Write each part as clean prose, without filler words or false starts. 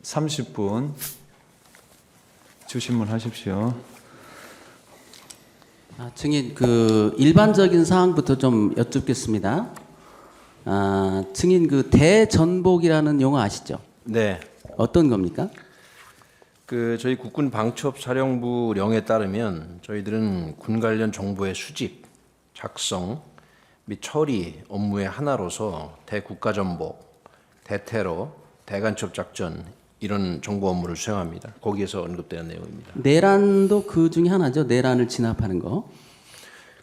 30분 주신문 하십시오. 증인 일반적인 사항부터 좀 여쭙겠습니다. 증인 대전복이라는 용어 아시죠? 네. 어떤 겁니까? 저희 국군 방첩사령부령에 따르면 저희들은 군 관련 정보의 수집, 작성 및 처리 업무의 하나로서 대국가전복, 대테러, 대간첩 작전 이런 정보 업무를 수행합니다. 거기에서 언급되는 내용입니다. 내란도 그 중에 하나죠. 내란을 진압하는 거.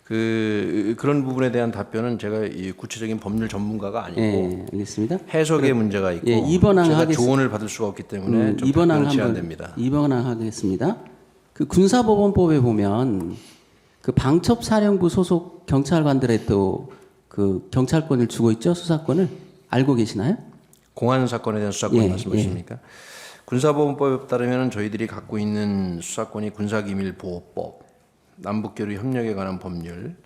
그런 부분에 대한 답변은 제가 이 구체적인 법률 전문가가 아니고 예, 알겠습니다. 해석의 문제가 있고 예, 이번항 제가 조언을 받을 수가 없기 때문에 좀 이번항 답변을 한번 제한됩니다. 이번항 하겠습니다. 군사법원법에 보면 방첩사령부 소속 경찰관들의 또 경찰권을 주고 있죠. 수사권을 알고 계시나요? 공안 사건에 대한 수사권 예, 말씀하십니까? 군사보건법에 따르면 저희들이 갖고 있는 수사권이 군사기밀보호법, 남북교류 협력에 관한 법률,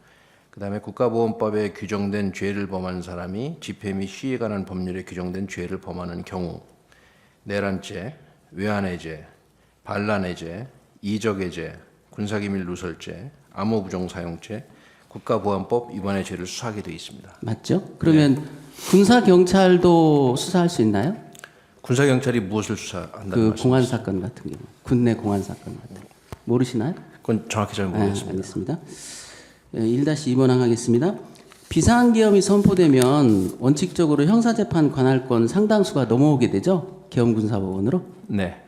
그다음에 국가보안법에 규정된 죄를 범한 사람이 집회 및 시위에 관한 법률에 규정된 죄를 범하는 경우, 내란죄, 외환해제, 반란해제, 이적해제, 군사기밀 누설죄, 암호부정사용죄, 국가보안법 위반의 죄를 수사하게 되어 있습니다. 맞죠? 그러면 군사 경찰도 수사할 수 있나요? 군사 경찰이 무엇을 수사한다는 말씀이시죠? 공안 사건 같은 경우, 군내 공안 사건 같은 경우 모르시나요? 그건 정확히 잘 모르겠습니다. 알겠습니다. 1-2번항 하겠습니다. 비상계엄이 선포되면 원칙적으로 형사재판 관할권 상당수가 넘어오게 되죠. 계엄군사법원으로. 네.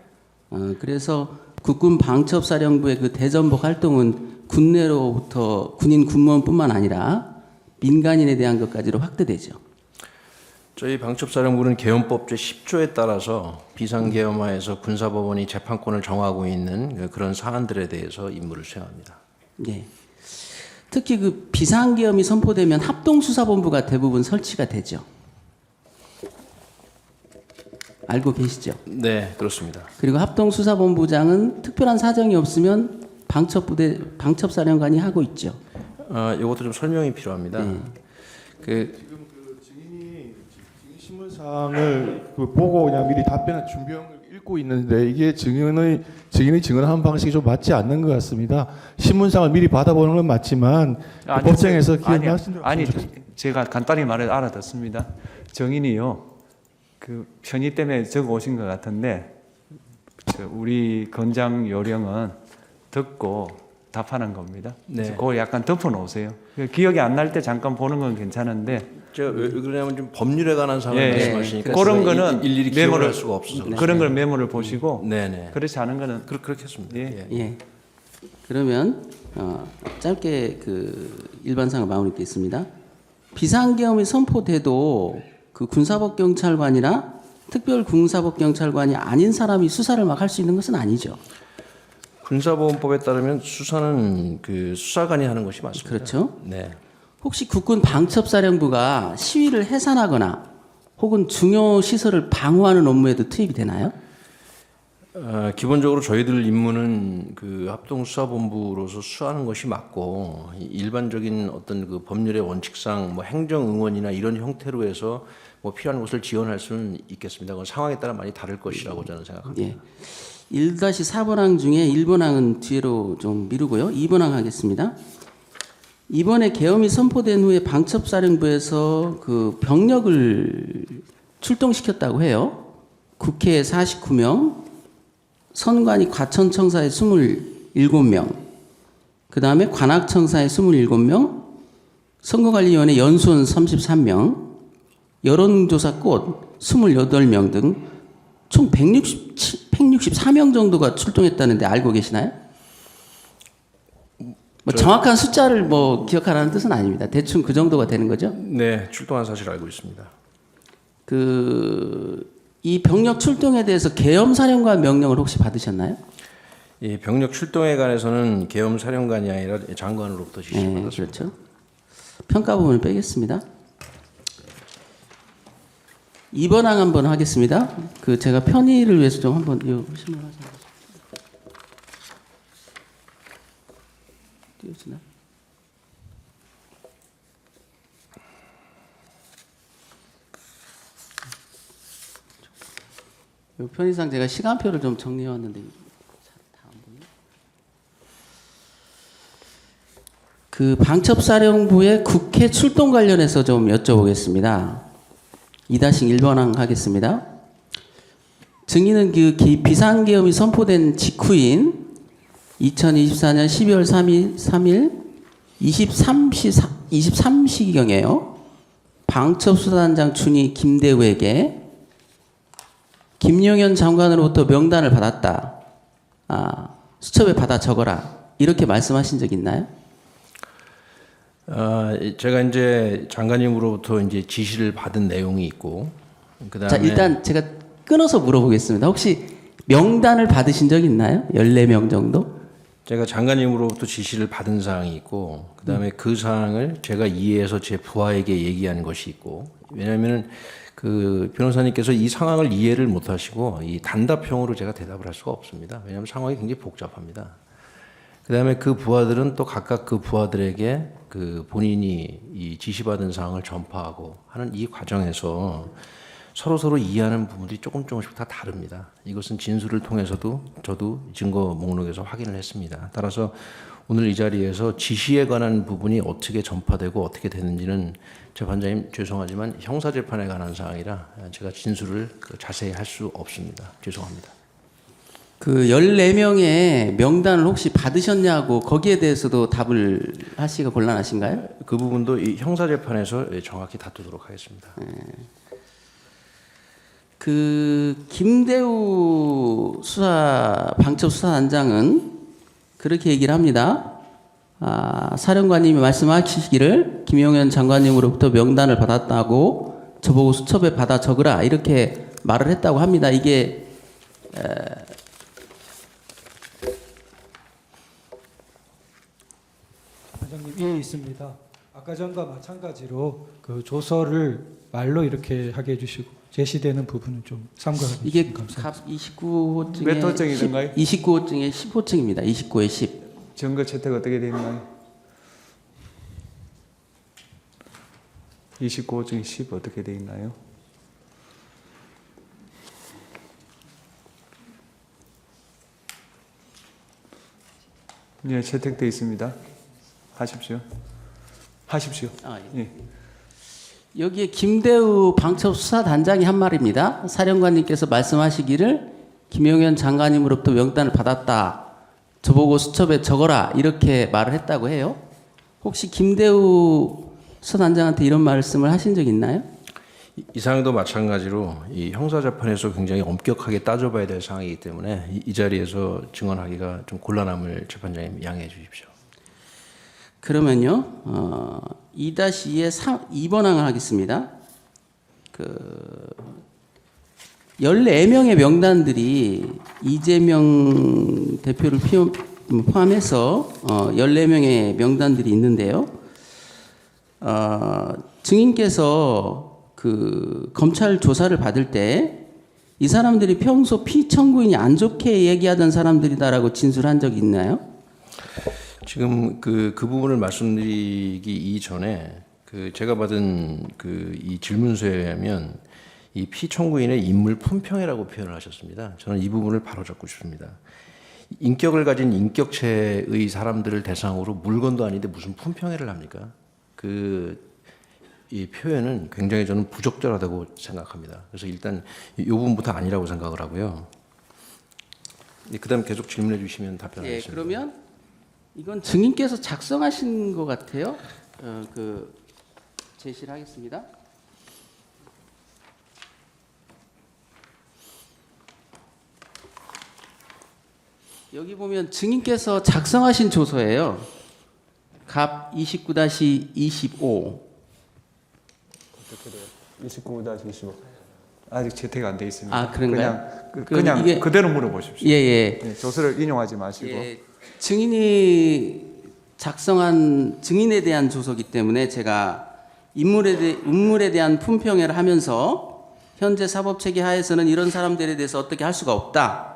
그래서 국군 방첩사령부의 대전복 활동은 군내로부터 군인 군무원뿐만 아니라 민간인에 대한 것까지로 확대되죠. 저희 방첩사령부는 계엄법 제10조에 따라서 비상계엄하에서 군사법원이 재판권을 정하고 있는 그런 사안들에 대해서 임무를 수행합니다. 네. 특히 비상계엄이 선포되면 합동수사본부가 대부분 설치가 되죠. 알고 계시죠? 네, 그렇습니다. 그리고 합동수사본부장은 특별한 사정이 없으면 방첩사령관이 하고 있죠. 이것도 좀 설명이 필요합니다. 지금 증인이 신문사항을 보고 그냥 미리 답변을 준비한 걸 읽고 있는데 이게 증인이 증언한 방식이 좀 맞지 않는 것 같습니다. 신문사항을 미리 받아보는 건 맞지만 법정에서 기억나시는 대로 아니 제가 간단히 말해 알아듣습니다. 정인이요 편의 때문에 적어 오신 것 같은데 우리 건장 요령은 듣고 답하는 겁니다. 네. 그걸 약간 덮어 놓으세요. 기억이 안 날 때 잠깐 보는 건 괜찮은데. 왜 그러냐면 좀 법률에 관한 사항을 말씀하시니까 그런 거는 일일이 기억을 할 수가 없어서 그런 걸 메모를 보시고 네네. 그렇지 않은 거는 그렇겠습니다. 예. 예. 그러면 짧게 일반상을 마무리 짓겠습니다. 비상계엄이 선포돼도 군사법경찰관이나 특별군사법경찰관이 아닌 사람이 수사를 막 할 수 있는 것은 아니죠. 군사보건법에 따르면 수사는 수사관이 하는 것이 맞습니다. 그렇죠. 네. 혹시 국군 방첩사령부가 시위를 해산하거나 혹은 중요 시설을 방어하는 업무에도 투입이 되나요? 기본적으로 저희들 임무는 합동수사본부로서 수사하는 것이 맞고 일반적인 어떤 법률의 원칙상 행정응원이나 이런 형태로 해서 필요한 것을 지원할 수는 있겠습니다. 그건 상황에 따라 많이 다를 것이라고 저는 생각합니다. 예. 1-4번항 중에 1번항은 뒤로 좀 미루고요. 2번항 하겠습니다. 이번에 계엄이 선포된 후에 방첩사령부에서 병력을 출동시켰다고 해요. 국회에 49명, 선관위 과천청사에 27명, 그 다음에 관악청사에 27명, 선거관리위원회 연수원 33명, 여론조사꽃 28명 등 총 164명 정도가 출동했다는데 알고 계시나요? 정확한 숫자를 기억하라는 뜻은 아닙니다. 대충 그 정도가 되는 거죠? 네, 출동한 사실 알고 있습니다. 이 병력 출동에 대해서 계엄사령관 명령을 혹시 받으셨나요? 이 병력 출동에 관해서는 계엄사령관이 아니라 장관으로부터 지시를 받았습니다. 그렇죠. 평가 부분을 빼겠습니다. 2번항 한번 하겠습니다. 제가 편의를 위해서 좀 한번 신문 하자. 띄워지나? 요 편의상 제가 시간표를 좀 정리해 왔는데 그 방첩사령부의 국회 출동 관련해서 좀 여쭤보겠습니다. 2-1번항 하겠습니다. 증인은 그 비상계엄이 선포된 직후인 2024년 12월 3일 23시경에요. 방첩수사단장 춘희 김대우에게 김용현 장관으로부터 명단을 받았다. 수첩에 받아 적어라. 이렇게 말씀하신 적 있나요? 제가 이제 장관님으로부터 이제 지시를 받은 내용이 있고, 그다음에 자, 일단 제가 끊어서 물어보겠습니다. 혹시 명단을 받으신 적 있나요? 14명 정도? 제가 장관님으로부터 지시를 받은 사항이 있고, 그다음에 그 사항을 제가 이해해서 제 부하에게 얘기한 것이 있고, 왜냐하면은 그 변호사님께서 이 상황을 이해를 못하시고 이 단답형으로 제가 대답을 할 수가 없습니다. 왜냐하면 상황이 굉장히 복잡합니다. 그다음에 그 부하들은 또 각각 그 부하들에게 그 본인이 이 지시받은 사항을 전파하고 하는 이 과정에서 서로 이해하는 부분들이 조금씩 다 다릅니다. 이것은 진술을 통해서도 저도 증거 목록에서 확인을 했습니다. 따라서 오늘 이 자리에서 지시에 관한 부분이 어떻게 전파되고 어떻게 되는지는 재판장님 죄송하지만 형사재판에 관한 사항이라 제가 진술을 자세히 할 수 없습니다. 죄송합니다. 그 14명의 명단을 혹시 받으셨냐고 거기에 대해서도 답을 하시기가 곤란하신가요? 그 부분도 이 형사재판에서 정확히 다투도록 하겠습니다. 그 김대우 방첩수사단장은 그렇게 얘기를 합니다. 사령관님이 말씀하시기를 김용현 장관님으로부터 명단을 받았다고 저보고 수첩에 받아 적으라 이렇게 말을 했다고 합니다. 이게 반장님, 예, 있습니다. 아까 전과 마찬가지로 그 조서를 말로 이렇게 하게 해주시고 제시되는 부분은 좀 참고해 이게 주시면 감사합니다. 갑 29호증에 몇 호증이던가요? 29호증에 10호증입니다. 29에 10. 증거 채택 어떻게 되어 있나요? 29호증 10 어떻게 되어 있나요? 예, 채택되어 있습니다. 하십시오. 예. 여기에 김대우 방첩수사단장이 한 말입니다. 사령관님께서 말씀하시기를 김용현 장관님으로부터 명단을 받았다. 저보고 수첩에 적어라. 이렇게 말을 했다고 해요. 혹시 김대우 수사단장한테 이런 말씀을 하신 적 있나요? 이 사항도 마찬가지로 이 형사재판에서 굉장히 엄격하게 따져봐야 될 사항이기 때문에 이 자리에서 증언하기가 좀 곤란함을 재판장님 양해해 주십시오. 그러면요, 2-2의 2번항을 하겠습니다. 14명의 명단들이 이재명 대표를 포함해서 14명의 명단들이 있는데요. 증인께서 그 검찰 조사를 받을 때 이 사람들이 평소 피청구인이 안 좋게 얘기하던 사람들이다라고 진술한 적이 있나요? 지금 그 부분을 말씀드리기 이전에 그 제가 받은 그 이 질문서에 의하면 이 피청구인의 인물 품평이라고 표현을 하셨습니다. 저는 이 부분을 바로잡고 싶습니다. 인격을 가진 인격체의 사람들을 대상으로 물건도 아닌데 무슨 품평회를 합니까? 이 표현은 굉장히 저는 부적절하다고 생각합니다. 그래서 일단 이 부분부터 아니라고 생각을 하고요. 그다음 계속 질문해 주시면 답변하겠습니다. 예, 그러면 이건 증인께서 작성하신 것 같아요. 제시를 하겠습니다. 여기 보면 증인께서 작성하신 조서예요. 갑 29-25. 29-25 아직 채택 안 돼 있습니다. 그런가요? 그냥 이게, 그대로 물어보십시오. 예. 예, 조서를 인용하지 마시고. 예, 증인이 작성한 증인에 대한 조서기 때문에 제가 인물에 대한 품평회를 하면서 현재 사법체계 하에서는 이런 사람들에 대해서 어떻게 할 수가 없다.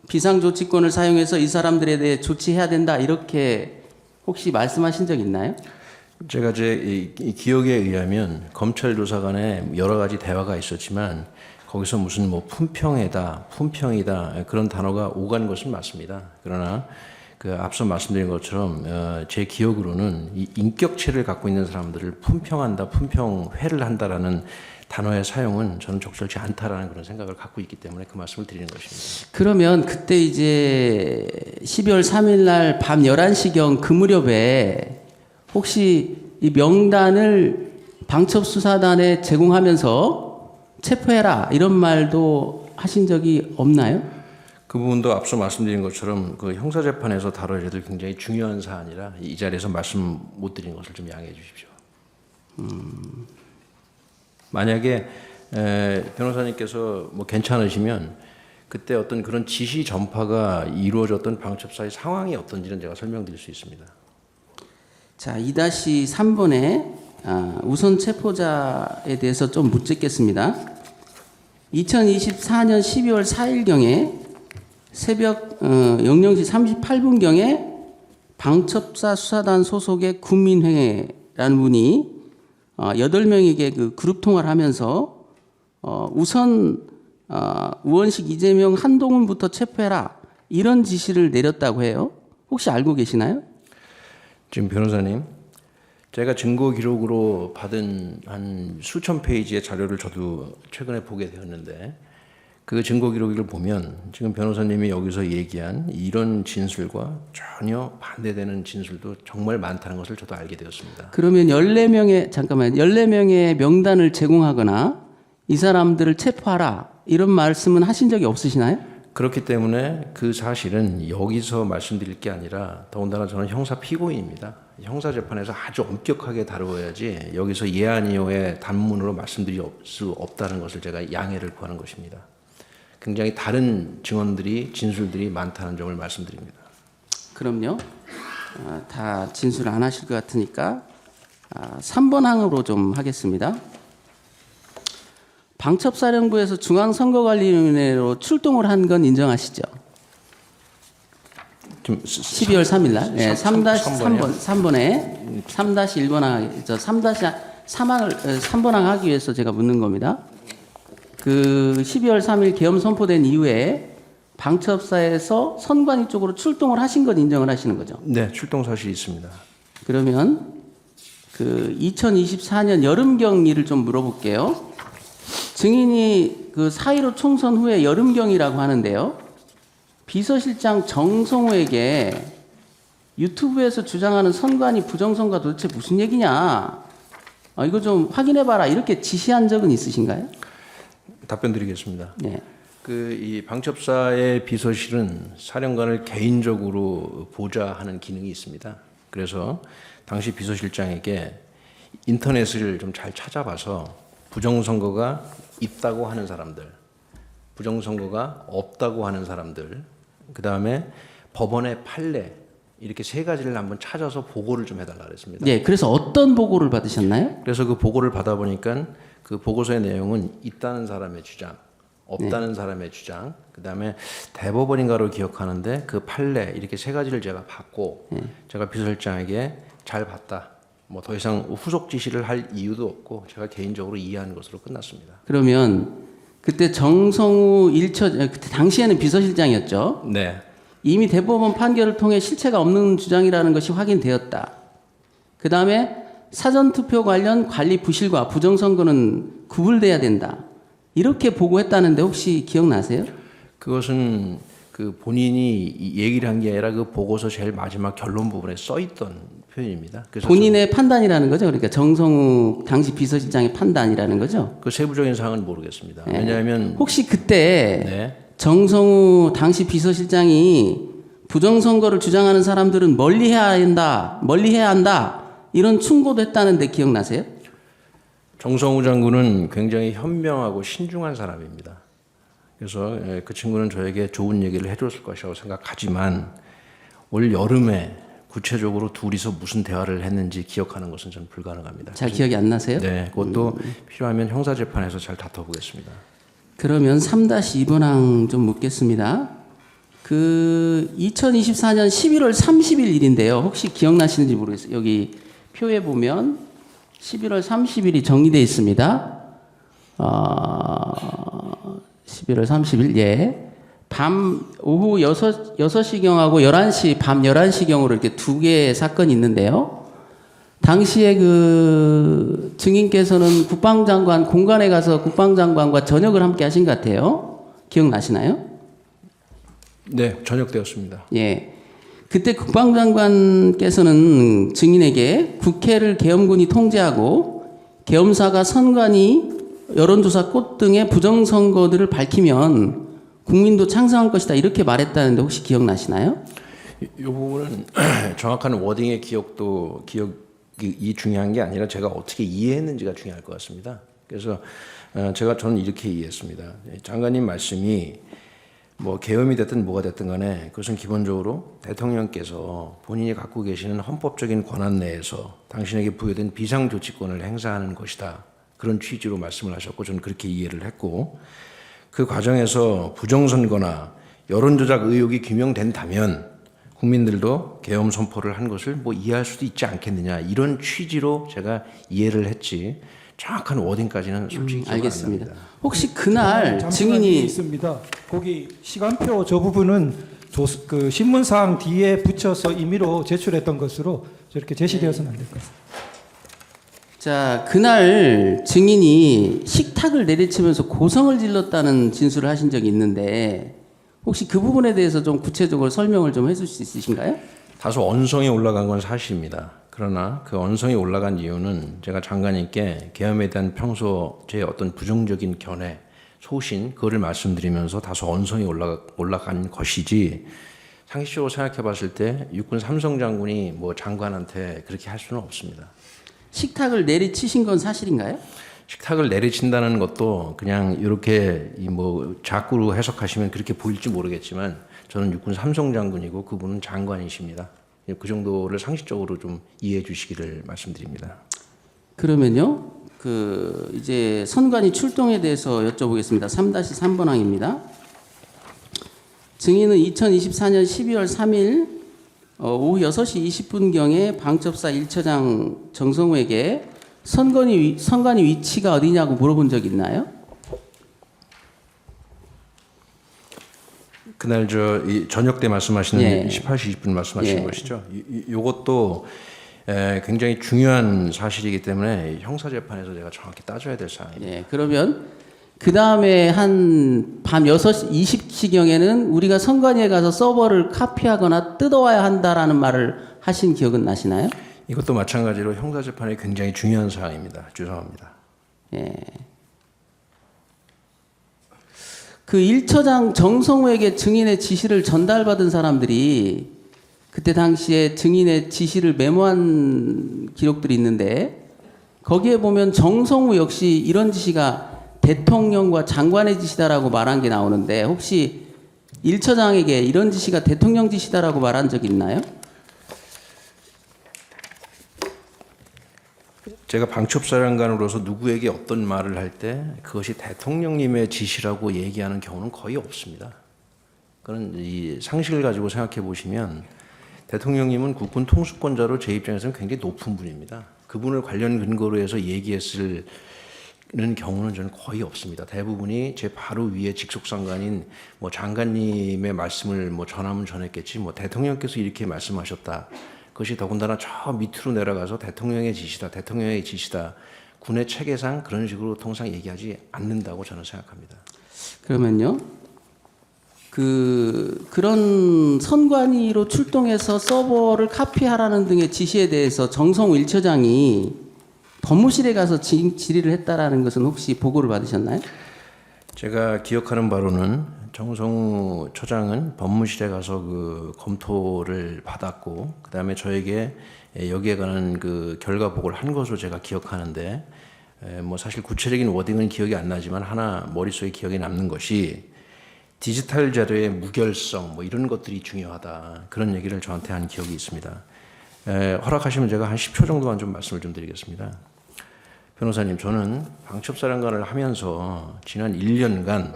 비상조치권을 사용해서 이 사람들에 대해 조치해야 된다. 이렇게 혹시 말씀하신 적 있나요? 제가 제 이 기억에 의하면 검찰 조사 간에 여러 가지 대화가 있었지만 거기서 무슨 뭐 품평회다, 품평이다 그런 단어가 오간 것은 맞습니다. 그러나 그 앞서 말씀드린 것처럼 제 기억으로는 이 인격체를 갖고 있는 사람들을 품평한다, 품평회를 한다라는 단어의 사용은 저는 적절치 않다라는 그런 생각을 갖고 있기 때문에 그 말씀을 드리는 것입니다. 그러면 그때 이제 12월 3일 날 밤 11시경 그 무렵에 혹시 이 명단을 방첩수사단에 제공하면서 체포해라 이런 말도 하신 적이 없나요? 그 부분도 앞서 말씀드린 것처럼 그 형사재판에서 다뤄야 될 굉장히 중요한 사안이라 이 자리에서 말씀 못 드린 것을 좀 양해해 주십시오. 만약에 변호사님께서 뭐 괜찮으시면 그때 어떤 그런 지시 전파가 이루어졌던 방첩사의 상황이 어떤지는 제가 설명드릴 수 있습니다. 자, 2-3번에 우선 체포자에 대해서 좀 묻겠습니다. 2024년 12월 4일경에 새벽 00시 38분경에 방첩사 수사단 소속의 군민회라는 분이 8명에게 그 그룹 통화를 하면서 우선 우원식, 이재명, 한동훈부터 체포해라 이런 지시를 내렸다고 해요. 혹시 알고 계시나요? 지금 변호사님, 제가 증거 기록으로 받은 한 수천 페이지의 자료를 저도 최근에 보게 되었는데 그 증거 기록을 보면 지금 변호사님이 여기서 얘기한 이런 진술과 전혀 반대되는 진술도 정말 많다는 것을 저도 알게 되었습니다. 그러면 14명의 명단을 제공하거나 이 사람들을 체포하라 이런 말씀은 하신 적이 없으시나요? 그렇기 때문에 그 사실은 여기서 말씀드릴 게 아니라 더군다나 저는 형사 피고인입니다. 형사재판에서 아주 엄격하게 다루어야지 여기서 예 아니요의 단문으로 말씀드릴 수 없다는 것을 제가 양해를 구하는 것입니다. 굉장히 다른 증언들이 진술들이 많다는 점을 말씀드립니다. 그럼요. 다 진술 안 하실 것 같으니까 3번 항으로 좀 하겠습니다. 방첩사령부에서 중앙선거관리위원회로 출동을 한 건 인정하시죠? 12월 3일 날. 네, 3번에 3-1번 항, 3번 항 하기 위해서 제가 묻는 겁니다. 그 12월 3일 계엄 선포된 이후에 방첩사에서 선관위 쪽으로 출동을 하신 건 인정을 하시는 거죠? 네, 출동 사실이 있습니다. 그러면 그 2024년 여름경위를 좀 물어볼게요. 증인이 그 4.15 총선 후에 여름경이라고 하는데요. 비서실장 정성호에게 유튜브에서 주장하는 선관위 부정선거가 도대체 무슨 얘기냐? 이거 좀 확인해봐라 이렇게 지시한 적은 있으신가요? 답변 드리겠습니다. 네. 이 방첩사의 비서실은 사령관을 개인적으로 보좌하는 기능이 있습니다. 그래서 당시 비서실장에게 인터넷을 좀 잘 찾아봐서 부정선거가 있다고 하는 사람들, 부정선거가 없다고 하는 사람들, 그 다음에 법원의 판례 이렇게 세 가지를 한번 찾아서 보고를 좀 해달라 그랬습니다. 네, 그래서 어떤 보고를 받으셨나요? 그래서 그 보고를 받아보니까 그 보고서의 내용은 있다는 사람의 주장, 없다는 사람의 주장, 그 다음에 대법원인가로 기억하는데 그 판례 이렇게 세 가지를 제가 받고 제가 비서실장에게 잘 봤다. 뭐 더 이상 후속 지시를 할 이유도 없고 제가 개인적으로 이해하는 것으로 끝났습니다. 그러면 그때 정성우 그때 당시에는 비서실장이었죠. 네. 이미 대법원 판결을 통해 실체가 없는 주장이라는 것이 확인되었다. 그 다음에 사전투표 관련 관리 부실과 부정선거는 구분돼야 된다. 이렇게 보고했다는데 혹시 기억나세요? 그것은 그 본인이 얘기를 한 게 아니라 그 보고서 제일 마지막 결론 부분에 써있던 표현입니다. 그래서 본인의 판단이라는 거죠. 그러니까 정성우 당시 비서실장의 판단이라는 거죠. 그 세부적인 사항은 모르겠습니다. 왜냐하면 혹시 그때 네. 정성우 당시 비서실장이 부정선거를 주장하는 사람들은 멀리해야 한다 이런 충고도 했다는데 기억나세요? 정성우 장군은 굉장히 현명하고 신중한 사람입니다. 그래서 그 친구는 저에게 좋은 얘기를 해줬을 것이라고 생각하지만 올 여름에 구체적으로 둘이서 무슨 대화를 했는지 기억하는 것은 저는 불가능합니다. 잘 기억이 안 나세요? 네, 그것도 필요하면 형사재판에서 잘 다퉈보겠습니다. 그러면 3-2번 항 좀 묻겠습니다. 그 2024년 11월 30일 일인데요. 혹시 기억나시는지 모르겠어요. 여기 표에 보면 11월 30일이 정리되어 있습니다. 11월 30일, 예. 오후 6시경하고 11시, 밤 11시경으로 이렇게 두 개의 사건이 있는데요. 당시에 그 증인께서는 국방장관 공간에 가서 국방장관과 저녁을 함께 하신 것 같아요. 기억나시나요? 네, 저녁 때였습니다. 예. 그때 국방장관께서는 증인에게 국회를 계엄군이 통제하고 계엄사가 선관위 여론조사 꽃 등의 부정선거들을 밝히면 국민도 창성할 것이다 이렇게 말했다는데 혹시 기억나시나요? 이 부분은 정확한 워딩의 기억이 중요한 게 아니라 제가 어떻게 이해했는지가 중요할 것 같습니다. 그래서 저는 이렇게 이해했습니다. 장관님 말씀이 뭐 계엄이 됐든 뭐가 됐든 간에 그것은 기본적으로 대통령께서 본인이 갖고 계시는 헌법적인 권한 내에서 당신에게 부여된 비상조치권을 행사하는 것이다. 그런 취지로 말씀을 하셨고 저는 그렇게 이해를 했고 그 과정에서 부정선거나 여론조작 의혹이 규명된다면 국민들도 계엄 선포를 한 것을 뭐 이해할 수도 있지 않겠느냐 이런 취지로 제가 이해를 했지 정확한 워딩까지는 솔직히 기억 알겠습니다. 안 납니다. 혹시 그날 잠시만요. 증인이 있습니다. 거기 시간표 저 부분은 그 신문사항 뒤에 붙여서 임의로 제출했던 것으로 저렇게 제시되어서는 안 될 것 같습니다. 자, 그날 증인이 식탁을 내리치면서 고성을 질렀다는 진술을 하신 적이 있는데 혹시 그 부분에 대해서 좀 구체적으로 설명을 좀 해줄 수 있으신가요? 다소 언성이 올라간 건 사실입니다. 그러나 그 언성이 올라간 이유는 제가 장관님께 계엄에 대한 평소 제 어떤 부정적인 견해, 소신 그거를 말씀드리면서 다소 언성이 올라간 것이지 상식적으로 생각해 봤을 때 육군 삼성 장군이 뭐 장관한테 그렇게 할 수는 없습니다. 식탁을 내리치신 건 사실인가요? 식탁을 내리친다는 것도 그냥 이렇게 뭐 자꾸로 해석하시면 그렇게 보일지 모르겠지만 저는 육군 삼성 장군이고 그분은 장관이십니다. 그 정도를 상식적으로 좀 이해해 주시기를 말씀드립니다. 그러면요, 이제 선관위 출동에 대해서 여쭤보겠습니다. 3-3번 항입니다. 증인은 2024년 12월 3일 오후 6시 20분경에 방첩사 1처장 정성우에게 선관위 위치가 어디냐고 물어본 적 있나요? 그날 이 저녁 때 말씀하시는 예. 18시 20분 말씀하시는 예. 것이죠. 이것도 굉장히 중요한 사실이기 때문에 형사재판에서 제가 정확히 따져야 될 사항입니다. 예, 그러면 그 다음에 한 밤 6시 20시경에는 우리가 선관위에 가서 서버를 카피하거나 뜯어와야 한다라는 말을 하신 기억은 나시나요? 이것도 마찬가지로 형사재판에 굉장히 중요한 사항입니다. 죄송합니다. 예. 그 1처장 정성우에게 증인의 지시를 전달받은 사람들이 그때 당시에 증인의 지시를 메모한 기록들이 있는데 거기에 보면 정성우 역시 이런 지시가 대통령과 장관의 지시다라고 말한 게 나오는데 혹시 1처장에게 이런 지시가 대통령 지시다라고 말한 적이 있나요? 제가 방첩사령관으로서 누구에게 어떤 말을 할 때 그것이 대통령님의 지시라고 얘기하는 경우는 거의 없습니다. 그런 이 상식을 가지고 생각해 보시면 대통령님은 국군 통수권자로 제 입장에서는 굉장히 높은 분입니다. 그분을 관련 근거로 해서 얘기했을 경우는 저는 거의 없습니다. 대부분이 제 바로 위에 직속상관인 뭐 장관님의 말씀을 뭐 전하면 전했겠지 뭐 대통령께서 이렇게 말씀하셨다. 그것이 더군다나 저 밑으로 내려가서 대통령의 지시다. 군의 체계상 그런 식으로 통상 얘기하지 않는다고 저는 생각합니다. 그러면요. 그런 선관위로 출동해서 서버를 카피하라는 등의 지시에 대해서 정성우 1처장이 법무실에 가서 질의를 했다라는 것은 혹시 보고를 받으셨나요? 제가 기억하는 바로는 정성우 처장은 법무실에 가서 그 검토를 받았고 그다음에 저에게 여기에 관한 그 결과 보고를 한 것으로 제가 기억하는데 뭐 사실 구체적인 워딩은 기억이 안 나지만 하나 머릿속에 기억에 남는 것이 디지털 자료의 무결성 뭐 이런 것들이 중요하다 그런 얘기를 저한테 한 기억이 있습니다. 허락하시면 제가 한 10초 정도만 좀 말씀을 좀 드리겠습니다. 변호사님, 저는 방첩사령관을 하면서 지난 1년간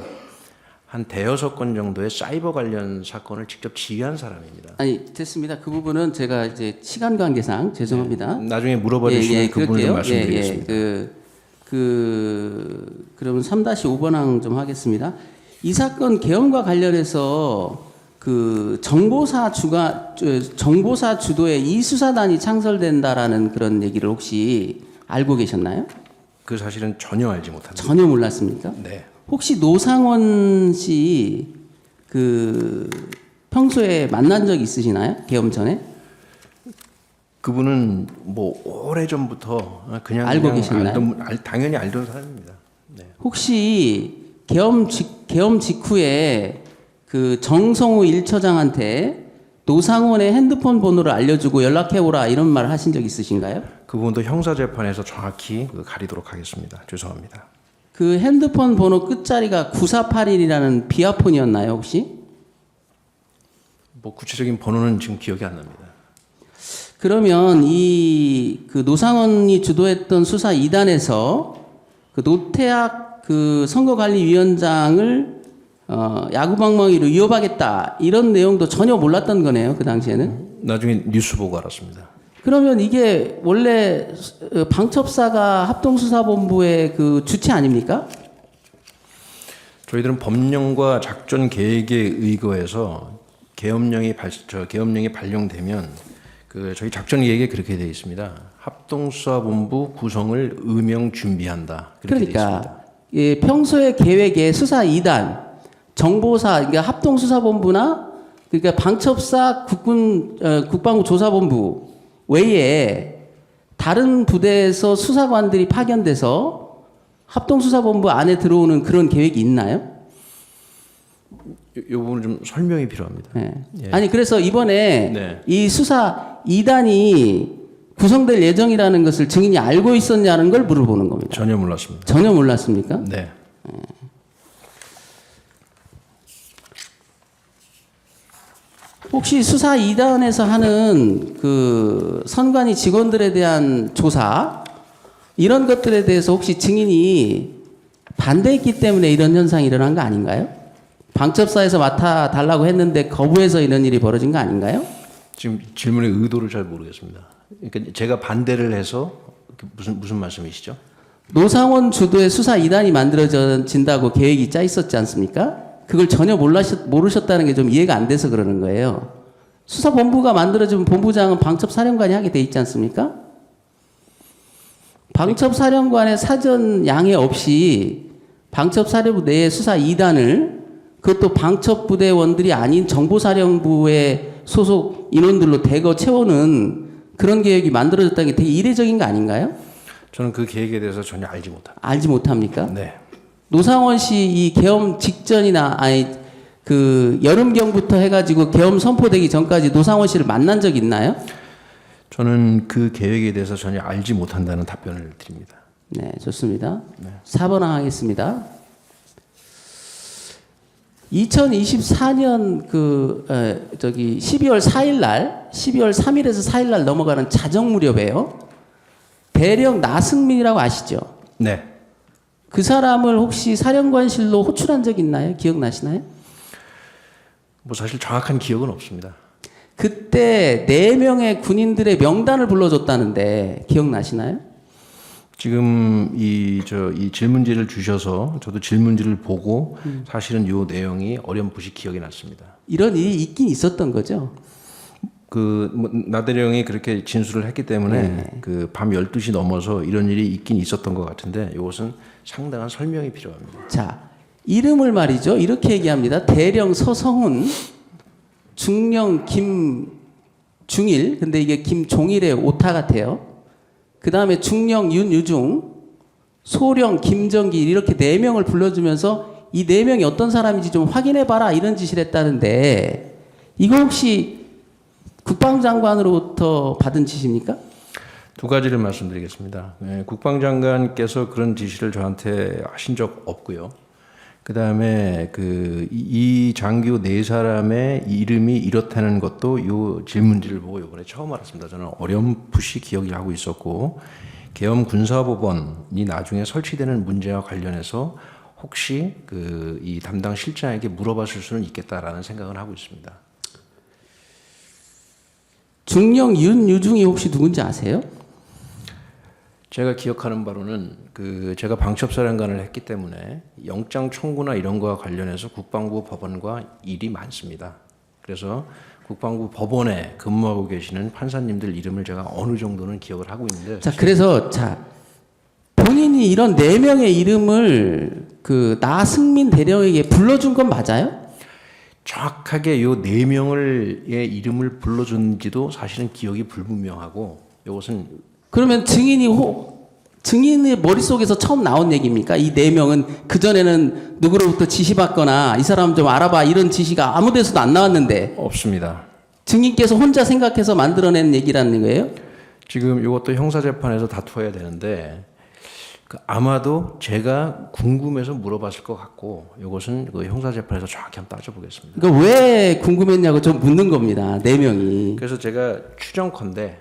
한 대여섯 건 정도의 사이버 관련 사건을 직접 지휘한 사람입니다. 아니 됐습니다. 그 부분은 제가 이제 시간 관계상 죄송합니다. 나중에 물어봐 주시면 그 부분을 좀 말씀드리겠습니다. 그러면 3-5번항 좀 하겠습니다. 이 사건 계엄과 관련해서 그 정보사 주도의 이 수사단이 창설된다라는 그런 얘기를 혹시 알고 계셨나요? 그 사실은 전혀 알지 못합니다. 전혀 몰랐습니까? 네. 혹시 노상원 씨 그 평소에 만난 적 있으시나요? 계엄 전에? 그분은 뭐 오래 전부터 그냥 알고 계셨나요? 당연히 알던 사람입니다. 네. 혹시 계엄 직후에 그 정성우 1처장한테 노상원의 핸드폰 번호를 알려주고 연락해오라 이런 말을 하신 적 있으신가요? 그 부분도 형사재판에서 정확히 가리도록 하겠습니다. 죄송합니다. 그 핸드폰 번호 끝자리가 9481이라는 비아폰이었나요 혹시? 뭐 구체적인 번호는 지금 기억이 안 납니다. 그러면 이 그 노상원이 주도했던 수사 2단에서 그 노태학 그 선거관리위원장을 야구방망이로 위협하겠다 이런 내용도 전혀 몰랐던 거네요 그 당시에는. 나중에 뉴스 보고 알았습니다. 그러면 이게 원래 방첩사가 합동수사본부의 그 주체 아닙니까? 저희들은 법령과 작전 계획에 의거해서 계엄령이 발령되면 저희 작전 계획에 그렇게 되어 있습니다. 합동수사본부 구성을 의명 준비한다. 그렇게 되어 있습니다. 그러니까 예, 평소의 계획에 수사 2단, 정보사, 그러니까 합동수사본부나 그러니까 방첩사 국방부 조사본부 외에 다른 부대에서 수사관들이 파견돼서 합동수사본부 안에 들어오는 그런 계획이 있나요? 이 부분은 좀 설명이 필요합니다. 네. 예. 아니 그래서 이번에 네. 이 수사 2단이 구성될 예정이라는 것을 증인이 알고 있었냐는 걸 물어보는 겁니다. 전혀 몰랐습니다. 전혀 몰랐습니까? 네. 혹시 수사 2단에서 하는 그 선관위 직원들에 대한 조사 이런 것들에 대해서 혹시 증인이 반대했기 때문에 이런 현상이 일어난 거 아닌가요? 방첩사에서 맡아달라고 했는데 거부해서 이런 일이 벌어진 거 아닌가요? 지금 질문의 의도를 잘 모르겠습니다. 그러니까 제가 반대를 해서 무슨 말씀이시죠? 노상원 주도의 수사 2단이 만들어진다고 계획이 짜 있었지 않습니까? 그걸 전혀 모르셨다는 게 좀 이해가 안 돼서 그러는 거예요. 수사본부가 만들어지면 본부장은 방첩사령관이 하게 돼 있지 않습니까? 방첩사령관의 사전 양해 없이 방첩사령부 내의 수사 2단을 그것도 방첩부대원들이 아닌 정보사령부의 소속 인원들로 대거 채우는 그런 계획이 만들어졌다는 게 되게 이례적인 거 아닌가요? 저는 그 계획에 대해서 전혀 알지 못합니다. 알지 못합니까? 네. 노상원 씨 이 계엄 직전이나 그 여름경부터 해가지고 계엄 선포되기 전까지 노상원 씨를 만난 적 있나요? 저는 그 계획에 대해서 전혀 알지 못한다는 답변을 드립니다. 네, 좋습니다. 4번 하겠습니다. 2024년 12월 4일 날, 12월 3일에서 4일 날 넘어가는 자정 무렵에요. 대령 나승민이라고 아시죠? 네. 그 사람을 혹시 사령관실로 호출한 적 있나요? 기억나시나요? 뭐 사실 정확한 기억은 없습니다. 그때 4명의 군인들의 명단을 불러줬다는데 기억나시나요? 지금 이 질문지를 주셔서 저도 질문지를 보고 사실은 요 내용이 어렴풋이 기억이 났습니다. 이런 일이 있긴 있었던 거죠. 나대령이 그렇게 진술을 했기 때문에 밤 12시 넘어서 이런 일이 있긴 있었던 것 같은데 이것은 상당한 설명이 필요합니다. 자, 이름을 말이죠. 이렇게 얘기합니다. 대령 서성훈, 중령 김중일, 근데 이게 김종일의 오타 같아요. 그 다음에 중령 윤유중, 소령 김정길 이렇게 4명을 불러주면서 이 4명이 어떤 사람인지 좀 확인해봐라 이런 지시를 했다는데 이거 혹시 국방장관으로부터 받은 지시입니까? 두 가지를 말씀드리겠습니다. 국방장관께서 그런 지시를 저한테 하신 적 없고요. 그 다음에 이 장교 4사람의 이름이 이렇다는 것도 이 질문지를 보고 이번에 처음 알았습니다. 저는 어렴풋이 기억을 하고 있었고, 계엄 군사법원이 나중에 설치되는 문제와 관련해서 혹시 이 담당 실장에게 물어봤을 수는 있겠다라는 생각을 하고 있습니다. 중령 윤유중이 혹시 누군지 아세요? 제가 기억하는 바로는 제가 방첩사령관을 했기 때문에 영장 청구나 이런 거와 관련해서 국방부 법원과 일이 많습니다. 그래서 국방부 법원에 근무하고 계시는 판사님들 이름을 제가 어느 정도는 기억을 하고 있는데. 자, 그래서 본인이 이런 4명의 이름을 나승민 대령에게 불러준 건 맞아요? 정확하게 요 4명의 이름을 불러줬는지도 사실은 기억이 불분명하고, 이것은 그러면 증인의 머릿속에서 처음 나온 얘기입니까? 이 4명은 그전에는 누구로부터 지시받거나 이 사람 좀 알아봐 이런 지시가 아무 데서도 안 나왔는데 없습니다. 증인께서 혼자 생각해서 만들어낸 얘기라는 거예요? 지금 이것도 형사재판에서 다투어야 되는데, 아마도 제가 궁금해서 물어봤을 것 같고, 이것은 형사재판에서 정확히 한번 따져보겠습니다. 그러니까 왜 궁금했냐고 좀 묻는 겁니다. 4명이. 그래서 제가 추정컨대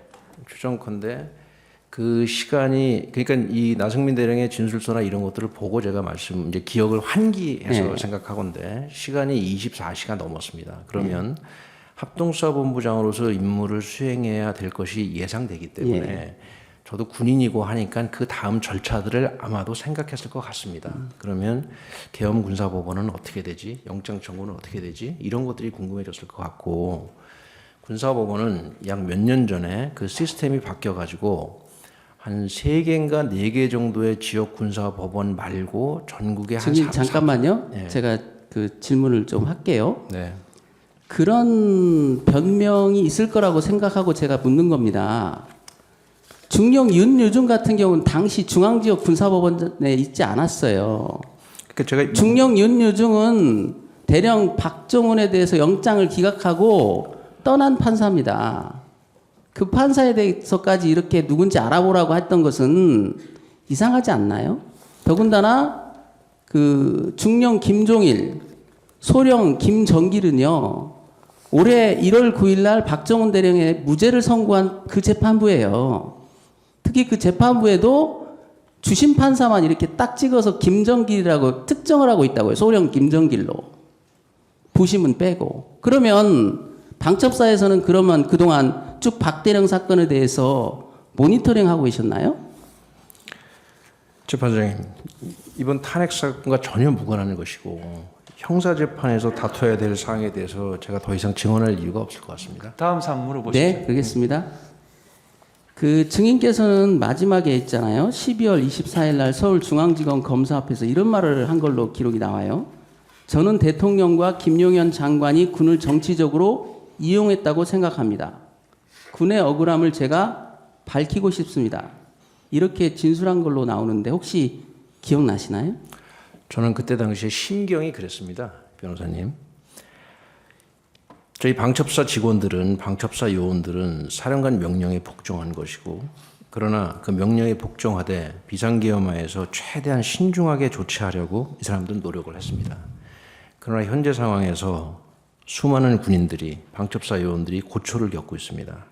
그 시간이, 그러니까 이 나승민 대령의 진술서나 이런 것들을 보고 제가 이제 기억을 환기해서 네. 생각하건대 시간이 24시간 넘었습니다. 그러면 합동수사본부장으로서 임무를 수행해야 될 것이 예상되기 때문에 저도 군인이고 하니까 그 다음 절차들을 아마도 생각했을 것 같습니다. 그러면 계엄 군사법원은 어떻게 되지? 영장 청구는 어떻게 되지? 이런 것들이 궁금해졌을 것 같고, 군사법원은 약 몇 년 전에 그 시스템이 바뀌어가지고 한 3개인가 4개 정도의 지역 군사법원 말고 전국에 한 증인 잠깐만요. 네. 제가 질문을 좀 할게요. 네. 그런 변명이 있을 거라고 생각하고 제가 묻는 겁니다. 중령 윤유중 같은 경우는 당시 중앙지역 군사법원에 있지 않았어요. 그러니까 제가 중령 윤유중은 대령 박정훈에 대해서 영장을 기각하고 떠난 판사입니다. 그 판사에 대해서까지 이렇게 누군지 알아보라고 했던 것은 이상하지 않나요? 더군다나 중령 김종일, 소령 김정길은요, 올해 1월 9일 날 박정훈 대령의 무죄를 선고한 그 재판부예요. 특히 그 재판부에도 주심 판사만 이렇게 딱 찍어서 김정길이라고 특정을 하고 있다고요. 소령 김정길로. 부심은 빼고. 그러면 방첩사에서는 그러면 그동안 쭉 박대령 사건에 대해서 모니터링하고 계셨나요? 재판장님, 이번 탄핵 사건과 전혀 무관한 것이고 형사재판에서 다퉈야 될 사항에 대해서 제가 더 이상 증언할 이유가 없을 것 같습니다. 다음 사항 물어보시죠. 네, 그러겠습니다. 증인께서는 마지막에 있잖아요. 12월 24일 날 서울중앙지검 검사 앞에서 이런 말을 한 걸로 기록이 나와요. 저는 대통령과 김용현 장관이 군을 정치적으로 이용했다고 생각합니다. 군의 억울함을 제가 밝히고 싶습니다. 이렇게 진술한 걸로 나오는데 혹시 기억나시나요? 저는 그때 당시에 심경이 그랬습니다. 변호사님. 저희 방첩사 직원들은, 방첩사 요원들은 사령관 명령에 복종한 것이고, 그러나 그 명령에 복종하되 비상계엄하에서 최대한 신중하게 조치하려고 이 사람들은 노력을 했습니다. 그러나 현재 상황에서 수많은 군인들이, 방첩사 요원들이 고초를 겪고 있습니다.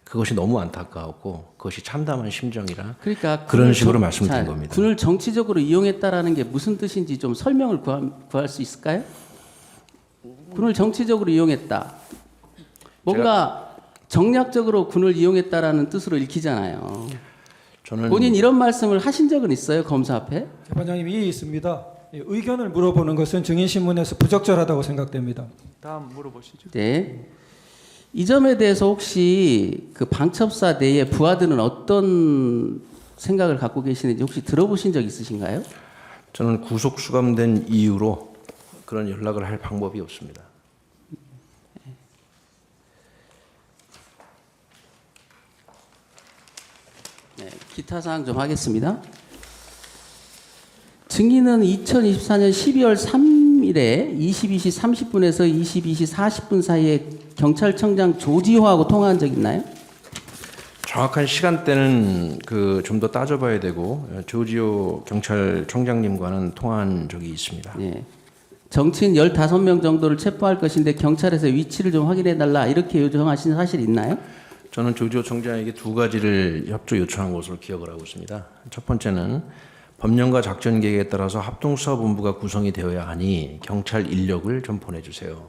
그것이 너무 안타까웠고 그것이 참담한 심정이라 그러니까 그런 식으로 말씀드린 겁니다. 군을 정치적으로 이용했다라는 게 무슨 뜻인지 좀 설명을 구할 수 있을까요? 군을 정치적으로 이용했다. 뭔가 정략적으로 군을 이용했다라는 뜻으로 읽히잖아요. 저는 본인 이런 말씀을 하신 적은 있어요? 검사 앞에? 재판장님 이의 있습니다. 의견을 물어보는 것은 증인신문에서 부적절하다고 생각됩니다. 다음 물어보시죠. 네. 이 점에 대해서 혹시 그 방첩사 내의 부하들은 어떤 생각을 갖고 계시는지 혹시 들어보신 적 있으신가요? 저는 구속 수감된 이후로 그런 연락을 할 방법이 없습니다. 네, 기타 사항 좀 하겠습니다. 증인은 2024년 12월 3일에 22시 30분에서 22시 40분 사이에 경찰청장 조지호하고 통화한 적 있나요? 정확한 시간대는 좀 더 따져봐야 되고 조지호 경찰청장님과는 통화한 적이 있습니다. 네. 정치인 15명 정도를 체포할 것인데 경찰에서 위치를 좀 확인해달라 이렇게 요청하신 사실 있나요? 저는 조지호 청장에게 2가지를 협조 요청한 것으로 기억을 하고 있습니다. 첫 번째는 법령과 작전 계획에 따라서 합동수사본부가 구성이 되어야 하니 경찰 인력을 좀 보내주세요.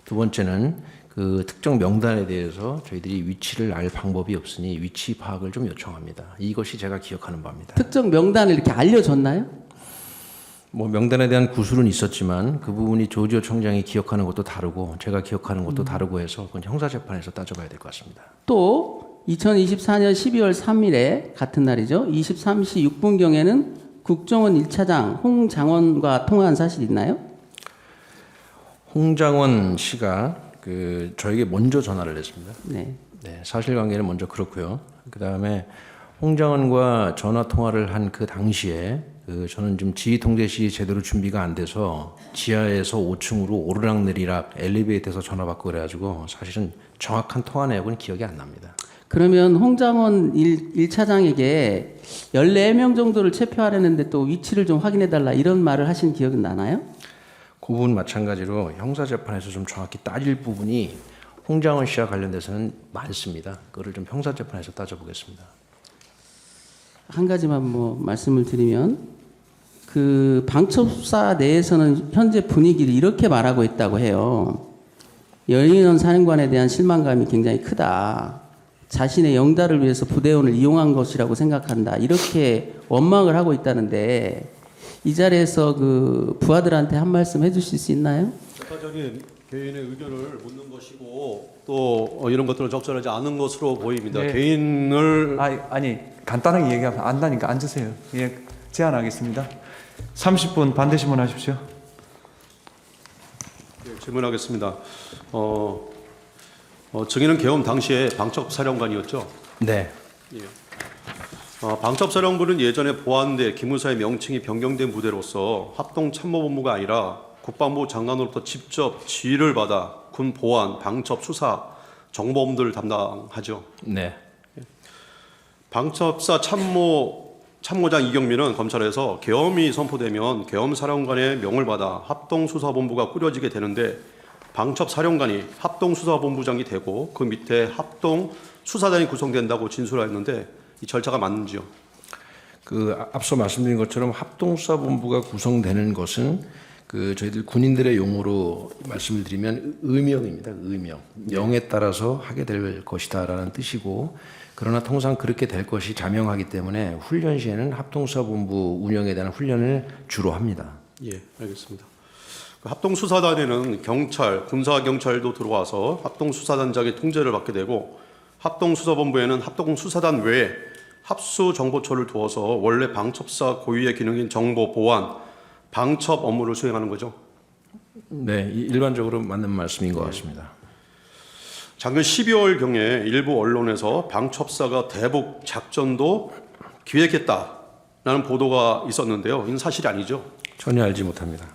두 번째는 그 특정 명단에 대해서 저희들이 위치를 알 방법이 없으니 위치 파악을 좀 요청합니다. 이것이 제가 기억하는 바입니다. 특정 명단을 이렇게 알려줬나요? 뭐 명단에 대한 구술은 있었지만 그 부분이 조지오 총장이 기억하는 것도 다르고 제가 기억하는 것도 다르고 해서 그건 형사재판에서 따져봐야 될 것 같습니다. 또 2024년 12월 3일에 같은 날이죠. 23시 6분경에는 국정원 1차장 홍장원과 통화한 사실 있나요? 홍장원 씨가 그 저에게 먼저 전화를 했습니다. 네. 네, 사실관계는 먼저 그렇고요. 그 다음에 홍장원과 전화 통화를 한 그 당시에 저는 좀 지휘통제실이 제대로 준비가 안 돼서 지하에서 5층으로 오르락내리락 엘리베이터에서 전화 받고 그래가지고 사실은 정확한 통화 내역은 기억이 안 납니다. 그러면 홍장원 1차장에게 14명 정도를 체포하려는데 또 위치를 좀 확인해달라 이런 말을 하신 기억은 나나요? 그 부분 마찬가지로 형사재판에서 좀 정확히 따질 부분이 홍장원 씨와 관련돼서는 많습니다. 그거를 좀 형사재판에서 따져보겠습니다. 한 가지만 뭐 말씀을 드리면 그 방첩사 내에서는 현재 분위기를 이렇게 말하고 있다고 해요. 여인원 사령관에 대한 실망감이 굉장히 크다. 자신의 영달을 위해서 부대원을 이용한 것이라고 생각한다. 이렇게 원망을 하고 있다는데 이 자리에서 그 부하들한테 한 말씀 해주실 수 있나요? 적극적인 개인의 의견을 묻는 것이고 또 이런 것들은 적절하지 않은 것으로 보입니다. 네. 개인을 아니 간단하게 얘기하면 안다니까 앉으세요. 예, 제안하겠습니다. 30분 반대 신문하십시오. 질문하겠습니다. 증인은 계엄 당시에 방첩사령관이었죠. 네. 방첩사령부는 예전에 보안대 기무사의 명칭이 변경된 부대로서 합동참모본부가 아니라 국방부 장관으로부터 직접 지휘를 받아 군 보안, 방첩, 수사, 정보업무들을 담당하죠. 네. 방첩사 참모장 이경민은 검찰에서 계엄이 선포되면 계엄사령관의 명을 받아 합동수사본부가 꾸려지게 되는데 방첩사령관이 합동수사본부장이 되고 그 밑에 합동수사단이 구성된다고 진술했는데 이 절차가 맞는지요? 그 앞서 말씀드린 것처럼 합동수사본부가 구성되는 것은 그 저희들 군인들의 용어로 말씀을 드리면 의명입니다. 의명. 명에 따라서 하게 될 것이다라는 뜻이고 그러나 통상 그렇게 될 것이 자명하기 때문에 훈련 시에는 합동수사본부 운영에 대한 훈련을 주로 합니다. 예, 알겠습니다. 그 합동수사단에는 경찰, 군사경찰도 들어와서 합동수사단장의 통제를 받게 되고 합동수사본부에는 합동수사단 외에 합수정보처를 두어서 원래 방첩사 고유의 기능인 정보 보안, 방첩 업무를 수행하는 거죠. 네, 일반적으로 맞는 말씀인 것 같습니다. 작년 12월경에 일부 언론에서 방첩사가 대북 작전도 기획했다라는 보도가 있었는데요. 이건 사실이 아니죠. 전혀 알지 못합니다.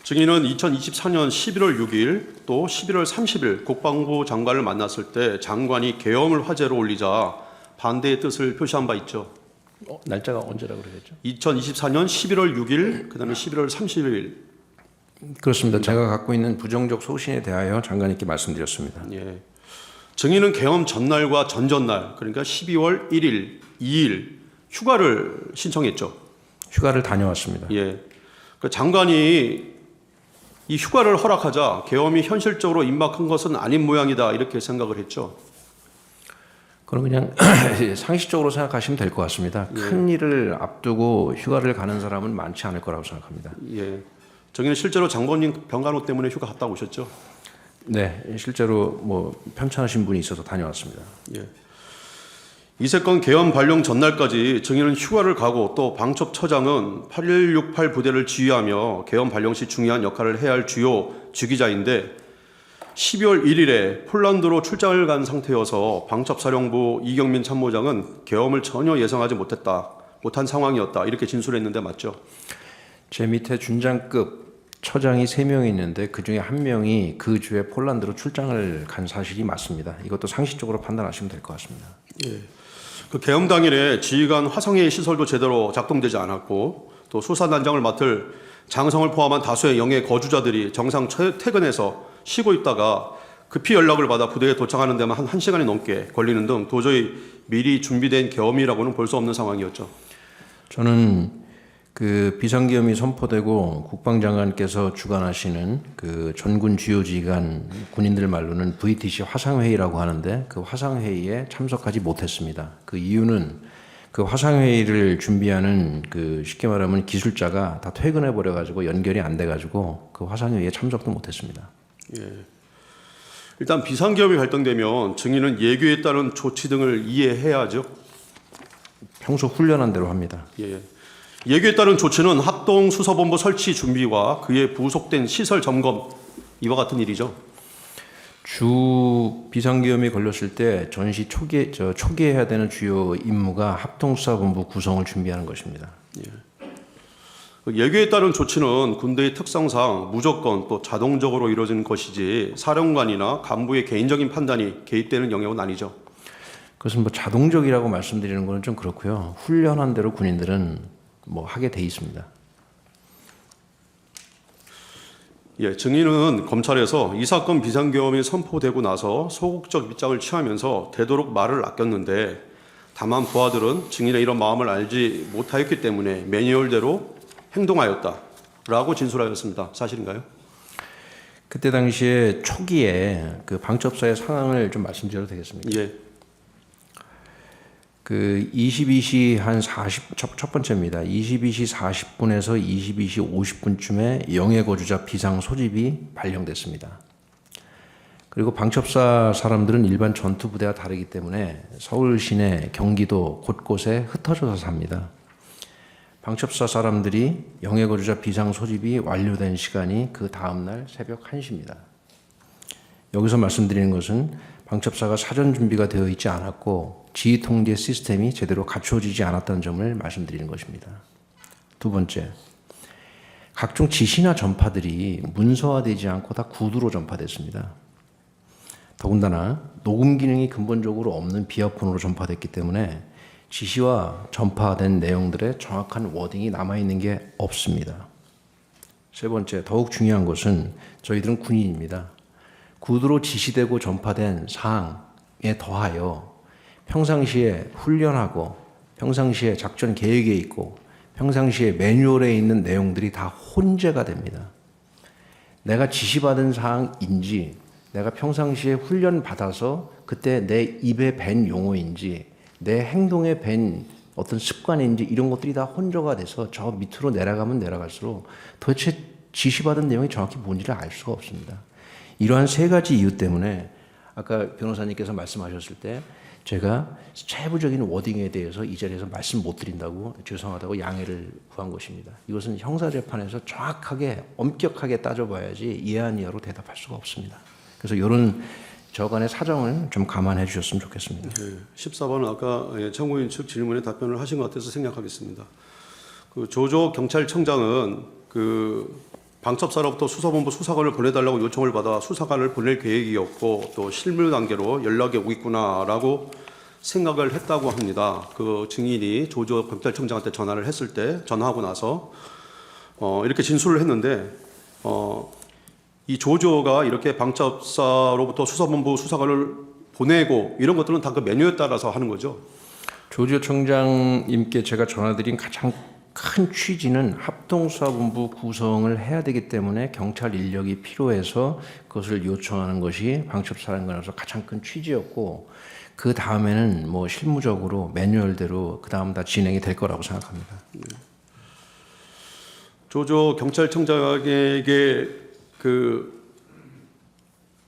증인은 2024년 11월 6일 또 11월 30일 국방부 장관을 만났을 때 장관이 계엄을 화제로 올리자 반대의 뜻을 표시한 바 있죠. 날짜가 언제라고 그러셨죠? 2024년 11월 6일, 그다음에 11월 30일. 그렇습니다. 제가 갖고 있는 부정적 소신에 대하여 장관님께 말씀드렸습니다. 예. 증인은 계엄 전날과 전전날, 그러니까 12월 1일, 2일 휴가를 신청했죠. 휴가를 다녀왔습니다. 예. 그 장관이 이 휴가를 허락하자 계엄이 현실적으로 임박한 것은 아닌 모양이다 이렇게 생각을 했죠. 그럼 그냥 상식적으로 생각하시면 될 것 같습니다. 큰 일을 앞두고 휴가를 가는 사람은 많지 않을 거라고 생각합니다. 예. 저기는 실제로 장본인 병간호 때문에 휴가 갔다 오셨죠? 네, 실제로 뭐 편찮으신 분이 있어서 다녀왔습니다. 예. 이 사건 계엄 발령 전날까지 증인은 휴가를 가고 또 방첩처장은 8168 부대를 지휘하며 계엄 발령 시 중요한 역할을 해야 할 주요 주기자인데 12월 1일에 폴란드로 출장을 간 상태여서 방첩사령부 이경민 참모장은 계엄을 전혀 예상하지 못한 상황이었다 이렇게 진술했는데 맞죠? 제 밑에 준장급 처장이 3명이 있는데 그중에 1명이 그 주에 폴란드로 출장을 간 사실이 맞습니다. 이것도 상식적으로 판단하시면 될 것 같습니다. 예. 그 계엄 당일에 지휘관 화성의 시설도 제대로 작동되지 않았고 또 수사단장을 맡을 장성을 포함한 다수의 영예 거주자들이 정상 퇴근해서 쉬고 있다가 급히 연락을 받아 부대에 도착하는 데만 한 1시간이 넘게 걸리는 등 도저히 미리 준비된 계엄이라고는 볼 수 없는 상황이었죠. 저는 그 비상계엄이 선포되고 국방장관께서 주관하시는 그 전군 주요 지휘관 군인들 말로는 VTC 화상회의라고 하는데 그 화상회의에 참석하지 못했습니다. 그 이유는 그 화상회의를 준비하는 그 쉽게 말하면 기술자가 다 퇴근해 버려 가지고 연결이 안 돼 가지고 그 화상회의에 참석도 못했습니다. 예. 일단 비상계엄이 발동되면 증인은 예규에 따른 조치 등을 이해해야죠. 평소 훈련한 대로 합니다. 예. 예규에 따른 조치는 합동 수사본부 설치 준비와 그에 부속된 시설 점검 이와 같은 일이죠. 주 비상계엄이 걸렸을 때 전시 초기에 해야 되는 주요 임무가 합동수사본부 구성을 준비하는 것입니다. 예규에 따른 조치는 군대의 특성상 무조건 또 자동적으로 이루어지는 것이지 사령관이나 간부의 개인적인 판단이 개입되는 영역은 아니죠. 그것은 뭐 자동적이라고 말씀드리는 것은 좀 그렇고요. 훈련한 대로 군인들은 뭐 하게 돼 있습니다. 예, 증인은 검찰에서 이 사건 비상계엄이 선포되고 나서 소극적 입장을 취하면서 되도록 말을 아꼈는데 다만 부하들은 증인의 이런 마음을 알지 못하였기 때문에 매뉴얼대로 행동하였다라고 진술하였습니다. 사실인가요? 그때 당시에 초기에 그 방첩사의 상황을 좀 말씀드려도 되겠습니까? 예. 그 22시 한 40, 첫 번째입니다. 22시 40분에서 22시 50분쯤에 영해 거주자 비상 소집이 발령됐습니다. 그리고 방첩사 사람들은 일반 전투 부대와 다르기 때문에 서울 시내, 경기도 곳곳에 흩어져서 삽니다. 방첩사 사람들이 영해 거주자 비상 소집이 완료된 시간이 그 다음날 새벽 1시입니다. 여기서 말씀드리는 것은 방첩사가 사전 준비가 되어 있지 않았고 지휘 통제 시스템이 제대로 갖추어지지 않았다는 점을 말씀드리는 것입니다. 두 번째, 각종 지시나 전파들이 문서화되지 않고 다 구두로 전파됐습니다. 더군다나 녹음 기능이 근본적으로 없는 비아폰으로 전파됐기 때문에 지시와 전파된 내용들의 정확한 워딩이 남아있는 게 없습니다. 세 번째, 더욱 중요한 것은 저희들은 군인입니다. 구두로 지시되고 전파된 사항에 더하여 평상시에 훈련하고 평상시에 작전 계획에 있고 평상시에 매뉴얼에 있는 내용들이 다 혼재가 됩니다. 내가 지시받은 사항인지 내가 평상시에 훈련 받아서 그때 내 입에 밴 용어인지 내 행동에 밴 어떤 습관인지 이런 것들이 다 혼조가 돼서 저 밑으로 내려가면 내려갈수록 도대체 지시받은 내용이 정확히 뭔지를 알 수가 없습니다. 이러한 세 가지 이유 때문에 아까 변호사님께서 말씀하셨을 때 제가 세부적인 워딩에 대해서 이 자리에서 말씀 못 드린다고 죄송하다고 양해를 구한 것입니다. 이것은 형사재판에서 정확하게 엄격하게 따져봐야지 예한 이하로 대답할 수가 없습니다. 그래서 이런 저간의 사정을 좀 감안해 주셨으면 좋겠습니다. 네, 14번은 아까 청구인 측 질문에 답변을 하신 것 같아서 생략하겠습니다. 그 조조 경찰청장은 그 방첩사로부터 수사본부 수사관을 보내달라고 요청을 받아 수사관을 보낼 계획이었고 또 실무 단계로 연락이 오겠구나라고 생각을 했다고 합니다. 그 증인이 조조 경찰청장한테 전화를 했을 때 전화하고 나서 이렇게 진술을 했는데 이 조조가 이렇게 방첩사로부터 수사본부 수사관을 보내고 이런 것들은 다 그 메뉴에 따라서 하는 거죠. 조조 청장님께 제가 전화드린 가장 큰 취지는 합동수사본부 구성을 해야 되기 때문에 경찰 인력이 필요해서 그것을 요청하는 것이 방첩사령관으로서 가장 큰 취지였고 그 다음에는 뭐 실무적으로 매뉴얼대로 그 다음 다 진행이 될 거라고 생각합니다. 조조 경찰청장에게 그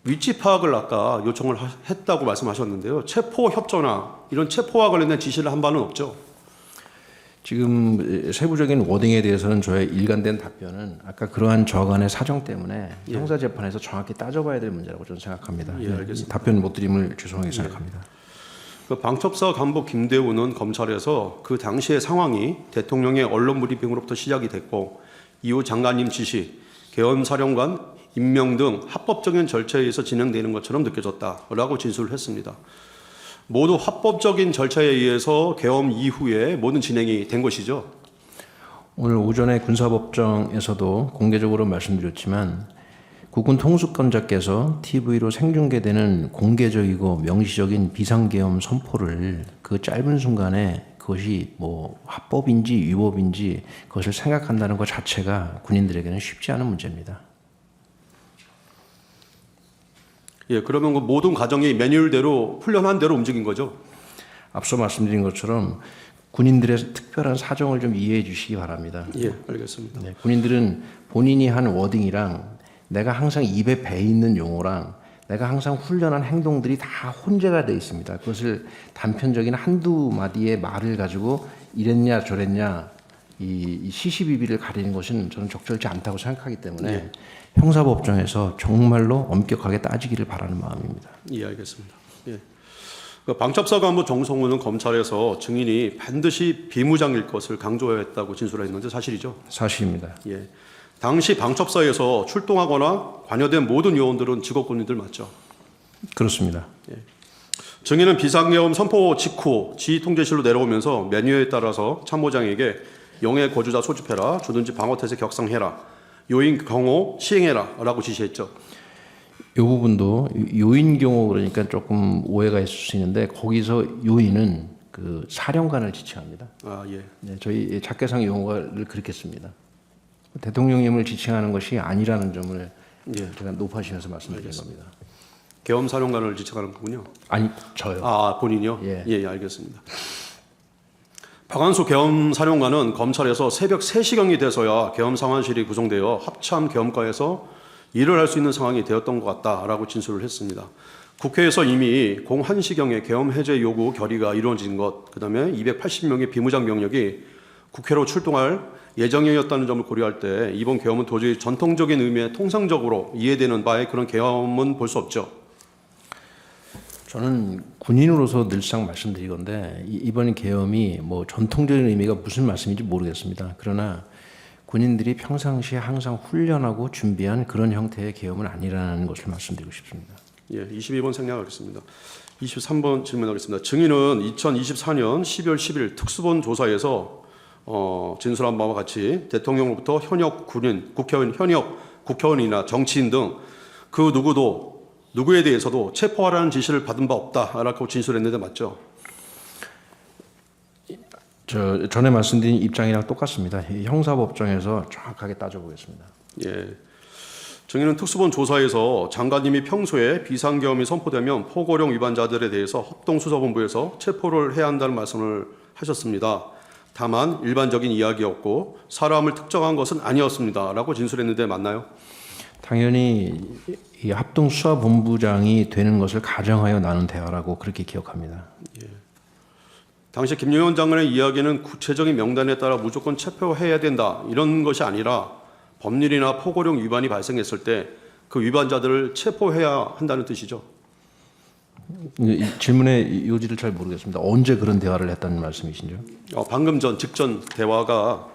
위치 파악을 아까 요청을 했다고 말씀하셨는데요. 체포 협조나 이런 체포와 관련된 지시를 한 바는 없죠. 지금 세부적인 워딩에 대해서는 저의 일관된 답변은 아까 그러한 저간의 사정 때문에 형사재판에서 정확히 따져봐야 될 문제라고 저는 생각합니다. 예, 알겠습니다. 답변 못 드림을 죄송하게 생각합니다. 그 방첩사 간부 김대우는 검찰에서 그 당시의 상황이 대통령의 언론 브리핑으로부터 시작이 됐고 이후 장관님 지시, 개헌사령관 임명 등 합법적인 절차에 의해서 진행되는 것처럼 느껴졌다라고 진술을 했습니다. 모두 합법적인 절차에 의해서 계엄 이후에 모든 진행이 된 것이죠. 오늘 오전에 군사법정에서도 공개적으로 말씀드렸지만 국군 통수권자께서 TV로 생중계되는 공개적이고 명시적인 비상계엄 선포를 그 짧은 순간에 그것이 뭐 합법인지 위법인지 그것을 생각한다는 것 자체가 군인들에게는 쉽지 않은 문제입니다. 예, 그러면 그 모든 과정이 매뉴얼대로 훈련한 대로 움직인 거죠? 앞서 말씀드린 것처럼 군인들의 특별한 사정을 좀 이해해 주시기 바랍니다. 예, 알겠습니다. 네, 군인들은 본인이 한 워딩이랑 내가 항상 입에 배 있는 용어랑 내가 항상 훈련한 행동들이 다 혼재가 되어 있습니다. 그것을 단편적인 한두 마디의 말을 가지고 이랬냐 저랬냐 이 시시비비를 가리는 것은 저는 적절치 않다고 생각하기 때문에 형사법정에서 정말로 엄격하게 따지기를 바라는 마음입니다. 예, 알겠습니다. 예. 그 방첩사 간부 정성우는 검찰에서 증인이 반드시 비무장일 것을 강조했다고 진술했는데 사실이죠? 사실입니다. 예. 당시 방첩사에서 출동하거나 관여된 모든 요원들은 직업군인들 맞죠? 그렇습니다. 증인은 비상계엄 선포 직후 지휘통제실로 내려오면서 메뉴에 따라서 참모장에게 영해 거주자 소집해라, 주둔지 방어태세 격상해라, 요인 경호 시행해라 라고 지시했죠. 이 부분도 요인 경호 그러니까 조금 오해가 있을 수 있는데 거기서 요인은 그 사령관을 지칭합니다. 아, 예. 네, 저희 작계상 용어를 그렇게 씁니다. 대통령님을 지칭하는 것이 아니라는 점을 제가 높아지면서 말씀드린 겁니다. 계엄 사령관을 지칭하는 거군요. 아니 저요. 아, 본인이요? 예. 예, 알겠습니다. 박완수 계엄 사령관은 검찰에서 새벽 3시경이 돼서야 계엄 상황실이 구성되어 합참 계엄과에서 일을 할 수 있는 상황이 되었던 것 같다라고 진술을 했습니다. 국회에서 이미 01시경에 계엄 해제 요구 결의가 이루어진 것, 그다음에 280명의 비무장 병력이 국회로 출동할 예정이었다는 점을 고려할 때 이번 계엄은 도저히 전통적인 의미의 통상적으로 이해되는 바의 그런 계엄은 볼 수 없죠. 저는 군인으로서 늘상 말씀드리건데 이번 계엄이 뭐 전통적인 의미가 무슨 말씀인지 모르겠습니다. 그러나 군인들이 평상시에 항상 훈련하고 준비한 그런 형태의 계엄은 아니라는 것을 말씀드리고 싶습니다. 예, 22번 생략하겠습니다. 23번 질문하겠습니다. 증인은 2024년 12월 10일 특수본 조사에서 진술한 바와 같이 대통령으로부터 현역 군인, 국회의원, 현역 국회의원이나 정치인 등 그 누구에 대해서도 체포하라는 지시를 받은 바 없다라고 진술했는데 맞죠? 저 전에 말씀드린 입장이랑 똑같습니다. 이 형사법정에서 정확하게 따져보겠습니다. 예. 증인은 특수본 조사에서 장관님이 평소에 비상계엄이 선포되면 포고령 위반자들에 대해서 합동수사본부에서 체포를 해야 한다는 말씀을 하셨습니다. 다만 일반적인 이야기였고 사람을 특정한 것은 아니었습니다라고 진술했는데 맞나요? 당연히 이 합동수사본부장이 되는 것을 가정하여 나눈 대화라고 그렇게 기억합니다. 당시 김용현 장관의 이야기는 구체적인 명단에 따라 무조건 체포해야 된다 이런 것이 아니라 법률이나 포고령 위반이 발생했을 때 그 위반자들을 체포해야 한다는 뜻이죠. 이 질문의 요지를 잘 모르겠습니다. 언제 그런 대화를 했다는 말씀이신지요? 방금 직전 대화가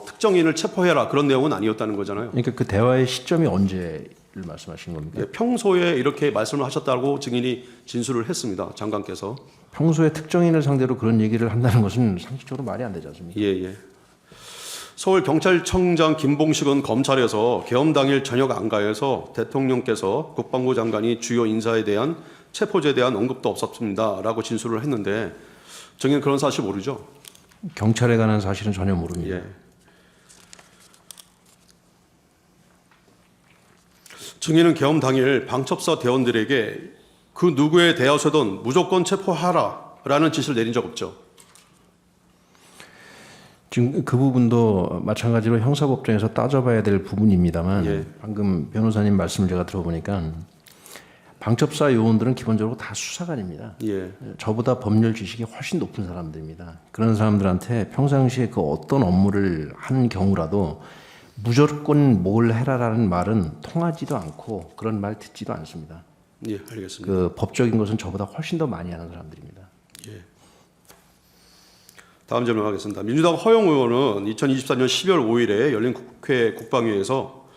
특정인을 체포해라 그런 내용은 아니었다는 거잖아요. 그러니까 그 대화의 시점이 언제를 말씀하신 겁니까? 예, 평소에 이렇게 말씀을 하셨다고 증인이 진술을 했습니다. 장관께서. 평소에 특정인을 상대로 그런 얘기를 한다는 것은 상식적으로 말이 안 되지 않습니까? 예. 서울경찰청장 김봉식은 검찰에서 계엄 당일 저녁 안가에서 대통령께서 국방부 장관이 주요 인사에 대한 체포제에 대한 언급도 없었습니다라고 진술을 했는데 증인 그런 사실 모르죠? 경찰에 관한 사실은 전혀 모릅니다. 예. 증인은 계엄 당일 방첩사 대원들에게 그 누구에 대하여서든 무조건 체포하라라는 지시를 내린 적 없죠? 지금 그 부분도 마찬가지로 형사법정에서 따져봐야 될 부분입니다만 예. 방금 변호사님 말씀을 제가 들어보니까 방첩사 요원들은 기본적으로 다 수사관입니다. 예. 저보다 법률 지식이 훨씬 높은 사람들입니다. 그런 사람들한테 평상시에 그 어떤 업무를 하는 경우라도 무조건 뭘 해라라는 말은 통하지도 않고 그런 말 듣지도 않습니다. 예, 알겠습니다. 그 법적인 것은 저보다 훨씬 더 많이 하는 사람들입니다. 다음 질문하겠습니다. 민주당 허영 의원은 2024년 12월 5일에 열린 국회 국방위에서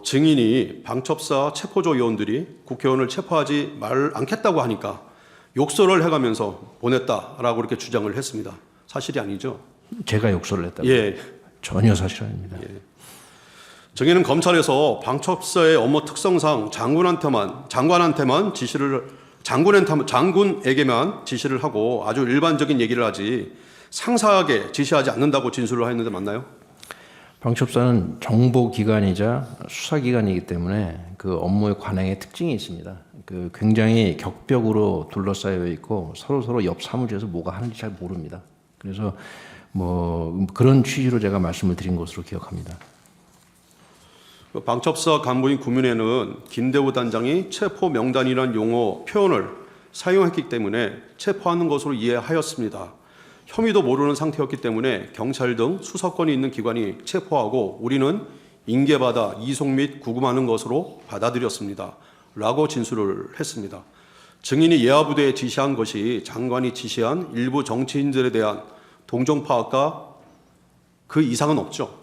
증인이 방첩사 체포조 요원들이 국회의원을 체포하지 않겠다고 하니까 욕설을 해가면서 보냈다라고 이렇게 주장을 했습니다. 사실이 아니죠? 제가 욕설을 했다고? 예. 전혀 사실 아닙니다. 증인은 검찰에서 방첩사의 업무 특성상 장군에게만 지시를 하고 아주 일반적인 얘기를 하지 상세하게 지시하지 않는다고 진술을 했는데 맞나요? 방첩사는 정보기관이자 수사기관이기 때문에 그 업무의 관행의 특징이 있습니다. 그 굉장히 격벽으로 둘러싸여 있고 서로 옆 사무실에서 뭐가 하는지 잘 모릅니다. 그래서 뭐 그런 취지로 제가 말씀을 드린 것으로 기억합니다. 그 방첩사 간부인 구민회는 김대우 단장이 체포 명단이라는 용어 표현을 사용했기 때문에 체포하는 것으로 이해하였습니다. 혐의도 모르는 상태였기 때문에 경찰 등 수사권이 있는 기관이 체포하고 우리는 인계받아 이송 및 구금하는 것으로 받아들였습니다. 라고 진술을 했습니다. 증인이 예하부대에 지시한 것이 장관이 지시한 일부 정치인들에 대한 동정 파악과 그 이상은 없죠.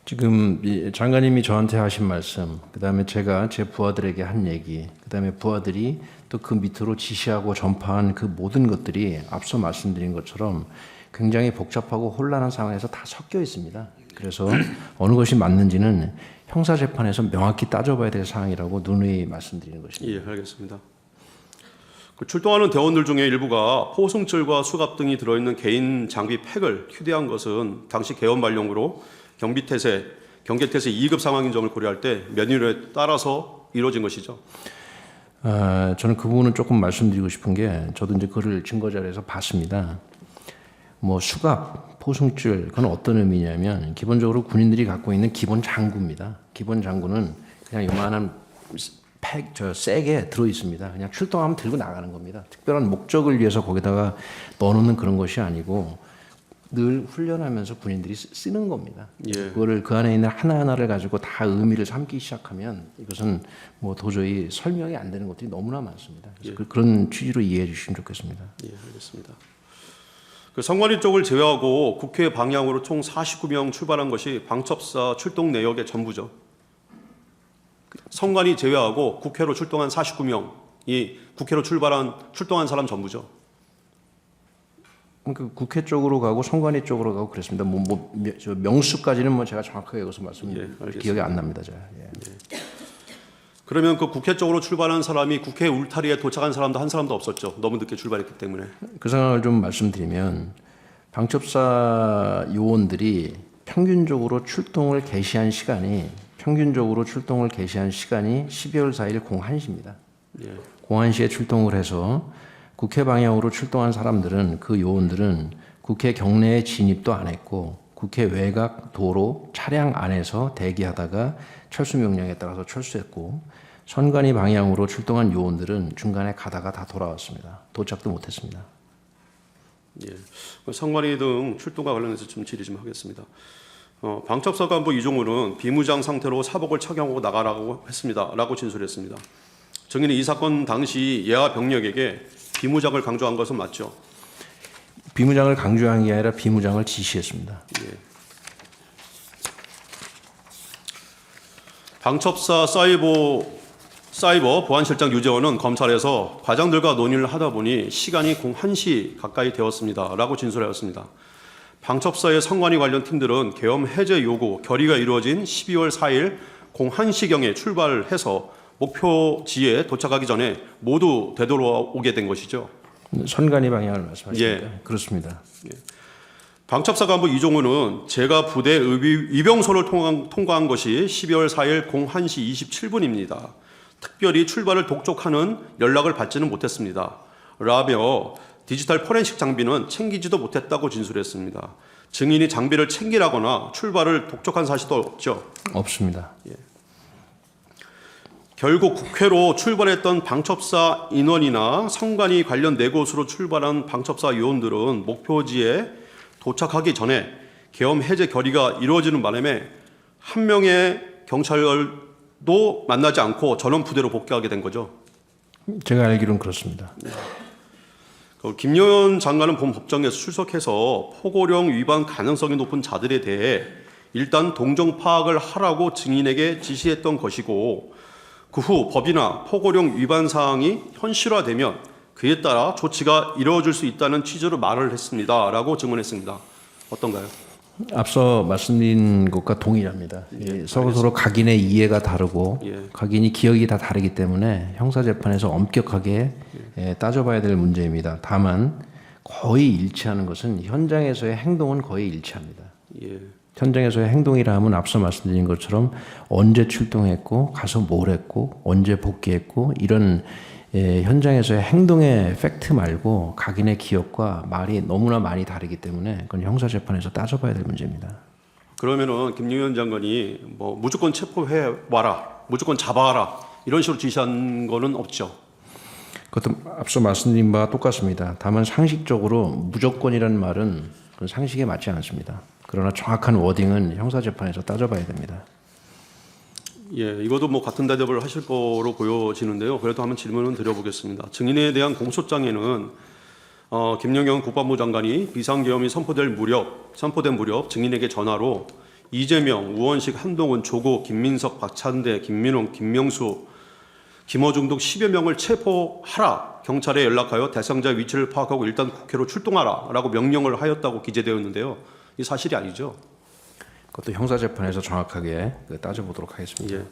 지금 이 장관님이 저한테 하신 말씀, 그다음에 제가 제 부하들에게 한 얘기, 그다음에 부하들이 또 그 밑으로 지시하고 전파한 그 모든 것들이 앞서 말씀드린 것처럼 굉장히 복잡하고 혼란한 상황에서 다 섞여 있습니다. 그래서 어느 것이 맞는지는 형사재판에서 명확히 따져봐야 될 사항이라고 누누이 말씀드리는 것입니다. 예, 알겠습니다. 그 출동하는 대원들 중에 일부가 포승줄과 수갑 등이 들어있는 개인 장비 팩을 휴대한 것은 당시 개헌 발령으로 경계태세 2급 상황인 점을 고려할 때 면밀에 따라서 이루어진 것이죠. 저는 그 부분은 조금 말씀드리고 싶은 게 저도 이제 그를 증거 자료에서 봤습니다. 뭐 수갑, 포승줄 그건 어떤 의미냐면 기본적으로 군인들이 갖고 있는 기본 장구입니다. 기본 장구는 그냥 요만한 세게 들어 있습니다. 그냥 출동하면 들고 나가는 겁니다. 특별한 목적을 위해서 거기다가 넣어놓는 그런 것이 아니고 늘 훈련하면서 군인들이 쓰는 겁니다. 예. 그거를 그 안에 있는 하나하나를 가지고 다 의미를 삼기 시작하면 이것은 뭐 도저히 설명이 안 되는 것들이 너무나 많습니다. 그래서 그런 취지로 이해해 주시면 좋겠습니다. 예, 알겠습니다. 그 선관위 쪽을 제외하고 국회 방향으로 총 49명 출발한 것이 방첩사 출동 내역의 전부죠. 선관위 제외하고 국회로 출동한 49명이 국회로 출동한 사람 전부죠. 그 국회 쪽으로 가고 선관위 쪽으로 가고 그랬습니다. 저 명수까지는 뭐 제가 정확하게 여기서 알겠습니다. 기억이 안 납니다. 제가. 예. 그러면 그 국회 쪽으로 출발한 사람이 국회 울타리에 도착한 사람도 한 사람도 없었죠. 너무 늦게 출발했기 때문에. 그 상황을 좀 말씀드리면 방첩사 요원들이 평균적으로 출동을 개시한 시간이 12월 4일 01시입니다. 예. 01시에 출동을 해서 국회 방향으로 출동한 사람들은 그 요원들은 국회 경내에 진입도 안 했고 국회 외곽 도로 차량 안에서 대기하다가 철수 명령에 따라서 철수했고 선관위 방향으로 출동한 요원들은 중간에 가다가 다 돌아왔습니다. 도착도 못했습니다. 예. 선관위 등 출동과 관련해서 좀 질의 좀 하겠습니다. 방첩사 간부 이종우는 비무장 상태로 사복을 착용하고 나가라고 했습니다. 라고 진술했습니다. 증인이 이 사건 당시 예하 병력에게 비무장을 강조한 것은 맞죠? 비무장을 강조한 게 아니라 비무장을 지시했습니다. 예. 방첩사 사이버 보안실장 유재원은 검찰에서 과장들과 논의를 하다 보니 시간이 01시 가까이 되었습니다. 라고 진술하였습니다. 방첩사의 선관위 관련 팀들은 계엄 해제 요구 결의가 이루어진 12월 4일 01시경에 출발해서 목표지에 도착하기 전에 모두 되돌아오게 된 것이죠. 선관위 방향을 말씀하십니까? 예. 그렇습니다. 방첩사 간부 이종우는 제가 부대 위병소를 통과한 것이 12월 4일 01시 27분입니다. 특별히 출발을 독촉하는 연락을 받지는 못했습니다. 라며 디지털 포렌식 장비는 챙기지도 못했다고 진술했습니다. 증인이 장비를 챙기라거나 출발을 독촉한 사실도 없죠? 없습니다. 결국 국회로 출발했던 방첩사 인원이나 선관위 관련 4곳으로 출발한 방첩사 요원들은 목표지에 도착하기 전에 계엄 해제 결의가 이루어지는 바람에 한 명의 경찰도 만나지 않고 전원 부대로 복귀하게 된 거죠. 제가 알기로는 그렇습니다. 김여현 장관은 본 법정에서 출석해서 포고령 위반 가능성이 높은 자들에 대해 일단 동정 파악을 하라고 증인에게 지시했던 것이고 그 후 법이나 포고령 위반 사항이 현실화되면 그에 따라 조치가 이루어질 수 있다는 취지로 말을 했습니다. 라고 증언했습니다. 어떤가요? 앞서 말씀드린 것과 동일합니다. 서로 각인의 이해가 다르고 각인이 기억이 다 다르기 때문에 형사재판에서 엄격하게 따져봐야 될 문제입니다. 다만 거의 일치하는 것은 현장에서의 행동은 거의 일치합니다. 예. 현장에서의 행동이라 하면 앞서 말씀드린 것처럼 언제 출동했고 가서 뭘 했고 언제 복귀했고 이런 현장에서의 행동의 팩트 말고 각인의 기억과 말이 너무나 많이 다르기 때문에 그건 형사재판에서 따져봐야 될 문제입니다. 그러면은 김용현 장관이 뭐 무조건 체포해 와라, 무조건 잡아와라 이런 식으로 지시한 거는 없죠. 그것도 앞서 말씀드린 바와 똑같습니다. 다만 상식적으로 무조건이라는 말은 그건 상식에 맞지 않습니다. 그러나 정확한 워딩은 형사재판에서 따져봐야 됩니다. 예, 이것도 뭐 같은 대답을 하실 거로 보여지는데요. 그래도 한번 질문을 드려보겠습니다. 증인에 대한 공소장에는 김용현 국방부 장관이 비상계엄이 선포된 무렵 증인에게 전화로 이재명, 우원식, 한동훈, 조국, 김민석, 박찬대, 김민웅, 김명수, 김어중 등 10여 명을 체포하라. 경찰에 연락하여 대상자 위치를 파악하고 일단 국회로 출동하라. 라고 명령을 하였다고 기재되어 있는데요. 이 사실이 아니죠. 그것도 형사재판에서 정확하게 따져보도록 하겠습니다. 예.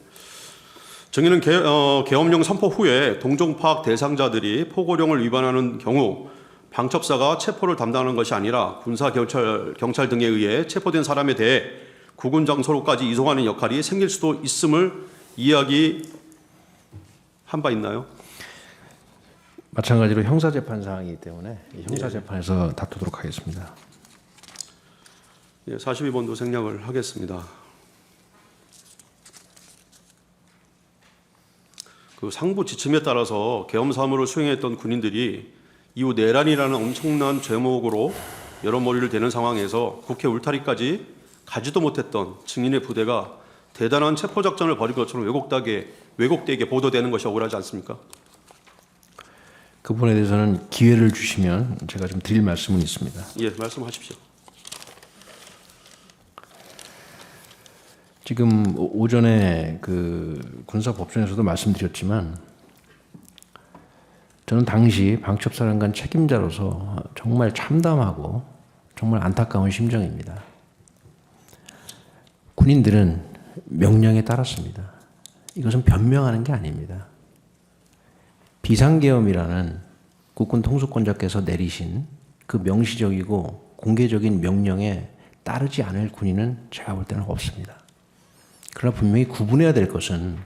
증인은 계엄령 선포 후에 동종 파악 대상자들이 포고령을 위반하는 경우 방첩사가 체포를 담당하는 것이 아니라 군사 경찰 등에 의해 체포된 사람에 대해 구군 장소로까지 이송하는 역할이 생길 수도 있음을 이야기한 바 있나요? 마찬가지로 형사재판 사항이기 때문에 형사재판에서 다투도록 하겠습니다. 예, 42번도 생략을 하겠습니다. 그 상부 지침에 따라서 계엄 사무를 수행했던 군인들이 이후 내란이라는 엄청난 죄목으로 여러 머리를 대는 상황에서 국회 울타리까지 가지도 못했던 증인의 부대가 대단한 체포작전을 벌인 것처럼 왜곡되게 보도되는 것이 억울하지 않습니까? 그 부분에 대해서는 기회를 주시면 제가 좀 드릴 말씀은 있습니다. 예, 말씀하십시오. 지금 오전에 그 군사법정에서도 말씀드렸지만 저는 당시 방첩사령관 책임자로서 정말 참담하고 정말 안타까운 심정입니다. 군인들은 명령에 따랐습니다. 이것은 변명하는 게 아닙니다. 비상계엄이라는 국군 통수권자께서 내리신 그 명시적이고 공개적인 명령에 따르지 않을 군인은 제가 볼 때는 없습니다. 그러나 분명히 구분해야 될 것은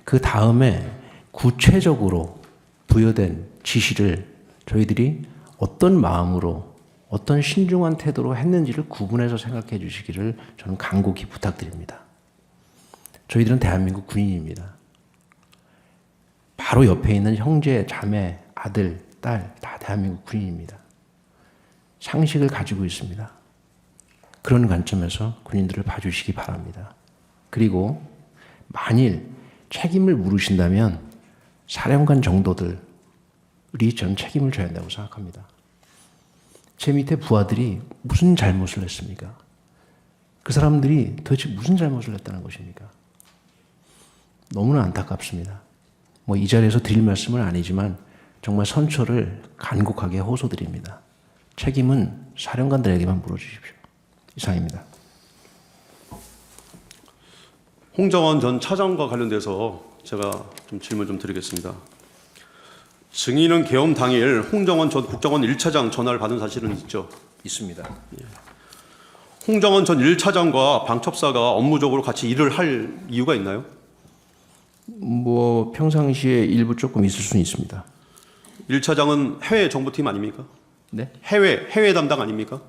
그 다음에 구체적으로 부여된 지시를 저희들이 어떤 마음으로 어떤 신중한 태도로 했는지를 구분해서 생각해 주시기를 저는 간곡히 부탁드립니다. 저희들은 대한민국 군인입니다. 바로 옆에 있는 형제, 자매, 아들, 딸 다 대한민국 군인입니다. 상식을 가지고 있습니다. 그런 관점에서 군인들을 봐주시기 바랍니다. 그리고 만일 책임을 물으신다면 사령관 정도들이 전 책임을 져야 한다고 생각합니다. 제 밑에 부하들이 무슨 잘못을 했습니까? 그 사람들이 도대체 무슨 잘못을 했다는 것입니까? 너무나 안타깝습니다. 뭐 이 자리에서 드릴 말씀은 아니지만 정말 선처를 간곡하게 호소드립니다. 책임은 사령관들에게만 물어주십시오. 이상입니다. 홍정원 전 차장과 관련돼서 제가 좀 질문 좀 드리겠습니다. 증인은 계엄 당일 홍정원 전 국정원 1차장 전화를 받은 사실은 있죠? 있습니다. 홍정원 전 1차장과 방첩사가 업무적으로 같이 일을 할 이유가 있나요? 뭐 평상시에 일부 조금 있을 수는 있습니다. 1차장은 해외 정보팀 아닙니까? 네? 해외 담당 아닙니까?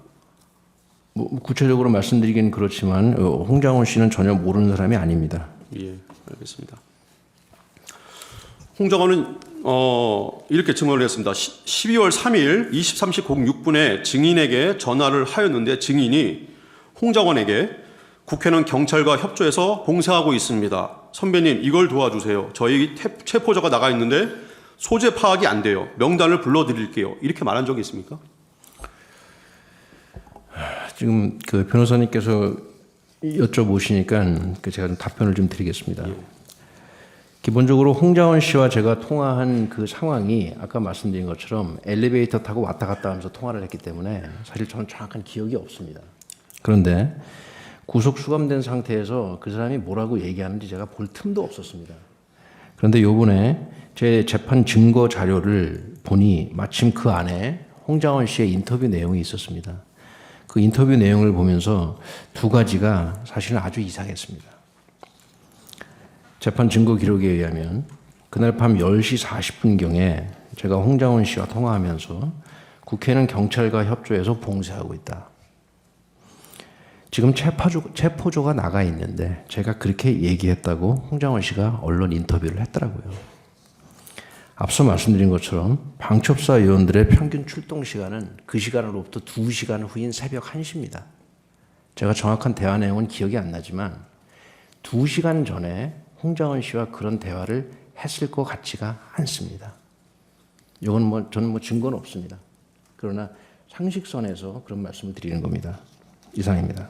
뭐 구체적으로 말씀드리긴 그렇지만 홍장원 씨는 전혀 모르는 사람이 아닙니다. 예, 알겠습니다. 홍정원은 이렇게 증언을 했습니다. 12월 3일 23시 06분에 증인에게 전화를 하였는데 증인이 홍정원에게 국회는 경찰과 협조해서 봉쇄하고 있습니다. 선배님 이걸 도와주세요. 저희 체포자가 나가 있는데 소재 파악이 안 돼요. 명단을 불러드릴게요. 이렇게 말한 적이 있습니까? 지금 그 변호사님께서 여쭤보시니까 제가 좀 답변을 좀 드리겠습니다. 기본적으로 홍장원 씨와 제가 통화한 그 상황이 아까 말씀드린 것처럼 엘리베이터 타고 왔다 갔다 하면서 통화를 했기 때문에 사실 저는 정확한 기억이 없습니다. 그런데 구속 수감된 상태에서 그 사람이 뭐라고 얘기하는지 제가 볼 틈도 없었습니다. 그런데 요번에 제 재판 증거 자료를 보니 마침 그 안에 홍장원 씨의 인터뷰 내용이 있었습니다. 그 인터뷰 내용을 보면서 두 가지가 사실은 아주 이상했습니다. 재판 증거 기록에 의하면 그날 밤 10시 40분경에 제가 홍장원 씨와 통화하면서 국회는 경찰과 협조해서 봉쇄하고 있다. 지금 체포조가 나가 있는데 제가 그렇게 얘기했다고 홍장원 씨가 언론 인터뷰를 했더라고요. 앞서 말씀드린 것처럼 방첩사 요원들의 평균 출동 시간은 그 시간으로부터 2시간 후인 새벽 1시입니다. 제가 정확한 대화 내용은 기억이 안 나지만 2시간 전에 홍장원 씨와 그런 대화를 했을 것 같지가 않습니다. 이건 저는 증거는 없습니다. 그러나 상식선에서 그런 말씀을 드리는 겁니다. 이상입니다.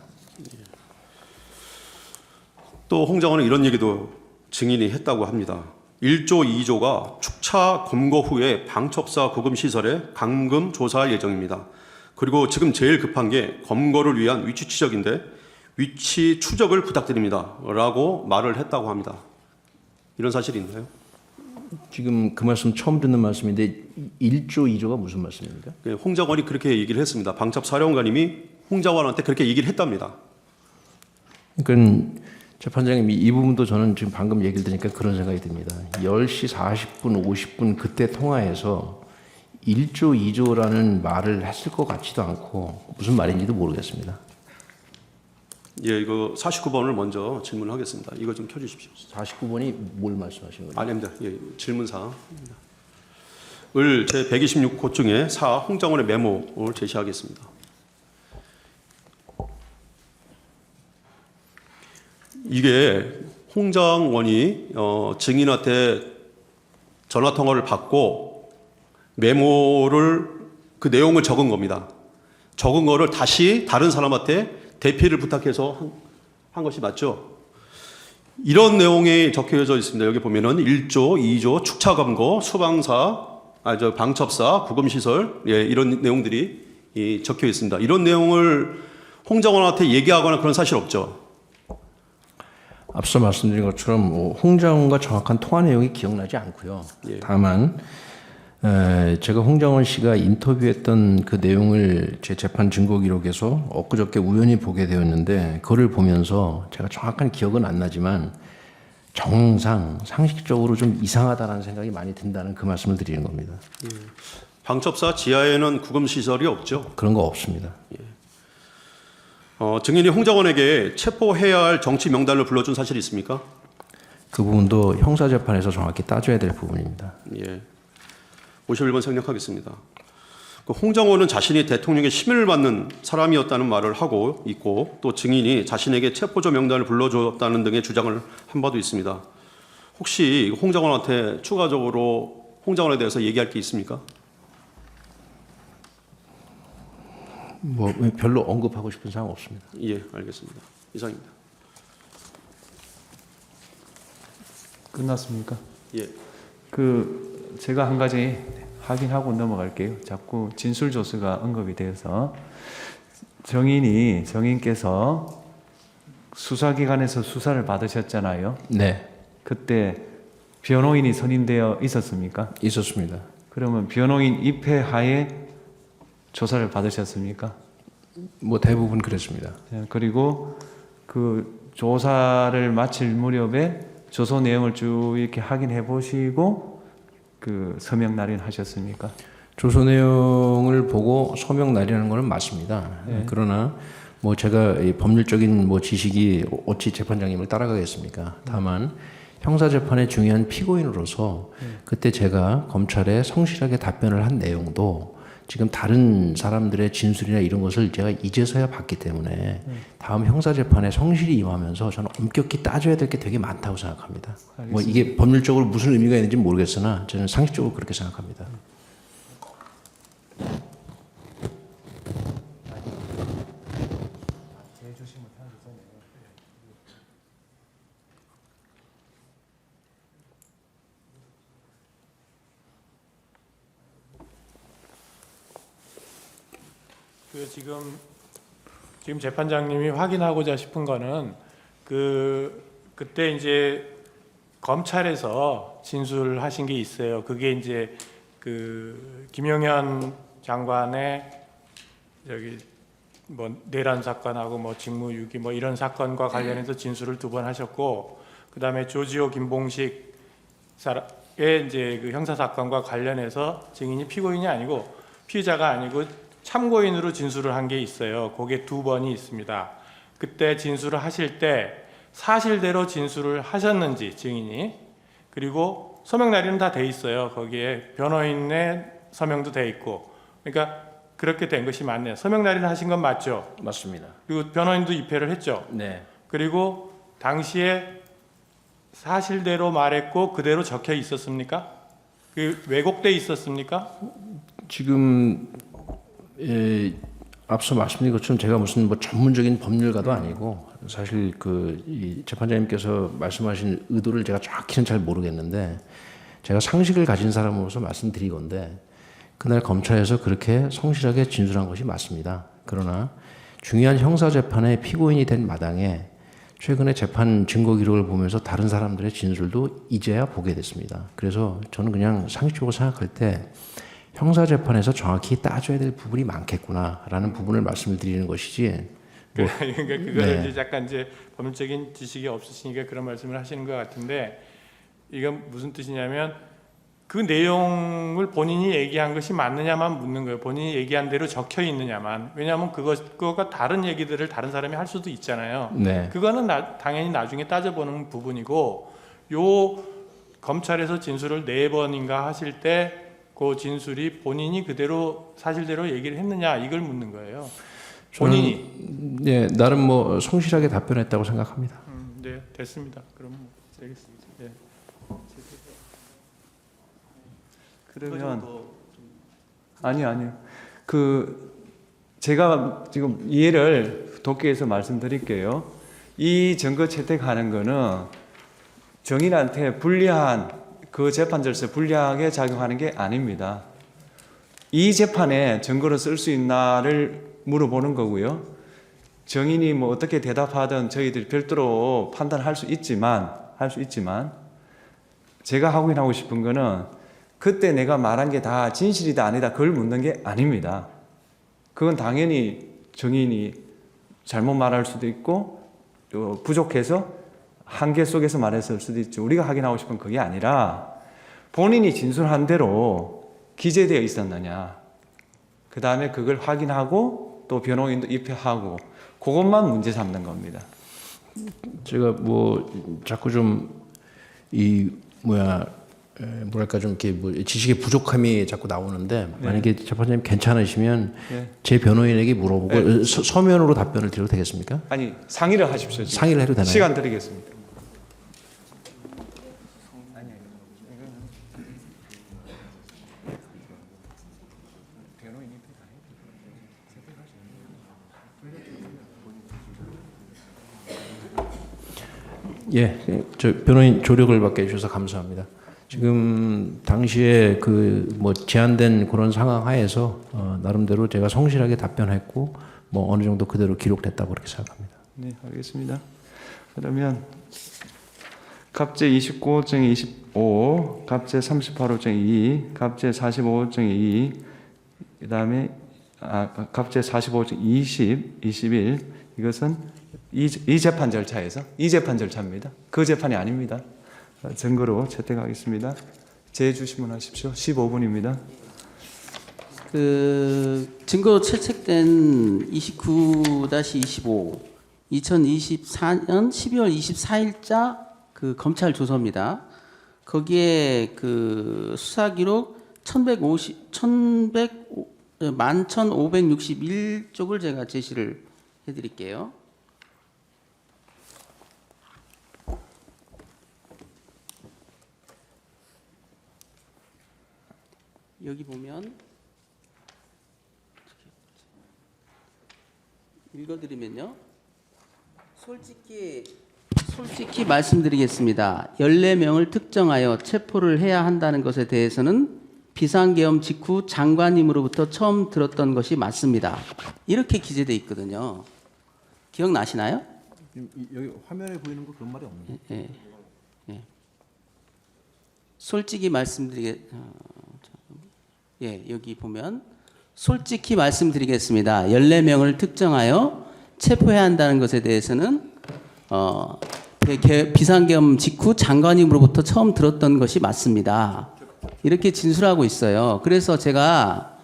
또 홍장원은 이런 얘기도 증인이 했다고 합니다. 1조 2조가 축차 검거 후에 방첩사 구금 시설에 감금 조사할 예정입니다. 그리고 지금 제일 급한 게 검거를 위한 위치 추적인데 위치 추적을 부탁드립니다. 라고 말을 했다고 합니다. 이런 사실이 있나요? 지금 그 말씀 처음 듣는 말씀인데 1조 2조가 무슨 말씀입니까? 네, 홍장원이 그렇게 얘기를 했습니다. 방첩사령관님이 홍장원한테 그렇게 얘기를 했답니다. 그러니까 재판장님 이 부분도 저는 지금 방금 얘기를 들으니까 그런 생각이 듭니다. 10시 40분, 50분 그때 통화해서 1조, 2조라는 말을 했을 것 같지도 않고 무슨 말인지도 모르겠습니다. 예, 이거 49번을 먼저 질문하겠습니다. 이거 좀 켜주십시오. 49번이 뭘 말씀하시는 거죠? 아닙니다. 예, 질문사항. 을 제 126호 중에 4 홍장원의 메모를 제시하겠습니다. 이게 홍장원이 증인한테 전화 통화를 받고 메모를 그 내용을 적은 겁니다. 적은 거를 다시 다른 사람한테 대피를 부탁해서 한 것이 맞죠? 이런 내용이 적혀져 있습니다. 여기 보면은 1조, 2조, 축차검거, 방첩사, 구금시설, 예, 이런 내용들이 적혀 있습니다. 이런 내용을 홍장원한테 얘기하거나 그런 사실 없죠? 앞서 말씀드린 것처럼 홍장원과 정확한 통화 내용이 기억나지 않고요. 예. 다만 제가 홍장원 씨가 인터뷰했던 그 내용을 제 재판 증거 기록에서 엊그저께 우연히 보게 되었는데 그거를 보면서 제가 정확한 기억은 안 나지만 정상, 상식적으로 좀 이상하다는 생각이 많이 든다는 그 말씀을 드리는 겁니다. 방첩사 지하에는 구금시설이 없죠? 그런 거 없습니다. 증인이 홍장원에게 체포해야 할 정치 명단을 불러준 사실이 있습니까? 그 부분도 형사재판에서 정확히 따져야 될 부분입니다. 예. 51번 생략하겠습니다. 그 홍장원은 자신이 대통령의 심의를 받는 사람이었다는 말을 하고 있고 또 증인이 자신에게 체포조 명단을 불러줬다는 등의 주장을 한 바도 있습니다. 혹시 홍장원한테 추가적으로 홍장원에 대해서 얘기할 게 있습니까? 별로 언급하고 싶은 사항 없습니다. 예, 알겠습니다. 이상입니다. 끝났습니까? 예. 제가 한 가지 확인하고 넘어갈게요. 자꾸 진술조서가 언급이 되어서 정인께서 수사기관에서 수사를 받으셨잖아요. 네, 그때 변호인이 선임되어 있었습니까? 있었습니다. 그러면 변호인 입회하에 조사를 받으셨습니까? 대부분 그랬습니다. 그리고 그 조사를 마칠 무렵에 조서 내용을 쭉 이렇게 확인해 보시고 그 서명 날인하셨습니까? 조서 내용을 보고 서명 날인하는 것은 맞습니다. 네. 그러나 제가 이 법률적인 지식이 어찌 재판장님을 따라가겠습니까? 다만 형사 재판의 중요한 피고인으로서 그때 제가 검찰에 성실하게 답변을 한 내용도 지금 다른 사람들의 진술이나 이런 것을 제가 이제서야 봤기 때문에 다음 형사 재판에 성실히 임하면서 저는 엄격히 따져야 될 게 되게 많다고 생각합니다. 이게 법률적으로 무슨 의미가 있는지 모르겠으나 저는 상식적으로 그렇게 생각합니다. 지금 재판장님이 확인하고자 싶은 거는 그때 이제 검찰에서 진술하신 게 있어요. 그게 이제 김영현 장관의 저기 뭐 내란 사건하고 뭐 직무유기 뭐 이런 사건과 관련해서 진술을 2번 하셨고, 그다음에 조지호 김봉식 의 이제 그 형사 사건과 관련해서 증인이 피고인이 아니고 피의자가 아니고 참고인으로 진술을 한 게 있어요. 그게 2번이 있습니다. 그때 진술을 하실 때 사실대로 진술을 하셨는지 증인이, 그리고 서명 날인은 다 돼 있어요. 거기에 변호인의 서명도 돼 있고, 그러니까 그렇게 된 것이 맞네요. 서명 날인 하신 건 맞죠? 맞습니다. 그리고 변호인도 입회를 했죠. 네. 그리고 당시에 사실대로 말했고 그대로 적혀 있었습니까? 그 왜곡돼 있었습니까? 지금 앞서 말씀드린 것처럼 제가 무슨 뭐 전문적인 법률가도 아니고 사실 이 재판장님께서 말씀하신 의도를 제가 정확히는 잘 모르겠는데, 제가 상식을 가진 사람으로서 말씀드리건데 그날 검찰에서 그렇게 성실하게 진술한 것이 맞습니다. 그러나 중요한 형사 재판의 피고인이 된 마당에 최근에 재판 증거 기록을 보면서 다른 사람들의 진술도 이제야 보게 됐습니다. 그래서 저는 그냥 상식적으로 생각할 때 형사 재판에서 정확히 따져야 될 부분이 많겠구나라는 부분을 말씀을 드리는 것이지. 그러니까 그거를 네. 이제 약간 이제 법률적인 지식이 없으시니까 그런 말씀을 하시는 것 같은데, 이건 무슨 뜻이냐면 그 내용을 본인이 얘기한 것이 맞느냐만 묻는 거예요. 본인이 얘기한 대로 적혀 있느냐만. 왜냐하면 그거가 다른 얘기들을 다른 사람이 할 수도 있잖아요. 네. 그거는 당연히 나중에 따져보는 부분이고, 요 검찰에서 진술을 4번인가 하실 때 그 진술이 본인이 그대로 사실대로 얘기를 했느냐, 이걸 묻는 거예요. 본인이. 네, 나름 뭐 성실하게 답변했다고 생각합니다. 네, 됐습니다. 그럼 되겠습니다. 네. 그러면 아니요. 제가 지금 이해를 돕기 위해서 말씀드릴게요. 이 증거 채택하는 거는 정인한테 불리한, 그 재판 절차에 불리하게 작용하는 게 아닙니다. 이 재판에 증거로 쓸 수 있나를 물어보는 거고요. 정인이 뭐 어떻게 대답하든 저희들이 별도로 판단할 수 있지만 제가 확인하고 싶은 거는 그때 내가 말한 게 다 진실이다 아니다 그걸 묻는 게 아닙니다. 그건 당연히 정인이 잘못 말할 수도 있고 또 부족해서 한계 속에서 말했을 수도 있죠. 우리가 확인하고 싶은 그게 아니라 본인이 진술한 대로 기재되어 있었느냐, 그 다음에 그걸 확인하고 또 변호인도 입회하고, 그것만 문제 삼는 겁니다. 제가 뭐 자꾸 좀 뭐랄까 좀 이렇게 뭐 지식의 부족함이 자꾸 나오는데, 만약에 재판장님 괜찮으시면 제 변호인에게 물어보고 서면으로 답변을 드려도 되겠습니까? 아니, 상의를 하십시오. 지금. 상의를 해도 되나요? 시간 드리겠습니다. 예, 저 변호인 조력을 받게 해주셔서 감사합니다. 지금 당시에 뭐 제한된 그런 상황 하에서 나름대로 제가 성실하게 답변했고 뭐 어느 정도 그대로 기록됐다고 그렇게 생각합니다. 네, 알겠습니다. 그러면 갑제 29호증 25, 갑제 38호증 2, 갑제 45호증 2, 그다음에 갑제 45호증 20, 21, 이것은 이 재판 절차에서 이 재판 절차입니다. 그 재판이 아닙니다. 증거로 채택하겠습니다. 제주시문 하십시오. 15분입니다. 그 증거 채택된 29-25 2024년 12월 24일자 그 검찰 조서입니다. 거기에 그 수사 기록 11,561쪽을 제가 제시를 해드릴게요. 여기 보면 읽어드리면요. 솔직히 말씀드리겠습니다. 14명을 특정하여 체포를 해야 한다는 것에 대해서는 비상계엄 직후 장관님으로부터 처음 들었던 것이 맞습니다. 이렇게 기재되어 있거든요. 기억나시나요? 여기 화면에 보이는 거 그런 말이 없네요. 예. 솔직히 말씀드리게, 여기 보면 솔직히 말씀드리겠습니다. 14명을 특정하여 체포해야 한다는 것에 대해서는 비상계엄 직후 장관님으로부터 처음 들었던 것이 맞습니다. 이렇게 진술하고 있어요. 그래서 제가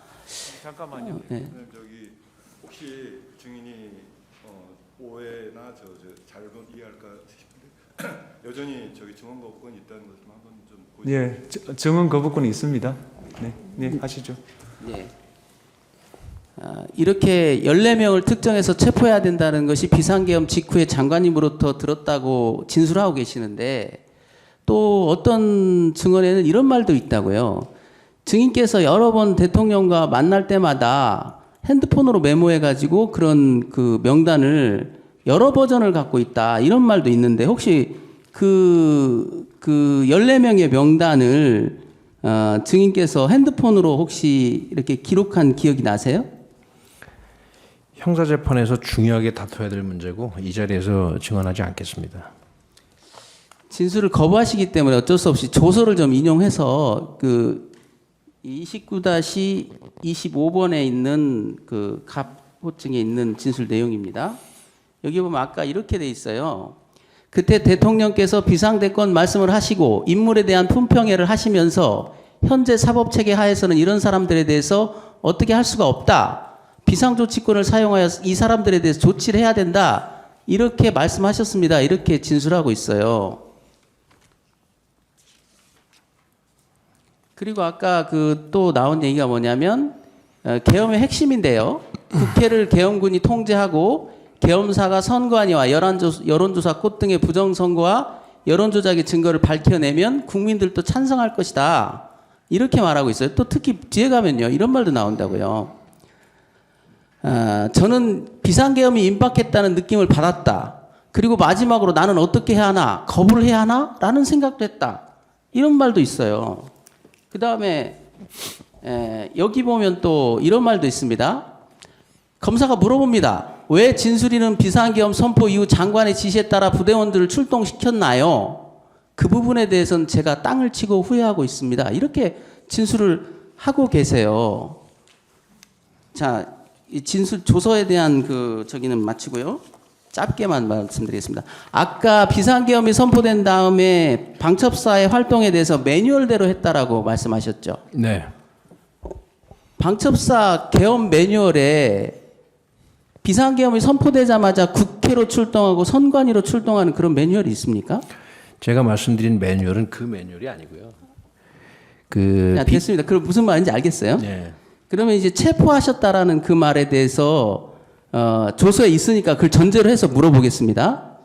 잠깐만요. 네. 저기 혹시 증인이 오해나 잘못 이해할까 싶은데 여전히 저기 증언 거부권이 있다는 것을 한번 좀 보여주세요. 예, 증언 거부권이 있습니다. 네, 네, 하시죠. 예. 이렇게 14명을 특정해서 체포해야 된다는 것이 비상계엄 직후에 장관님으로부터 들었다고 진술하고 계시는데 또 어떤 증언에는 이런 말도 있다고요. 증인께서 여러 번 대통령과 만날 때마다 핸드폰으로 메모해가지고 그런 그 명단을 여러 버전을 갖고 있다. 이런 말도 있는데 혹시 그 14명의 명단을 증인께서 핸드폰으로 혹시 이렇게 기록한 기억이 나세요? 형사재판에서 중요하게 다퉈야 될 문제고 이 자리에서 증언하지 않겠습니다. 진술을 거부하시기 때문에 어쩔 수 없이 조서를 좀 인용해서 그 29-25번에 있는 그 갑호증에 있는 진술 내용입니다. 여기 보면 아까 이렇게 돼 있어요. 그때 대통령께서 비상대권 말씀을 하시고 인물에 대한 품평회를 하시면서 현재 사법체계 하에서는 이런 사람들에 대해서 어떻게 할 수가 없다. 비상조치권을 사용하여 이 사람들에 대해서 조치를 해야 된다. 이렇게 말씀하셨습니다. 이렇게 진술하고 있어요. 그리고 아까 그 또 나온 얘기가 뭐냐면 계엄의 핵심인데요. 국회를 계엄군이 통제하고 계엄사가 선관위와 여론조사 꽃 등의 부정선거와 여론조작의 증거를 밝혀내면 국민들도 찬성할 것이다. 이렇게 말하고 있어요. 또 특히 뒤에 가면요. 이런 말도 나온다고요. 저는 비상계엄이 임박했다는 느낌을 받았다. 그리고 마지막으로 나는 어떻게 해야 하나? 거부를 해야 하나? 라는 생각도 했다. 이런 말도 있어요. 그 다음에 여기 보면 또 이런 말도 있습니다. 검사가 물어봅니다. 왜 진술인은 비상계엄 선포 이후 장관의 지시에 따라 부대원들을 출동시켰나요? 그 부분에 대해서는 제가 땅을 치고 후회하고 있습니다. 이렇게 진술을 하고 계세요. 자, 이 진술 조서에 대한 저기는 마치고요. 짧게만 말씀드리겠습니다. 아까 비상계엄이 선포된 다음에 방첩사의 활동에 대해서 매뉴얼대로 했다라고 말씀하셨죠. 네. 방첩사 계엄 매뉴얼에 비상계엄이 선포되자마자 국회로 출동하고 선관위로 출동하는 그런 매뉴얼이 있습니까? 제가 말씀드린 매뉴얼은 그 매뉴얼이 아니고요. 됐습니다. 그럼 무슨 말인지 알겠어요? 네. 그러면 이제 체포하셨다라는 그 말에 대해서 조서에 있으니까 그걸 전제로 해서 물어보겠습니다.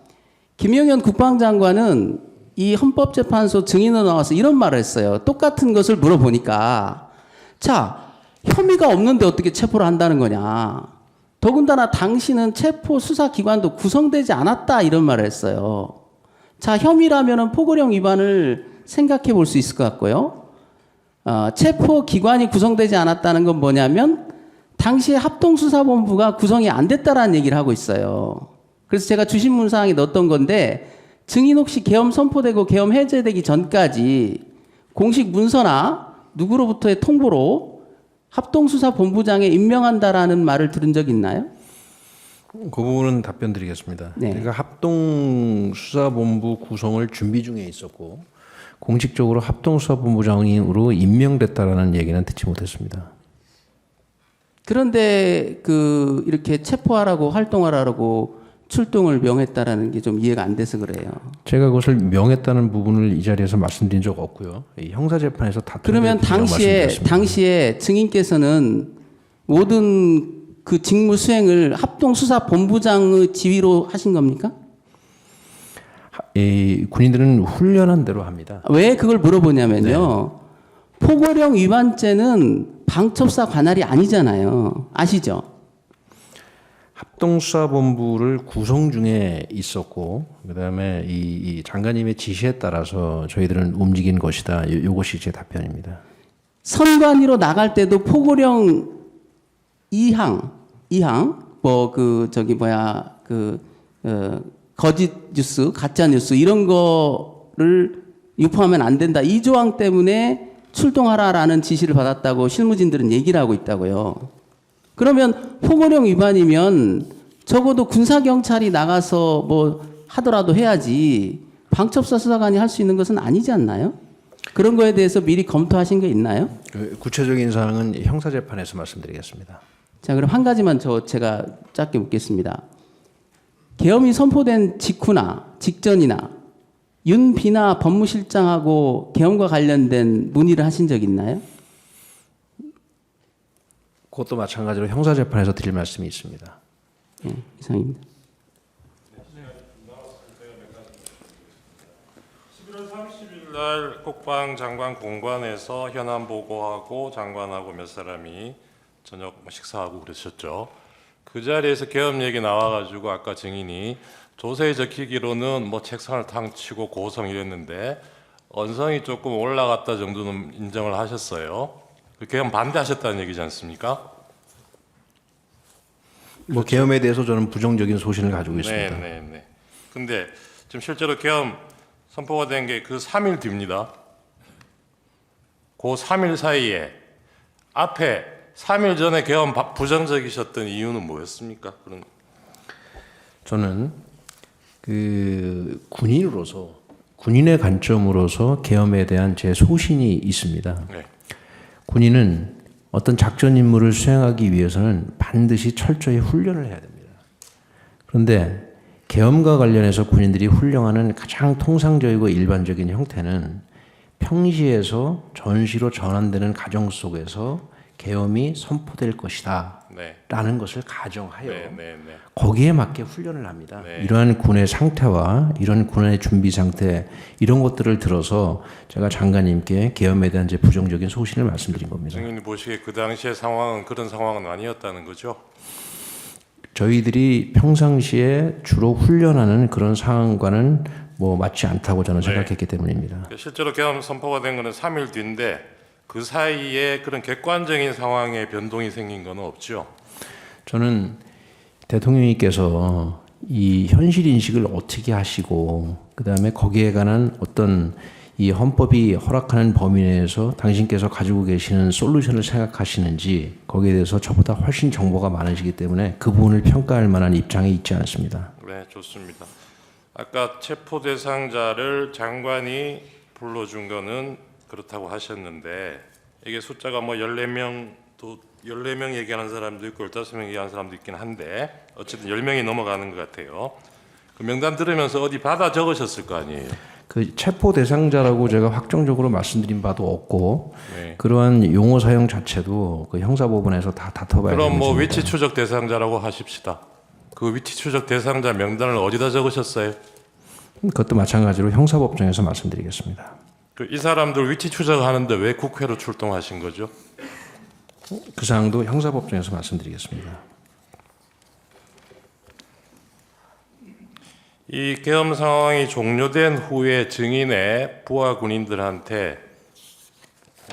김영현 국방장관은 이 헌법재판소 증인으로 나와서 이런 말을 했어요. 똑같은 것을 물어보니까 자, 혐의가 없는데 어떻게 체포를 한다는 거냐. 더군다나 당신은 체포 수사기관도 구성되지 않았다 이런 말을 했어요. 자, 혐의라면은 포고령 위반을 생각해 볼 수 있을 것 같고요. 체포 기관이 구성되지 않았다는 건 뭐냐면 당시에 합동수사본부가 구성이 안 됐다라는 얘기를 하고 있어요. 그래서 제가 주신문사항에 넣었던 건데 증인 혹시 계엄 선포되고 계엄 해제되기 전까지 공식 문서나 누구로부터의 통보로 합동수사본부장에 임명한다라는 말을 들은 적 있나요? 그 부분은 답변 드리겠습니다. 네. 그러니까 합동수사본부 구성을 준비 중에 있었고 공식적으로 합동수사본부장으로 임명됐다라는 얘기는 듣지 못했습니다. 그런데 이렇게 체포하라고 활동하라고 출동을 명했다라는 게 좀 이해가 안 돼서 그래요. 제가 그것을 명했다는 부분을 이 자리에서 말씀드린 적 없고요. 이 형사재판에서 다투는 그러면 당시에 증인께서는 모든 그 직무 수행을 합동수사본부장의 지휘로 하신 겁니까? 이 군인들은 훈련한 대로 합니다. 왜 그걸 물어보냐면요. 포고령 위반죄는 방첩사 관할이 아니잖아요. 아시죠? 합동수사본부를 구성 중에 있었고 그다음에 이 장관님의 지시에 따라서 저희들은 움직인 것이다. 이것이 제 답변입니다. 선관위로 나갈 때도 포고령 2항 거짓 뉴스, 가짜 뉴스 이런 거를 유포하면 안 된다. 이 조항 때문에 출동하라라는 지시를 받았다고 실무진들은 얘기를 하고 있다고요. 그러면 포고령 위반이면 적어도 군사경찰이 나가서 뭐 하더라도 해야지 방첩사 수사관이 할 수 있는 것은 아니지 않나요? 그런 거에 대해서 미리 검토하신 게 있나요? 그 구체적인 사항은 형사재판에서 말씀드리겠습니다. 자, 그럼 한 가지만 제가 짧게 묻겠습니다. 계엄이 선포된 직후나 직전이나 윤비나 법무실장하고 계엄과 관련된 문의를 하신 적 있나요? 그것도 마찬가지로 형사재판에서 드릴 말씀이 있습니다. 네, 이상입니다. 11월 30일 날 국방장관 공관에서 현안 보고하고 장관하고 몇 사람이 저녁 식사하고 그러셨죠. 그 자리에서 계엄 얘기 나와가지고 아까 증인이 조서에 적히기로는 뭐 책상을 탕 치고 고성 이랬는데 언성이 조금 올라갔다 정도는 인정을 하셨어요. 그 계엄 반대하셨다는 얘기지 않습니까? 뭐 계엄에 대해서 저는 부정적인 소신을 가지고 있습니다. 네. 근데 지금 실제로 계엄 선포가 된 게 그 3일 뒤입니다. 그 3일 사이에 앞에 3일 전에 계엄 부정적이셨던 이유는 뭐였습니까? 그런 저는 그 군인으로서 군인의 관점으로서 계엄에 대한 제 소신이 있습니다. 네. 군인은 어떤 작전 임무를 수행하기 위해서는 반드시 철저히 훈련을 해야 됩니다. 그런데 계엄과 관련해서 군인들이 훈련하는 가장 통상적이고 일반적인 형태는 평시에서 전시로 전환되는 과정 속에서 계엄이 선포될 것이다 네. 라는 것을 가정하여 네. 거기에 맞게 훈련을 합니다. 네. 이러한 군의 상태와 이런 군의 준비 상태 이런 것들을 들어서 제가 장관님께 계엄에 대한 제 부정적인 소신을 말씀드린 겁니다. 증인이 보시기에 그 당시의 상황은 그런 상황은 아니었다는 거죠? 저희들이 평상시에 주로 훈련하는 그런 상황과는 뭐 맞지 않다고 저는 생각했기 때문입니다. 실제로 계엄 선포가 된 거는 3일 뒤인데 그 사이에 그런 객관적인 상황에 변동이 생긴 건 없죠? 저는 대통령님께서 이 현실 인식을 어떻게 하시고 그다음에 거기에 관한 어떤 이 헌법이 허락하는 범위 내에서 당신께서 가지고 계시는 솔루션을 생각하시는지 거기에 대해서 저보다 훨씬 정보가 많으시기 때문에 그 부분을 평가할 만한 입장에 있지 않습니다. 네, 좋습니다. 아까 체포 대상자를 장관이 불러준 거는 그렇다고 하셨는데 이게 숫자가 뭐 14명도 14명 얘기하는 사람도 있고 15명 얘기하는 사람도 있긴 한데 어쨌든 10명이 넘어가는 것 같아요. 그 명단 들으면서 어디 받아 적으셨을 거 아니에요? 그 체포 대상자라고 제가 확정적으로 말씀드린 바도 없고 네. 그러한 용어 사용 자체도 그 형사법원에서 다 다퉈봐야 그럼 뭐 되는 위치 추적 대상자라고 하십시다. 그 위치 추적 대상자 명단을 어디다 적으셨어요? 그것도 마찬가지로 형사법정에서 말씀드리겠습니다. 이 사람들 위치 추적하는데 왜 국회로 출동하신 거죠? 그 사항도 형사법정에서 말씀드리겠습니다. 이 계엄 상황이 종료된 후에 증인의 부하 군인들한테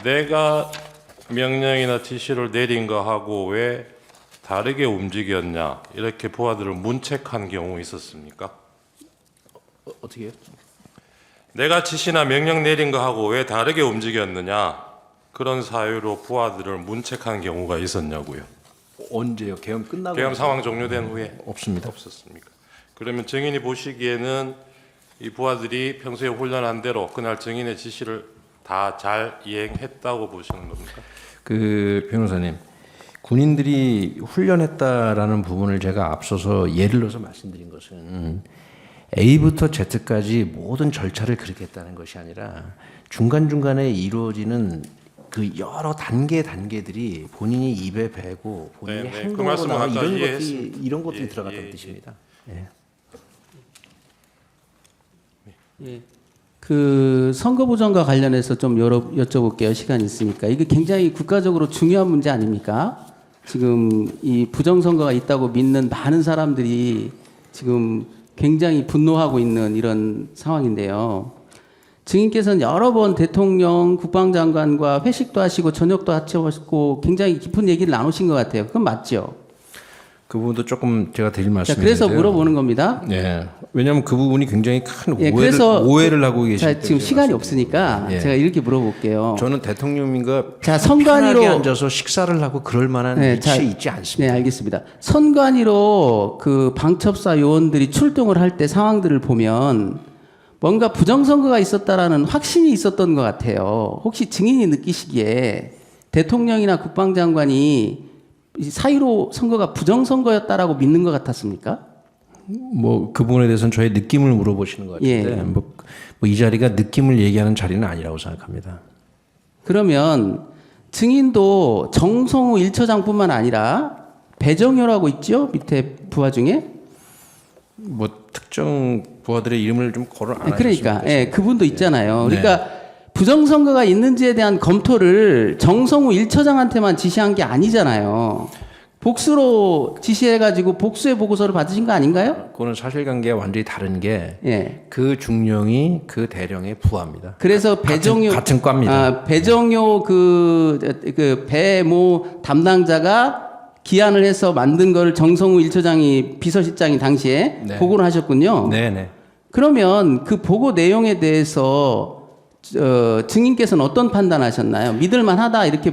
내가 명령이나 지시를 내린 거하고 왜 다르게 움직였냐 이렇게 부하들을 문책한 경우 있었습니까? 어떻게 해요? 내가 지시나 명령 내린 거하고 왜 다르게 움직였느냐 그런 사유로 부하들을 문책한 경우가 있었냐고요. 언제요? 계엄 끝나고? 계엄 상황 종료된 후에 없습니다. 없었습니까? 그러면 증인이 보시기에는 이 부하들이 평소에 훈련한 대로 그날 증인의 지시를 다 잘 이행했다고 보시는 겁니까? 그 변호사님, 군인들이 훈련했다라는 부분을 제가 앞서서 예를 들어서 말씀드린 것은 A부터 Z까지 모든 절차를 그렇게 했다는 것이 아니라 중간중간에 이루어지는 그 여러 단계들이 본인이 입에 배고 본인이 네, 그 행동하고 말씀은 나와 아까 이런 것들이 예, 들어갔다는 예, 뜻입니다. 예. 예. 그 선거 보전과 관련해서 좀 여쭤볼게요. 시간이 있으니까. 이게 굉장히 국가적으로 중요한 문제 아닙니까? 지금 이 부정선거가 있다고 믿는 많은 사람들이 지금 굉장히 분노하고 있는 이런 상황인데요. 증인께서는 여러 번 대통령, 국방장관과 회식도 하시고 저녁도 하시고 굉장히 깊은 얘기를 나누신 것 같아요. 그건 맞죠? 그 부분도 조금 제가 드릴 자, 말씀인데요. 그래서 물어보는 겁니다. 예. 왜냐하면 그 부분이 굉장히 큰 예, 그래서 오해를 하고 계시기 자, 때문에 지금 시간이 말씀드립니다. 없으니까 예. 제가 이렇게 물어볼게요. 저는 대통령님과 자, 편하게 선관위로 앉아서 식사를 하고 그럴 만한 네, 위치에 자, 있지 않습니다. 네, 알겠습니다. 선관위로 그 방첩사 요원들이 출동을 할 때 상황들을 보면 뭔가 부정선거가 있었다라는 확신이 있었던 것 같아요. 혹시 증인이 느끼시기에 대통령이나 국방장관이 이 사유로 선거가 부정선거였다라고 믿는 것 같았습니까? 뭐 그 부분에 대해서는 저의 느낌을 물어보시는 것 같은데 예. 뭐 이 자리가 느낌을 얘기하는 자리는 아니라고 생각합니다. 그러면 증인도 정성우 1처장뿐만 아니라 배정효라고 있죠? 밑에 부하 중에? 뭐 특정 부하들의 이름을 좀 거론 안 그러니까 하셨으면 예, 그분도 있잖아요. 네. 그러니까 부정선거가 있는지에 대한 검토를 정성우 1처장한테만 지시한 게 아니잖아요. 복수로 지시해가지고 복수의 보고서를 받으신 거 아닌가요? 그거는 사실관계가 완전히 다른 게 예. 그 중령이 그 대령의 부하입니다. 그래서 배정효 같은 과입니다. 아, 배정효 그 배모 담당자가 기한을 해서 만든 거를 정성우 1처장이 비서실장이 당시에 네. 보고를 하셨군요. 네네. 그러면 그 보고 내용에 대해서 증인께서는 어떤 판단하셨나요? 믿을만하다 이렇게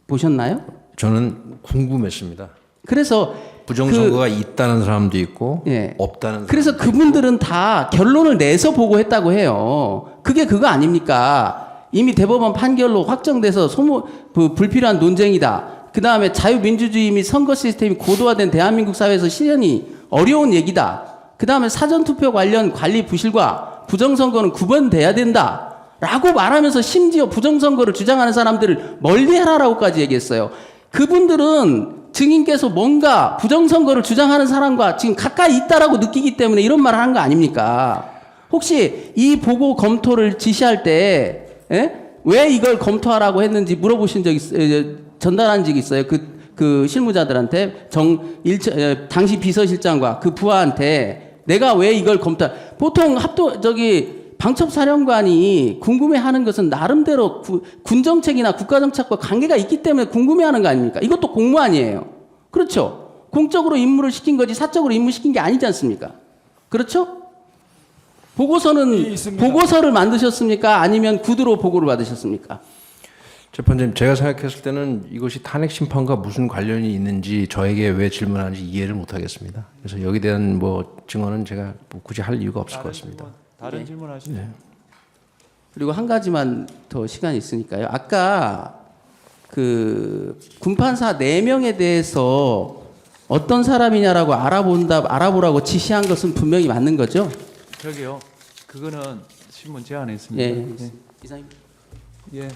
보셨나요? 저는 궁금했습니다. 그래서 부정선거가 있다는 사람도 있고 예. 없다는 그래서 사람도 그분들은 다 결론을 내서 보고했다고 해요. 그게 그거 아닙니까? 이미 대법원 판결로 확정돼서 불필요한 논쟁이다. 그 다음에 자유민주주의 및 선거 시스템이 고도화된 대한민국 사회에서 실현이 어려운 얘기다. 그 다음에 사전투표 관련 관리 부실과 부정선거는 구분돼야 된다. 라고 말하면서 심지어 부정선거를 주장하는 사람들을 멀리하라라고까지 얘기했어요. 그분들은 증인께서 뭔가 부정선거를 주장하는 사람과 지금 가까이 있다라고 느끼기 때문에 이런 말을 한 거 아닙니까? 혹시 이 보고 검토를 지시할 때 왜 이걸 검토하라고 했는지 물어보신 적 전달한 적이 있어요. 그 실무자들한테 당시 비서실장과 그 부하한테 내가 왜 이걸 보통 방첩사령관이 궁금해하는 것은 나름대로 군정책이나 국가정책과 관계가 있기 때문에 궁금해하는 거 아닙니까? 이것도 공무원이에요. 그렇죠? 공적으로 임무를 시킨 거지 사적으로 임무시킨 게 아니지 않습니까? 그렇죠? 보고서를 만드셨습니까? 아니면 구두로 보고를 받으셨습니까? 재판장님, 제가 생각했을 때는 이것이 탄핵 심판과 무슨 관련이 있는지 저에게 왜 질문하는지 이해를 못하겠습니다. 그래서 여기에 대한 증언은 제가 굳이 할 이유가 없을 것 같습니다. 다른 질문 하시죠. 네. 그리고 한 가지만 더 시간이 있으니까요. 아까 그 군판사 4명에 대해서 어떤 사람이냐라고 알아보라고 지시한 것은 분명히 맞는 거죠? 저기요. 그거는 신문 제안에 있습니다. 예. 네. 이사님. 예.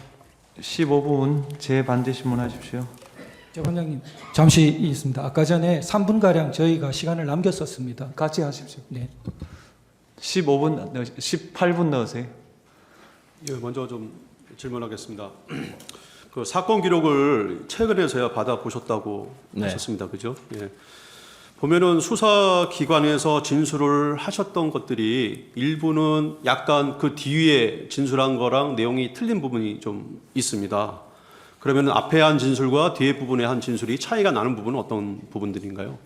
15분 재반대 신문하십시오. 재판장님 잠시 있습니다. 아까 전에 3분 가량 저희가 시간을 남겼었습니다. 같이 하십시오. 네. 18분 넣으세요. 예, 먼저 좀 질문하겠습니다. 그 사건 기록을 최근에서야 받아 보셨다고 네. 하셨습니다. 그죠? 예. 보면은 수사기관에서 진술을 하셨던 것들이 일부는 약간 그 뒤에 진술한 거랑 내용이 틀린 부분이 좀 있습니다. 그러면 앞에 한 진술과 뒤에 부분에 한 진술이 차이가 나는 부분은 어떤 부분들인가요?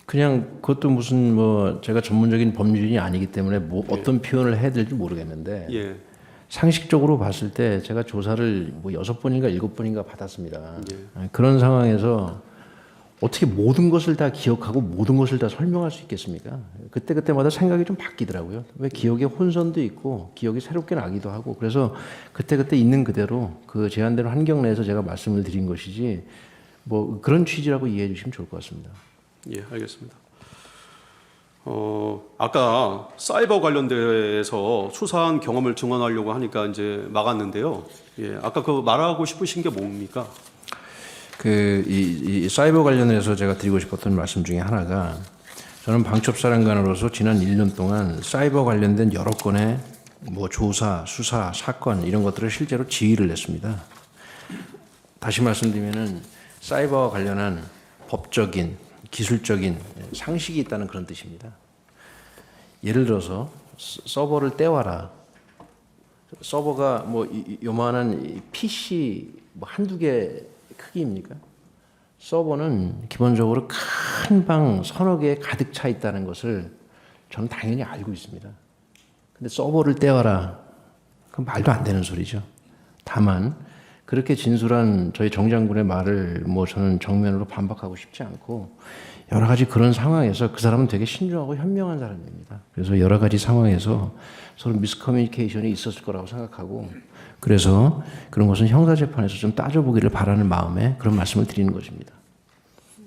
그냥 그것도 무슨 제가 전문적인 법률인이 아니기 때문에 어떤 표현을 해야 될지 모르겠는데 예. 상식적으로 봤을 때 제가 조사를 6번인가 7번인가 받았습니다. 그런 상황에서 어떻게 모든 것을 다 기억하고 모든 것을 다 설명할 수 있겠습니까? 그때마다 생각이 좀 바뀌더라고요. 왜 기억에 혼선도 있고 기억이 새롭게 나기도 하고 그래서 그때 있는 그대로 그 제한되는 환경 내에서 제가 말씀을 드린 것이지 그런 취지라고 이해해 주시면 좋을 것 같습니다. 예, 알겠습니다. 아까 사이버 관련돼서 수사한 경험을 증언하려고 하니까 이제 막았는데요. 예, 아까 그 말하고 싶으신 게 뭡니까? 이 사이버 관련해서 제가 드리고 싶었던 말씀 중에 하나가 저는 방첩사령관으로서 지난 1년 동안 사이버 관련된 여러 건의 조사, 수사, 사건 이런 것들을 실제로 지휘를 했습니다. 다시 말씀드리면은 사이버와 관련한 법적인, 기술적인 상식이 있다는 그런 뜻입니다. 예를 들어서 서버를 떼와라. 서버가 요만한 PC 한두 개 크기입니까? 서버는 기본적으로 큰 방 서너 개 가득 차 있다는 것을 저는 당연히 알고 있습니다. 근데 서버를 떼어라. 그건 말도 안 되는 소리죠. 다만 그렇게 진술한 저희 정 장군의 말을 뭐 저는 정면으로 반박하고 싶지 않고 여러 가지 그런 상황에서 그 사람은 되게 신중하고 현명한 사람입니다. 그래서 여러 가지 상황에서 서로 미스커뮤니케이션이 있었을 거라고 생각하고 그래서 그런 것은 형사재판에서 좀 따져보기를 바라는 마음에 그런 말씀을 드리는 것입니다.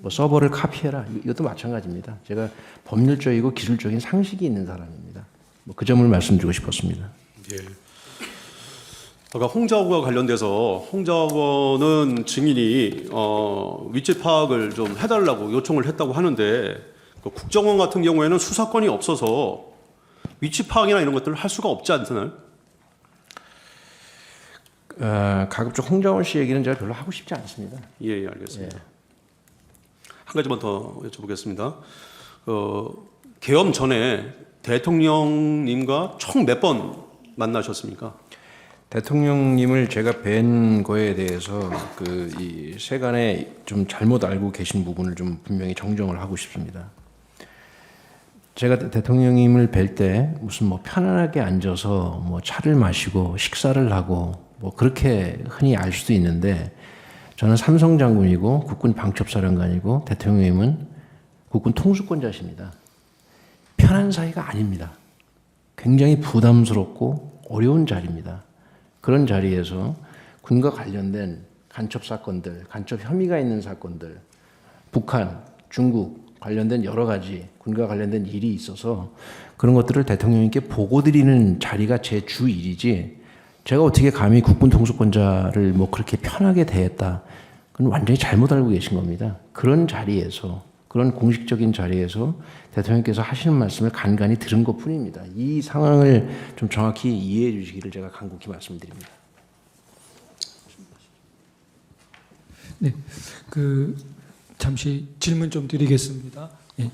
뭐 서버를 카피해라 이것도 마찬가지입니다. 제가 법률적이고 기술적인 상식이 있는 사람입니다. 뭐 그 점을 말씀드리고 싶었습니다. 예. 아까 홍자호과 관련돼서 홍자호는 증인이 위치 파악을 좀 해달라고 요청을 했다고 하는데 국정원 같은 경우에는 수사권이 없어서 위치 파악이나 이런 것들을 할 수가 없지 않나요? 가급적 홍자원 씨 얘기는 제가 별로 하고 싶지 않습니다. 예, 알겠습니다. 한 가지만 더 여쭤보겠습니다. 계엄 전에 대통령님과 총 몇 번 만나셨습니까? 대통령님을 제가 뵌 거에 대해서 이 세간에 좀 잘못 알고 계신 부분을 좀 분명히 정정을 하고 싶습니다. 제가 대통령님을 뵐 때 무슨 뭐 편안하게 앉아서 뭐 차를 마시고 식사를 하고 뭐 그렇게 흔히 알 수도 있는데 저는 삼성 장군이고 국군 방첩사령관이고 대통령님은 국군 통수권자십니다. 편한 사이가 아닙니다. 굉장히 부담스럽고 어려운 자리입니다. 그런 자리에서 군과 관련된 간첩 사건들, 간첩 혐의가 있는 사건들, 북한, 중국 관련된 여러 가지 군과 관련된 일이 있어서 그런 것들을 대통령님께 보고드리는 자리가 제 주 일이지 제가 어떻게 감히 국군 통수권자를 뭐 그렇게 편하게 대했다. 그건 완전히 잘못 알고 계신 겁니다. 그런 자리에서 그런 공식적인 자리에서 대통령께서 하시는 말씀을 간간히 들은 것 뿐입니다. 이 상황을 좀 정확히 이해해 주시기를 제가 간곡히 말씀드립니다. 네, 잠시 질문 좀 드리겠습니다. 예,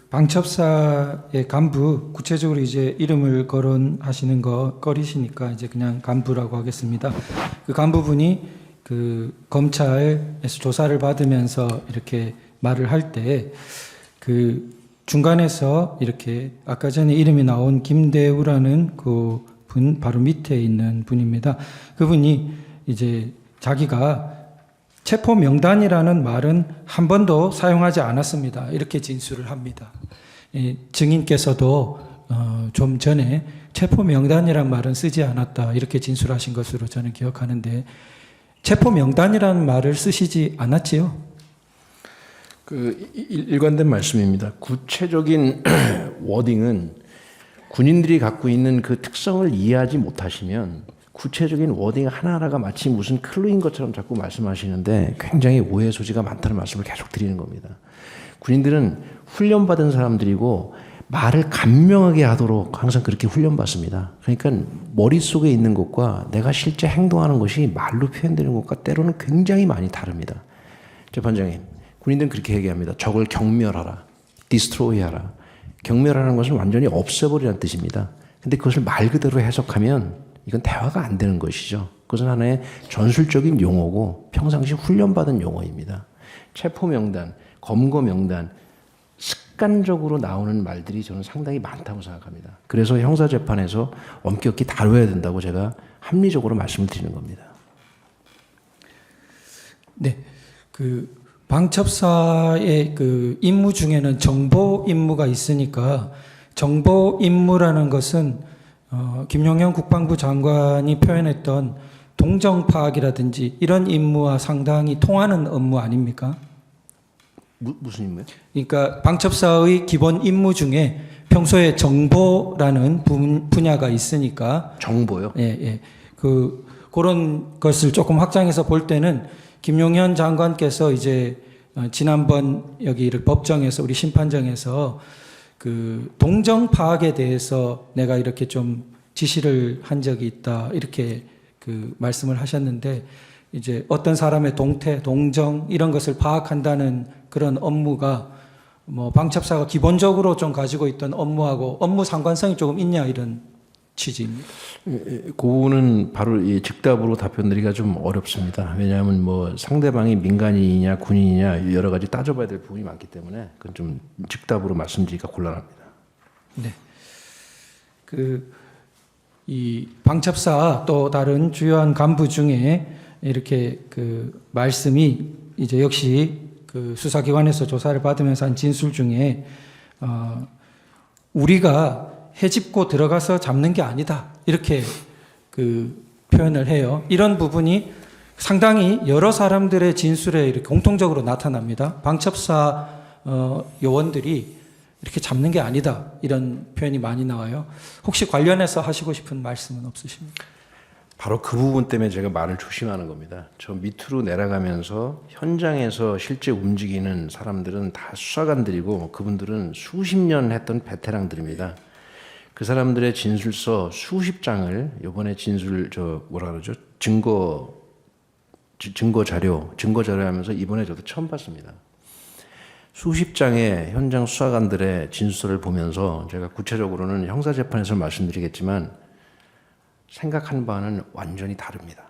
방첩사의 간부 구체적으로 이제 이름을 거론하시는 거 꺼리시니까 이제 그냥 간부라고 하겠습니다. 그 간부분이 검찰에서 조사를 받으면서 이렇게 말을 할 때 중간에서 이렇게 아까 전에 이름이 나온 김대우라는 그 분 바로 밑에 있는 분입니다. 그분이 이제 자기가 체포 명단이라는 말은 한 번도 사용하지 않았습니다. 이렇게 진술을 합니다. 증인께서도 좀 전에 체포 명단이란 말은 쓰지 않았다. 이렇게 진술하신 것으로 저는 기억하는데 체포 명단이라는 말을 쓰시지 않았지요? 일관된 말씀입니다. 구체적인 워딩은 군인들이 갖고 있는 그 특성을 이해하지 못하시면 구체적인 워딩 하나하나가 마치 무슨 클루인 것처럼 자꾸 말씀하시는데 굉장히 오해 소지가 많다는 말씀을 계속 드리는 겁니다. 군인들은 훈련받은 사람들이고 말을 간명하게 하도록 항상 그렇게 훈련받습니다. 그러니까 머릿속에 있는 것과 내가 실제 행동하는 것이 말로 표현되는 것과 때로는 굉장히 많이 다릅니다. 재판장님, 군인들은 그렇게 얘기합니다. 적을 경멸하라, 디스트로이하라. 경멸하라는 것은 완전히 없애버리라는 뜻입니다. 근데 그것을 말 그대로 해석하면 이건 대화가 안 되는 것이죠. 그것은 하나의 전술적인 용어고 평상시 훈련받은 용어입니다. 체포명단, 검거명단, 습관적으로 나오는 말들이 저는 상당히 많다고 생각합니다. 그래서 형사재판에서 엄격히 다뤄야 된다고 제가 합리적으로 말씀을 드리는 겁니다. 네, 방첩사의 임무 중에는 정보 임무가 있으니까 정보 임무라는 것은 김용현 국방부 장관이 표현했던 동정 파악이라든지 이런 임무와 상당히 통하는 업무 아닙니까? 무슨 임무요? 그러니까 방첩사의 기본 임무 중에 평소에 정보라는 분야가 있으니까 정보요? 예. 그런 것을 조금 확장해서 볼 때는 김용현 장관께서 이제 지난번 여기 법정에서 우리 심판정에서 동정 파악에 대해서 내가 이렇게 좀 지시를 한 적이 있다 이렇게 말씀을 하셨는데 이제 어떤 사람의 동태, 동정 이런 것을 파악한다는 그런 업무가 뭐 방첩사가 기본적으로 좀 가지고 있던 업무하고 업무 상관성이 조금 있냐 이런 취지입니다. 그 부분은 바로 이 즉답으로 답변드리기가 좀 어렵습니다. 왜냐하면 뭐 상대방이 민간인이냐 군인이냐 여러 가지 따져봐야 될 부분이 많기 때문에 그건 좀 즉답으로 말씀드리기가 곤란합니다. 네. 이 방첩사 또 다른 주요한 간부 중에 이렇게 그 말씀이 이제 역시 그 수사기관에서 조사를 받으면서 한 진술 중에 우리가 해집고 들어가서 잡는 게 아니다 이렇게 그 표현을 해요. 이런 부분이 상당히 여러 사람들의 진술에 이렇게 공통적으로 나타납니다. 방첩사 요원들이 이렇게 잡는 게 아니다 이런 표현이 많이 나와요. 혹시 관련해서 하시고 싶은 말씀은 없으십니까? 바로 그 부분 때문에 제가 말을 조심하는 겁니다. 저 밑으로 내려가면서 현장에서 실제 움직이는 사람들은 다 수사관들이고 그분들은 수십 년 했던 베테랑들입니다. 그 사람들의 진술서 수십 장을 이번에 증거 자료 하면서 이번에 저도 처음 봤습니다. 수십 장의 현장 수사관들의 진술을 보면서 제가 구체적으로는 형사재판에서 말씀드리겠지만 생각한 바는 완전히 다릅니다.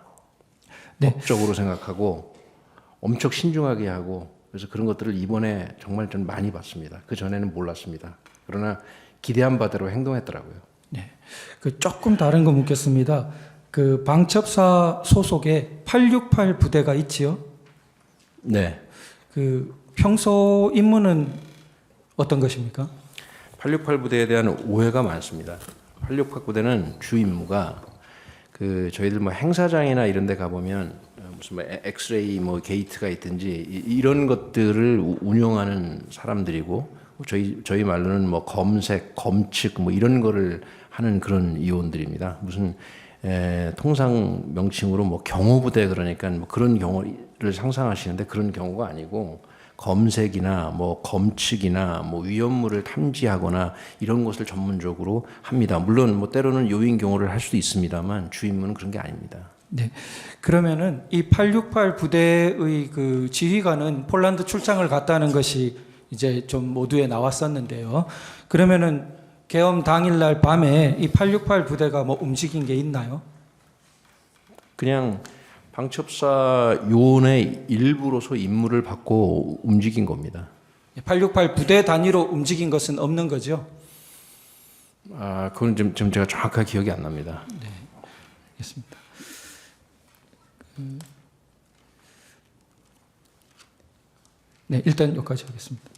네. 법적으로 생각하고 엄청 신중하게 하고 그래서 그런 것들을 이번에 정말 좀 많이 봤습니다. 그 전에는 몰랐습니다. 그러나 기대한 바대로 행동했더라고요. 네. 그 조금 다른 거 묻겠습니다. 그 방첩사 소속에 868 부대가 있지요? 네. 그 평소 임무는 어떤 것입니까? 868 부대에 대한 오해가 많습니다. 868 부대는 주 임무가 그 저희들 뭐 행사장이나 이런 데 가보면 무슨 뭐 엑스레이 뭐 게이트가 있든지 이런 것들을 운영하는 사람들이고 저희 말로는 뭐 검색, 검측 뭐 이런 거를 하는 그런 요원들입니다. 무슨 통상 명칭으로 뭐 경호부대 그러니까 뭐 그런 경우를 상상하시는데 그런 경우가 아니고 검색이나 뭐 검측이나 뭐 위험물을 탐지하거나 이런 것을 전문적으로 합니다. 물론 뭐 때로는 요인 경호를 할 수도 있습니다만 주 임무는 그런 게 아닙니다. 네. 그러면은 이 868 부대의 그 지휘관은 폴란드 출장을 갔다는 것이 이제 좀 모두에 나왔었는데요. 그러면은 계엄 당일날 밤에 이 868 부대가 뭐 움직인 게 있나요? 그냥 방첩사 요원의 일부로서 임무를 받고 움직인 겁니다. 868 부대 단위로 움직인 것은 없는 거죠? 그건 좀 제가 정확하게 기억이 안 납니다. 네, 알겠습니다. 네, 일단 여기까지 하겠습니다.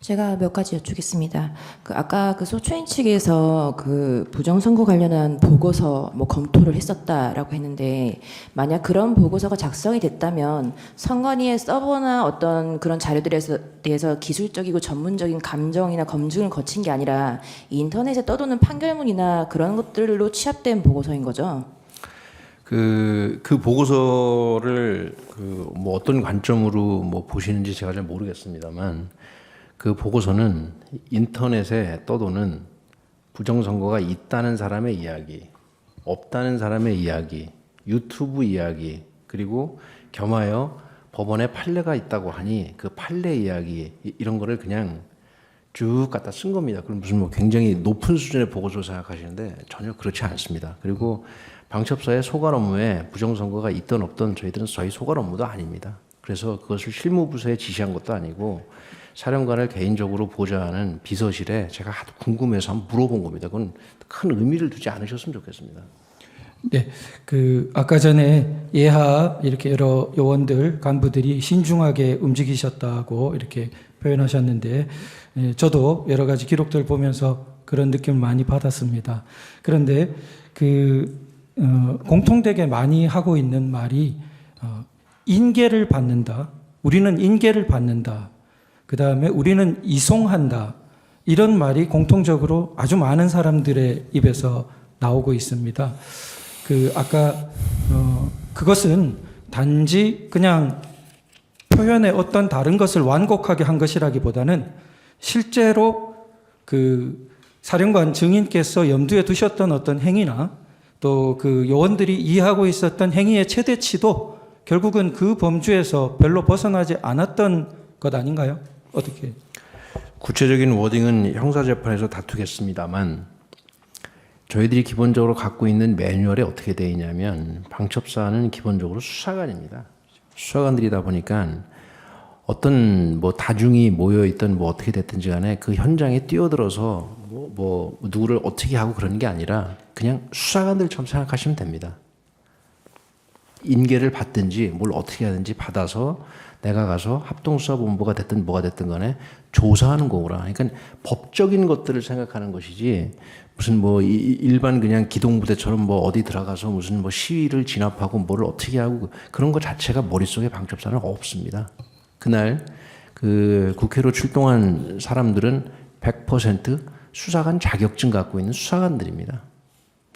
제가 몇 가지 여쭙겠습니다. 아까 그 소추인 측에서 그 부정선거 관련한 보고서 뭐 검토를 했었다라고 했는데 만약 그런 보고서가 작성이 됐다면 선관위의 서버나 어떤 그런 자료들에 대해서 기술적이고 전문적인 감정이나 검증을 거친 게 아니라 인터넷에 떠도는 판결문이나 그런 것들로 취합된 보고서인 거죠? 그 보고서를 뭐 어떤 관점으로 뭐 보시는지 제가 잘 모르겠습니다만 그 보고서는 인터넷에 떠도는 부정선거가 있다는 사람의 이야기, 없다는 사람의 이야기, 유튜브 이야기, 그리고 겸하여 법원에 판례가 있다고 하니 그 판례 이야기 이런 거를 그냥 쭉 갖다 쓴 겁니다. 그럼 무슨 뭐 굉장히 높은 수준의 보고서 생각하시는데 전혀 그렇지 않습니다. 그리고 방첩사의 소관 업무에 부정선거가 있든 없든 저희 소관 업무도 아닙니다. 그래서 그것을 실무부서에 지시한 것도 아니고 사령관을 개인적으로 보좌하는 비서실에 제가 하도 궁금해서 한번 물어본 겁니다. 그건 큰 의미를 두지 않으셨으면 좋겠습니다. 네, 아까 전에 예하 이렇게 여러 요원들 간부들이 신중하게 움직이셨다고 이렇게 표현하셨는데 저도 여러 가지 기록들 보면서 그런 느낌을 많이 받았습니다. 그런데 공통되게 많이 하고 있는 말이 인계를 받는다. 우리는 인계를 받는다. 그 다음에 우리는 이송한다. 이런 말이 공통적으로 아주 많은 사람들의 입에서 나오고 있습니다. 아까 그것은 단지 그냥 표현의 어떤 다른 것을 완곡하게 한 것이라기보다는 실제로 사령관 증인께서 염두에 두셨던 어떤 행위나 또 요원들이 이해하고 있었던 행위의 최대치도 결국은 그 범주에서 별로 벗어나지 않았던 것 아닌가요? 어떻게? 구체적인 워딩은 형사재판에서 다투겠습니다만 저희들이 기본적으로 갖고 있는 매뉴얼에 어떻게 되어 있냐면 방첩사는 기본적으로 수사관입니다. 수사관들이다 보니까 어떤 뭐 다중이 모여 있던 뭐 어떻게 됐든지 간에 그 현장에 뛰어들어서 뭐 누구를 어떻게 하고 그러는 게 아니라 그냥 수사관들처럼 생각하시면 됩니다. 인계를 받든지 뭘 어떻게 하든지 받아서 내가 가서 합동수사본부가 됐든 뭐가 됐든 간에 조사하는 거구나. 그러니까 법적인 것들을 생각하는 것이지 무슨 뭐 일반 그냥 기동부대처럼 뭐 어디 들어가서 무슨 뭐 시위를 진압하고 뭐를 어떻게 하고 그런 것 자체가 머릿속에 방첩사는 없습니다. 그날 그 국회로 출동한 사람들은 100% 수사관 자격증 갖고 있는 수사관들입니다.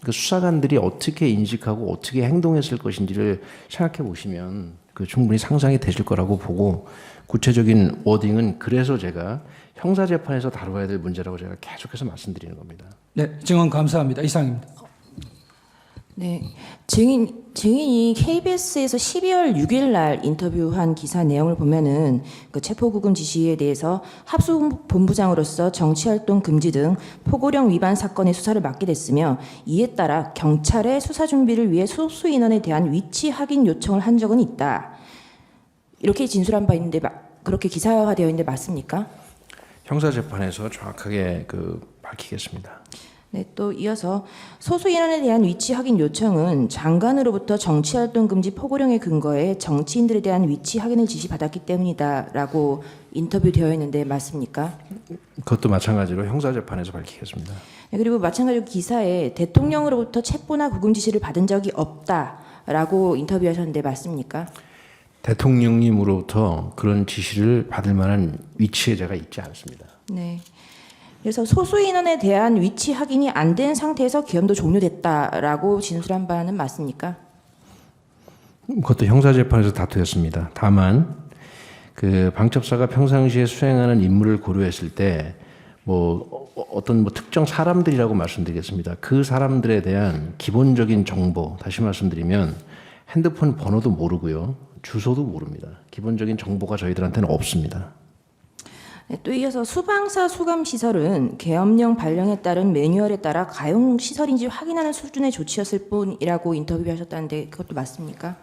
그 수사관들이 어떻게 인식하고 어떻게 행동했을 것인지를 생각해 보시면 그 충분히 상상이 되실 거라고 보고 구체적인 워딩은 그래서 제가 형사재판에서 다뤄야 될 문제라고 제가 계속해서 말씀드리는 겁니다. 네, 증언 감사합니다. 이상입니다. 네, 증인이 KBS에서 12월 6일 날 인터뷰한 기사 내용을 보면은 그 체포구금 지시에 대해서 합수본부장으로서 정치활동 금지 등 포고령 위반 사건의 수사를 맡게 됐으며 이에 따라 경찰의 수사 준비를 위해 소수 인원에 대한 위치 확인 요청을 한 적은 있다. 이렇게 진술한 바 있는데 그렇게 기사화되어 있는데 맞습니까? 형사재판에서 정확하게 밝히겠습니다. 네, 또 이어서 소수 인원에 대한 위치 확인 요청은 장관으로부터 정치활동 금지 포고령에 근거해 정치인들에 대한 위치 확인을 지시받았기 때문이다라고 인터뷰되어 있는데 맞습니까? 그것도 마찬가지로 형사재판에서 밝히겠습니다. 네, 그리고 마찬가지로 기사에 대통령으로부터 체포나 구금 지시를 받은 적이 없다라고 인터뷰하셨는데 맞습니까? 대통령님으로부터 그런 지시를 받을 만한 위치에 제가 있지 않습니다. 네. 그래서 소수 인원에 대한 위치 확인이 안 된 상태에서 계엄도 종료됐다라고 진술한 바는 맞습니까? 그것도 형사재판에서 다투였습니다. 다만 그 방첩사가 평상시에 수행하는 임무를 고려했을 때 뭐 어떤 뭐 특정 사람들이라고 말씀드리겠습니다. 그 사람들에 대한 기본적인 정보 다시 말씀드리면 핸드폰 번호도 모르고요, 주소도 모릅니다. 기본적인 정보가 저희들한테는 없습니다. 네, 또 이어서 수방사 수감 시설은 계엄령 발령에 따른 매뉴얼에 따라 가용 시설인지 확인하는 수준의 조치였을 뿐이라고 인터뷰하셨다는데 그것도 맞습니까?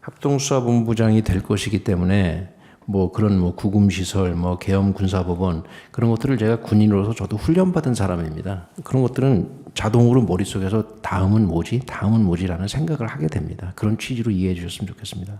합동수사본부장이 될 것이기 때문에 뭐 그런 뭐 구금 시설, 뭐 계엄 군사법원 그런 것들을 제가 군인으로서 저도 훈련받은 사람입니다. 그런 것들은 자동으로 머릿속에서 다음은 뭐지라는 생각을 하게 됩니다. 그런 취지로 이해해 주셨으면 좋겠습니다.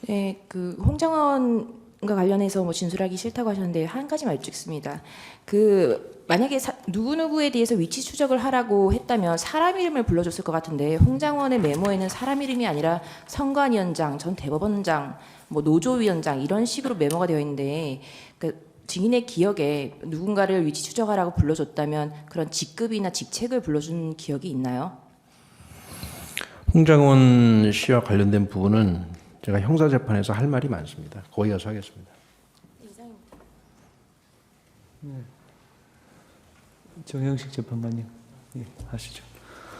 네, 그 홍장원과 관련해서 뭐 진술하기 싫다고 하셨는데 한 가지만 여쭙습니다. 그 만약에 누구누구에 대해서 위치 추적을 하라고 했다면 사람 이름을 불러줬을 것 같은데 홍장원의 메모에는 사람 이름이 아니라 선관위원장, 전 대법원장, 뭐 노조위원장 이런 식으로 메모가 되어 있는데 그 증인의 기억에 누군가를 위치 추적하라고 불러줬다면 그런 직급이나 직책을 불러준 기억이 있나요? 홍장원 씨와 관련된 부분은 제가 형사재판에서 할 말이 많습니다. 거기 가서 하겠습니다. 정영식 재판관님, 예, 하시죠.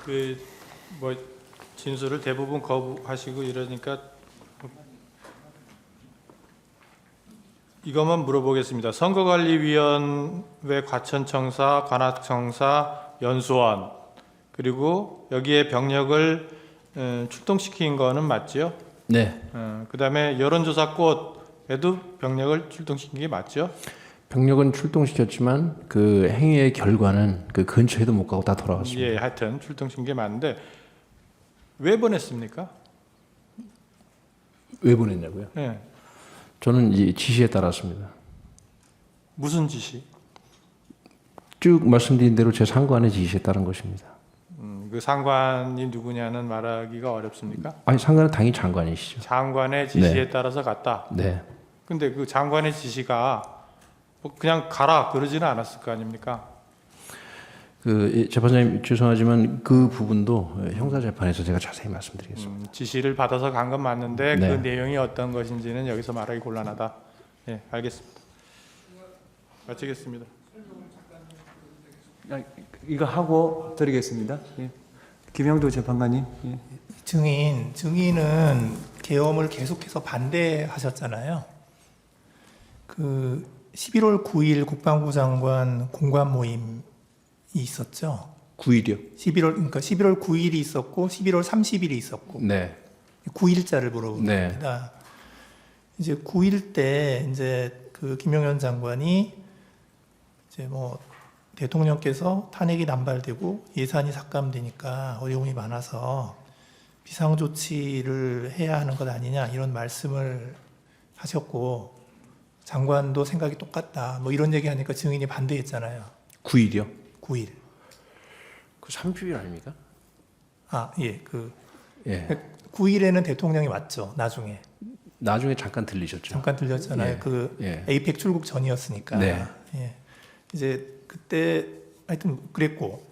그 뭐 진술을 대부분 거부하시고 이러니까 이것만 물어보겠습니다. 선거관리위원회 과천청사, 관악청사, 연수원 그리고 여기에 병력을 출동시킨 거는 맞죠? 네. 그다음에 여론조사꽃에도 병력을 출동시킨 게 맞죠? 병력은 출동시켰지만 그 행위의 결과는 그 근처에도 못 가고 다 돌아왔습니다. 예, 하여튼 출동시킨 게 맞는데 왜 보냈습니까? 왜 보냈냐고요? 예. 저는 이 지시에 따랐습니다. 무슨 지시? 쭉 말씀드린 대로 제 상관의 지시에 따른 것입니다. 그 상관이 누구냐는 말하기가 어렵습니까? 아니 상관은 당연히 장관이시죠. 장관의 지시에 따라서 갔다. 네. 근데 그 장관의 지시가 뭐 그냥 가라 그러지는 않았을 거 아닙니까? 그 재판장님 죄송하지만 그 부분도 형사재판에서 제가 자세히 말씀드리겠습니다. 지시를 받아서 간 건 맞는데 네. 그 내용이 어떤 것인지는 여기서 말하기 곤란하다. 예, 알겠습니다. 마치겠습니다. 이거 하고 드리겠습니다. 예. 김영도 재판관님. 예. 증인은 계엄을 계속해서 반대하셨잖아요. 그 11월 9일 국방부 장관 공관 모임이 있었죠. 9일이요? 11월 9일이 있었고 11월 30일이 있었고 네. 9일자를 물어보는 네. 겁니다. 이제 9일 때 이제 그 김용현 장관이 이제 뭐 대통령께서 탄핵이 남발되고 예산이 삭감되니까 어려움이 많아서 비상조치를 해야 하는 것 아니냐 이런 말씀을 하셨고 장관도 생각이 똑같다 뭐 이런 얘기하니까 증인이 반대했잖아요. 9일이요? 9일. 그 30일 아닙니까? 아, 예. 그 예. 9일에는 대통령이 왔죠. 나중에. 나중에 잠깐 들리셨죠? 잠깐 들렸잖아요. 예. 그 예. 에이펙 출국 전이었으니까. 네. 예. 이제 그때 하여튼 그랬고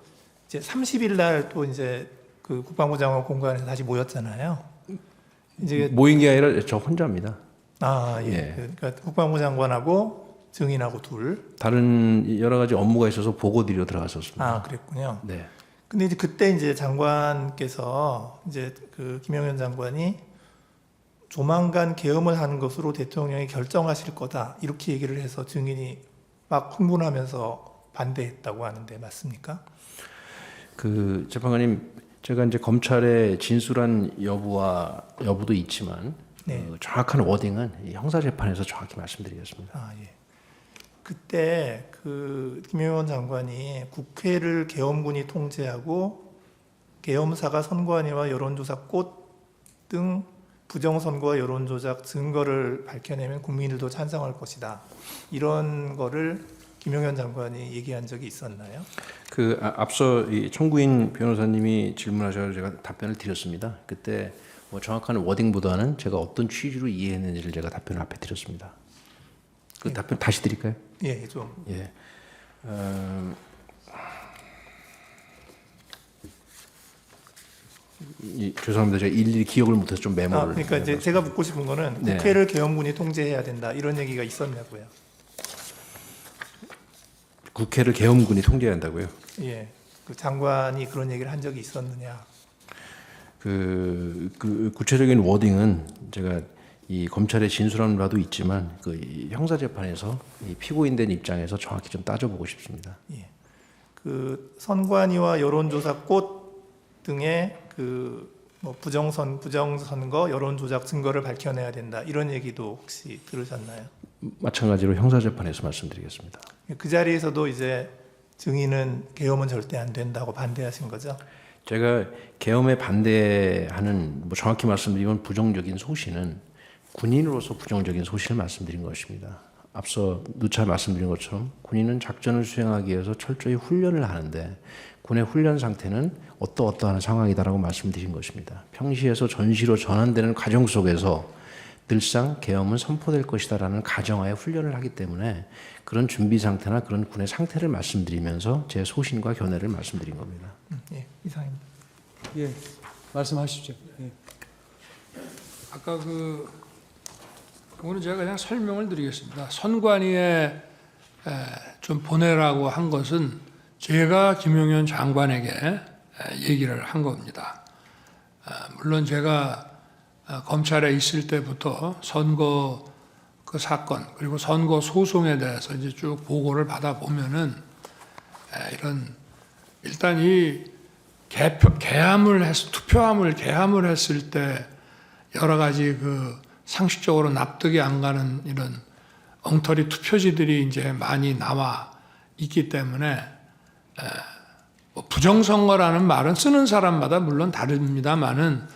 이제 30일 날 또 이제 그 국방부 장관 공관에서 다시 모였잖아요. 이제 모인 게 아니라 저 혼자입니다. 아, 예. 예. 그러니까 국방부 장관하고 증인하고 둘. 다른 여러 가지 업무가 있어서 보고 드리러 들어갔었습니다. 아, 그랬군요. 네. 근데 이제 그때 이제 장관께서 이제 그 김용현 장관이 조만간 계엄을 하는 것으로 대통령이 결정하실 거다 이렇게 얘기를 해서 증인이 막 흥분하면서 반대했다고 하는데 맞습니까? 그 재판관님, 제가 이제 검찰의 진술한 여부도 있지만 네. 정확한 워딩은 이 형사재판에서 정확히 말씀드리겠습니다. 아, 예. 그때 그 김용현 장관이 국회를 계엄군이 통제하고 계엄사가 선관위와 여론조사 꽃 등 부정선거와 여론조작 증거를 밝혀내면 국민들도 찬성할 것이다. 이런 거를 김용현 장관이 얘기한 적이 있었나요? 그 앞서 이 청구인 변호사님이 질문하셔서 제가 답변을 드렸습니다. 그때 뭐 정확한 워딩보다는 제가 어떤 취지로 이해했는지를 제가 답변을 앞에 드렸습니다. 그 답변 다시 드릴까요? 예, 좀. 예. 죄송합니다. 제가 일일이 기억을 못해서 좀 메모를. 그러니까 이제 제가 묻고 싶은 거는 네. 국회를 계엄군이 통제해야 된다 이런 얘기가 있었냐고요. 국회를 계엄군이 통제해야 한다고요? 예, 그 장관이 그런 얘기를 한 적이 있었느냐? 그 구체적인 워딩은 제가 이 검찰의 진술한 바도 있지만 이 형사재판에서 이 피고인된 입장에서 정확히 좀 따져보고 싶습니다. 예, 그 선관위와 여론조사 꽃 등의 그 뭐 부정선거 여론조작 증거를 밝혀내야 된다 이런 얘기도 혹시 들으셨나요? 마찬가지로 형사재판에서 말씀드리겠습니다. 그 자리에서도 이제 증인은 계엄은 절대 안 된다고 반대하신 거죠? 제가 계엄에 반대하는 뭐 정확히 말씀드리면 부정적인 소신은 군인으로서 부정적인 소신을 말씀드린 것입니다. 앞서 누차 말씀드린 것처럼 군인은 작전을 수행하기 위해서 철저히 훈련을 하는데 군의 훈련 상태는 어떠한 상황이다라고 말씀드린 것입니다. 평시에서 전시로 전환되는 과정 속에서 늘상 계엄은 선포될 것이다라는 가정하에 훈련을 하기 때문에 그런 준비 상태나 그런 군의 상태를 말씀드리면서 제 소신과 견해를 말씀드린 겁니다. 예, 이상입니다. 예, 말씀하시죠. 예. 아까 그거는 제가 그냥 설명을 드리겠습니다. 선관위에 좀 보내라고 한 것은 제가 김용현 장관에게 얘기를 한 겁니다. 물론 제가 검찰에 있을 때부터 선거 그 사건 그리고 선거 소송에 대해서 이제 쭉 보고를 받아 보면은 이런 일단 이 투표함을 개함을 했을 때 여러 가지 그 상식적으로 납득이 안 가는 이런 엉터리 투표지들이 이제 많이 나와 있기 때문에 뭐 부정선거라는 말은 쓰는 사람마다 물론 다릅니다만은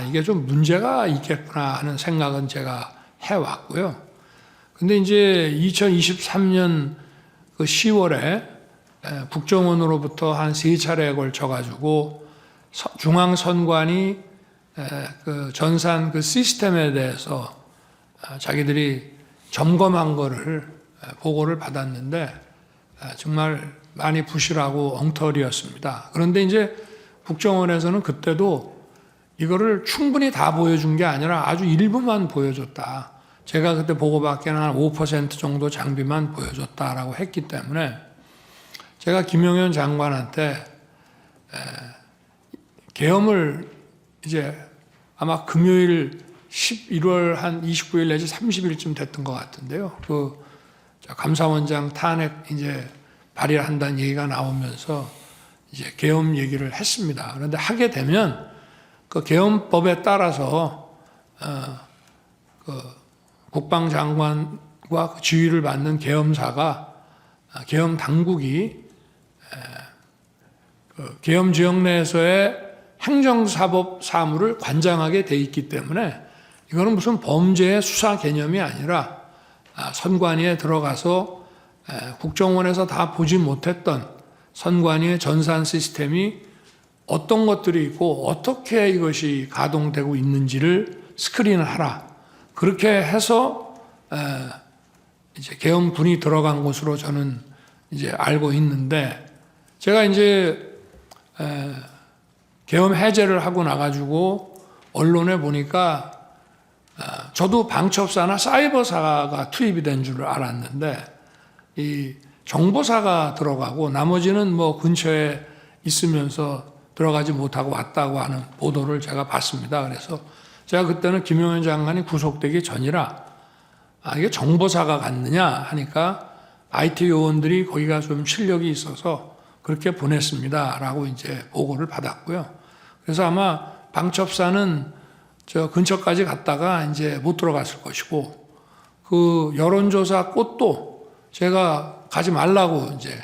이게 좀 문제가 있겠구나 하는 생각은 제가 해왔고요. 근데 이제 2023년 그 10월에 국정원으로부터 한 3차례에 걸쳐가지고 중앙선관위 그 전산 그 시스템에 대해서 자기들이 점검한 거를 보고를 받았는데 정말 많이 부실하고 엉터리였습니다. 그런데 이제 국정원에서는 그때도 이거를 충분히 다 보여준 게 아니라 아주 일부만 보여줬다. 제가 그때 보고받기에는 한 5% 정도 장비만 보여줬다라고 했기 때문에 제가 김용현 장관한테 계엄을 이제 아마 금요일 11월 한 29일 내지 30일쯤 됐던 것 같은데요. 감사원장 탄핵 이제 발의한다는 얘기가 나오면서 이제 계엄 얘기를 했습니다. 그런데 하게 되면 그 계엄법에 따라서 국방장관과 그 지휘를 받는 계엄사가 계엄 당국이 계엄 지역 내에서의 행정사법 사무를 관장하게 돼 있기 때문에 이거는 무슨 범죄의 수사 개념이 아니라 선관위에 들어가서 국정원에서 다 보지 못했던 선관위의 전산 시스템이 어떤 것들이 있고 어떻게 이것이 가동되고 있는지를 스크린을 하라. 그렇게 해서 이제 계엄군이 들어간 것으로 저는 이제 알고 있는데 제가 이제 계엄 해제를 하고 나가지고 언론에 보니까 저도 방첩사나 사이버사가 투입이 된 줄 알았는데 이 정보사가 들어가고 나머지는 뭐 근처에 있으면서 들어가지 못하고 왔다고 하는 보도를 제가 봤습니다. 그래서 제가 그때는 김용현 장관이 구속되기 전이라 이게 정보사가 갔느냐 하니까 IT 요원들이 거기가 좀 실력이 있어서 그렇게 보냈습니다. 라고 이제 보고를 받았고요. 그래서 아마 방첩사는 저 근처까지 갔다가 이제 못 들어갔을 것이고 그 여론조사 꽃도 제가 가지 말라고 이제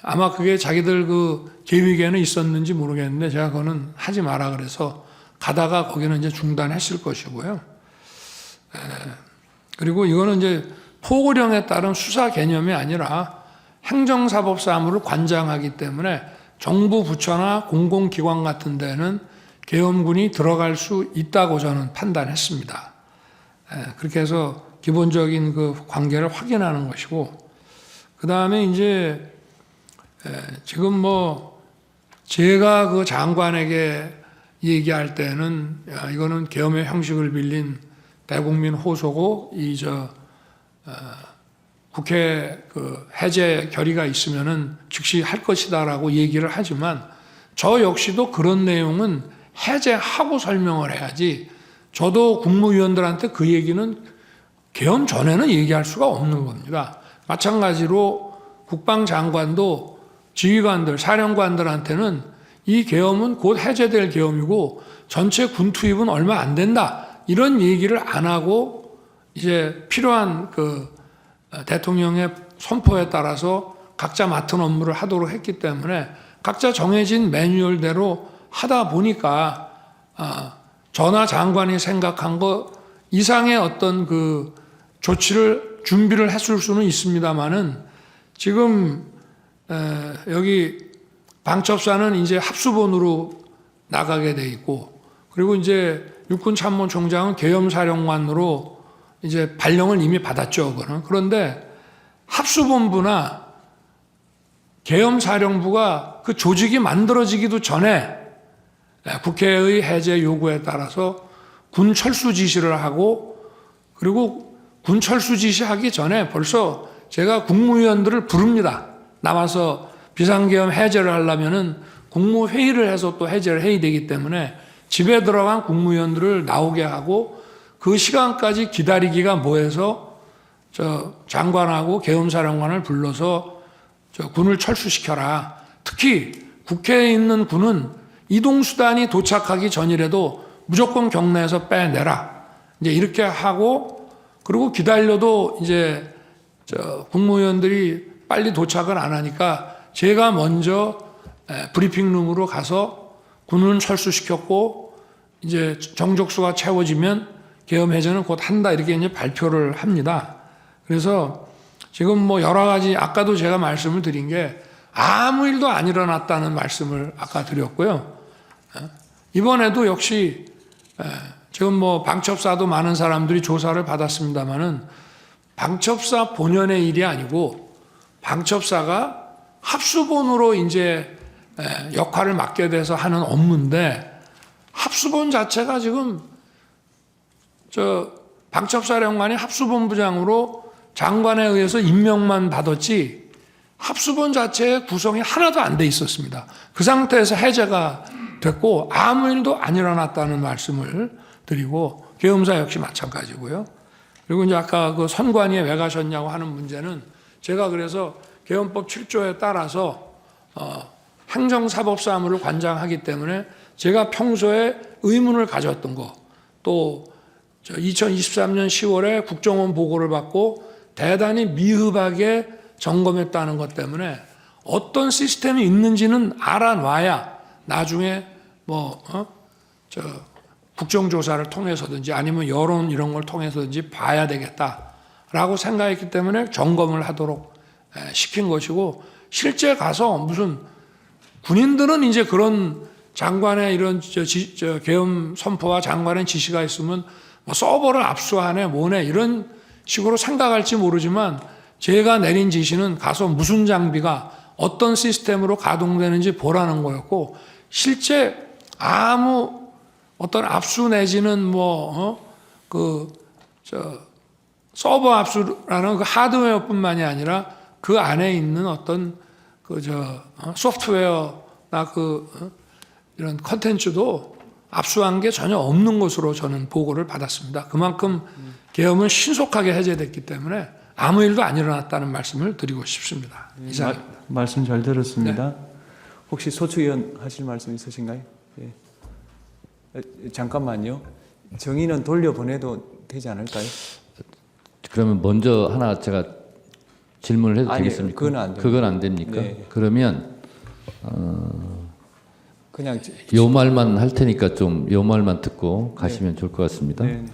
아마 그게 자기들 그 계획에는 있었는지 모르겠는데 제가 그거는 하지 마라 그래서 가다가 거기는 이제 중단했을 것이고요. 그리고 이거는 이제 포고령에 따른 수사 개념이 아니라 행정사법 사무를 관장하기 때문에 정부 부처나 공공기관 같은 데는 계엄군이 들어갈 수 있다고 저는 판단했습니다. 그렇게 해서 기본적인 그 관계를 확인하는 것이고, 그 다음에 이제 지금 뭐 제가 그 장관에게 얘기할 때는 이거는 계엄의 형식을 빌린 대국민 호소고 국회 그 해제 결의가 있으면은 즉시 할 것이다라고 얘기를 하지만 저 역시도 그런 내용은 해제하고 설명을 해야지 저도 국무위원들한테 그 얘기는 계엄 전에는 얘기할 수가 없는 겁니다. 마찬가지로 국방장관도 지휘관들, 사령관들한테는 이 계엄은 곧 해제될 계엄이고 전체 군 투입은 얼마 안 된다. 이런 얘기를 안 하고 이제 필요한 그 대통령의 선포에 따라서 각자 맡은 업무를 하도록 했기 때문에 각자 정해진 매뉴얼대로 하다 보니까 전하 장관이 생각한 것 이상의 어떤 그 조치를 준비를 했을 수는 있습니다만은 지금 여기 방첩사는 이제 합수본으로 나가게 돼 있고 그리고 이제 육군참모총장은 계엄사령관으로 이제 발령을 이미 받았죠. 그거는. 그런데 합수본부나 계엄사령부가 그 조직이 만들어지기도 전에 국회의 해제 요구에 따라서 군 철수 지시를 하고 그리고 군 철수 지시하기 전에 벌써 제가 국무위원들을 부릅니다. 나와서 비상계엄 해제를 하려면은 국무회의를 해서 또 해제를 해야 되기 때문에 집에 들어간 국무위원들을 나오게 하고 그 시간까지 기다리기가 뭐해서 저 장관하고 계엄사령관을 불러서 저 군을 철수시켜라. 특히 국회에 있는 군은 이동수단이 도착하기 전이라도 무조건 경내에서 빼내라. 이제 이렇게 하고 그리고 기다려도 이제 저 국무위원들이 빨리 도착을 안 하니까 제가 먼저 브리핑룸으로 가서 군은 철수시켰고 이제 정족수가 채워지면 계엄 해제는 곧 한다 이렇게 이제 발표를 합니다. 그래서 지금 뭐 여러 가지 아까도 제가 말씀을 드린 게 아무 일도 안 일어났다는 말씀을 아까 드렸고요. 이번에도 역시 지금 뭐 방첩사도 많은 사람들이 조사를 받았습니다만은 방첩사 본연의 일이 아니고 방첩사가 합수본으로 이제 역할을 맡게 돼서 하는 업무인데 합수본 자체가 지금 저 방첩사령관이 합수본부장으로 장관에 의해서 임명만 받았지 합수본 자체의 구성이 하나도 안 돼 있었습니다. 그 상태에서 해제가 됐고 아무 일도 안 일어났다는 말씀을 드리고 계엄사 역시 마찬가지고요. 그리고 이제 아까 그 선관위에 왜 가셨냐고 하는 문제는 제가 그래서 계엄법 7조에 따라서 행정사법사무를 관장하기 때문에 제가 평소에 의문을 가졌던 거, 또 2023년 10월에 국정원 보고를 받고 대단히 미흡하게 점검했다는 것 때문에 어떤 시스템이 있는지는 알아놔야 나중에 국정조사를 통해서든지 아니면 여론 이런 걸 통해서든지 봐야 되겠다라고 생각했기 때문에 점검을 하도록 시킨 것이고, 실제 가서 무슨 군인들은 이제 그런 장관의 이런 계엄 선포와 장관의 지시가 있으면 뭐 서버를 압수하네 뭐네 이런 식으로 생각할지 모르지만, 제가 내린 지시는 가서 무슨 장비가 어떤 시스템으로 가동되는지 보라는 거였고, 실제 아무 어떤 압수 내지는 서버 압수라는 그 하드웨어뿐만이 아니라 그 안에 있는 어떤 소프트웨어나 이런 컨텐츠도 압수한 게 전혀 없는 것으로 저는 보고를 받았습니다. 그만큼 계엄은 신속하게 해제됐기 때문에 아무 일도 안 일어났다는 말씀을 드리고 싶습니다. 이상입니다. 말씀 잘 들었습니다. 혹시 소추위원 하실 말씀 있으신가요? 예. 잠깐만요. 정의는 돌려보내도 되지 않을까요? 그러면 먼저 하나 제가 질문을 해도 되겠습니까? 그건 안 됩니까? 네. 그러면 그냥 요 말만 할 테니까 좀 요 말만 듣고 가시면 좋을 것 같습니다. 네.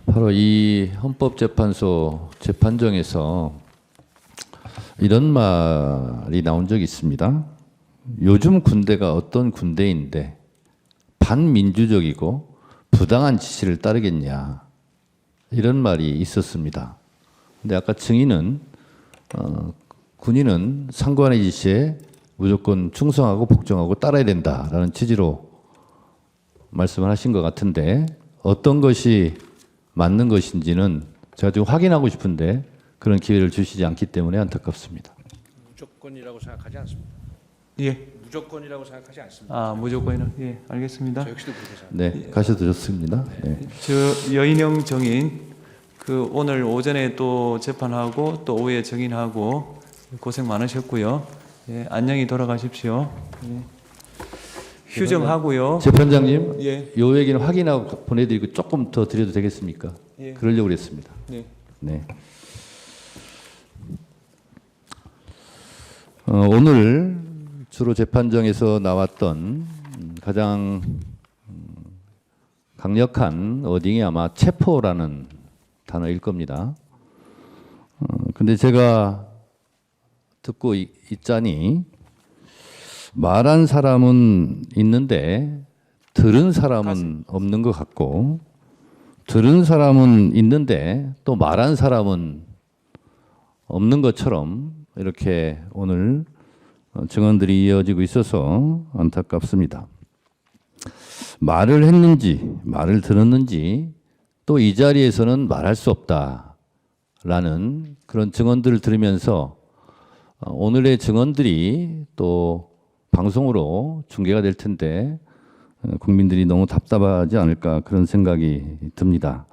바로 이 헌법재판소 재판정에서 이런 말이 나온 적이 있습니다. 요즘 군대가 어떤 군대인데 반민주적이고 부당한 지시를 따르겠냐, 이런 말이 있었습니다. 근데 아까 증인은 군인은 상관의 지시에 무조건 충성하고 복종하고 따라야 된다라는 취지로 말씀을 하신 것 같은데, 어떤 것이 맞는 것인지는 제가 지금 확인하고 싶은데 그런 기회를 주시지 않기 때문에 안타깝습니다. 무조건이라고 생각하지 않습니다. 예. 무조건이라고 생각하지 않습니다. 아, 무조건이요? 예, 알겠습니다. 저 역시도 그렇게 생각합니다. 네, 가셔도 좋습니다. 네. 저 여인영 정인 오늘 오전에 또 재판하고 또 오후에 정인하고 고생 많으셨고요. 예, 안녕히 돌아가십시오. 예. 휴정하고요. 재판장님, 예. 요 얘기는 확인하고 보내드리고 조금 더 드려도 되겠습니까? 예. 그러려고 그랬습니다. 네. 네. 오늘 주로 재판정에서 나왔던 가장 강력한 어딩이 아마 체포라는 단어일 겁니다. 근데 제가 듣고 있자니 말한 사람은 있는데 들은 사람은 없는 것 같고, 들은 사람은 있는데 또 말한 사람은 없는 것처럼 이렇게 오늘 증언들이 이어지고 있어서 안타깝습니다. 말을 했는지 말을 들었는지 또 이 자리에서는 말할 수 없다라는 그런 증언들을 들으면서 오늘의 증언들이 또 방송으로 중계가 될 텐데 국민들이 너무 답답하지 않을까 그런 생각이 듭니다.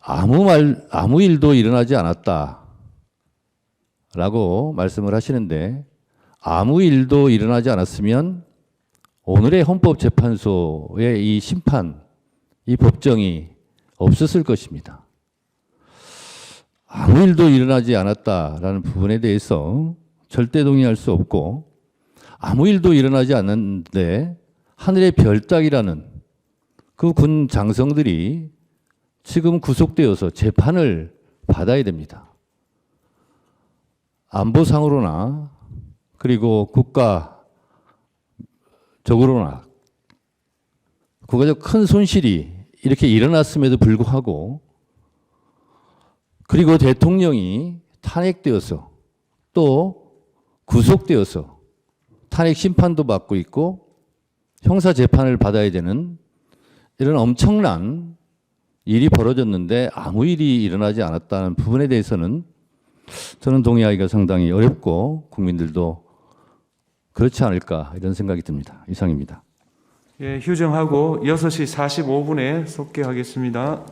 아무 일도 일어나지 않았다라고 말씀을 하시는데, 아무 일도 일어나지 않았으면 오늘의 헌법재판소의 이 심판, 이 법정이 없었을 것입니다. 아무 일도 일어나지 않았다라는 부분에 대해서 절대 동의할 수 없고, 아무 일도 일어나지 않았는데 하늘의 별 따기라는 그 군 장성들이 지금 구속되어서 재판을 받아야 됩니다. 안보상으로나 그리고 국가적으로나 국가적 큰 손실이 이렇게 일어났음에도 불구하고, 그리고 대통령이 탄핵되어서 또 구속되어서 탄핵 심판도 받고 있고 형사 재판을 받아야 되는 이런 엄청난 일이 벌어졌는데 아무 일이 일어나지 않았다는 부분에 대해서는 저는 동의하기가 상당히 어렵고 국민들도 그렇지 않을까 이런 생각이 듭니다. 이상입니다. 예, 휴정하고 6시 45분에 속개하겠습니다.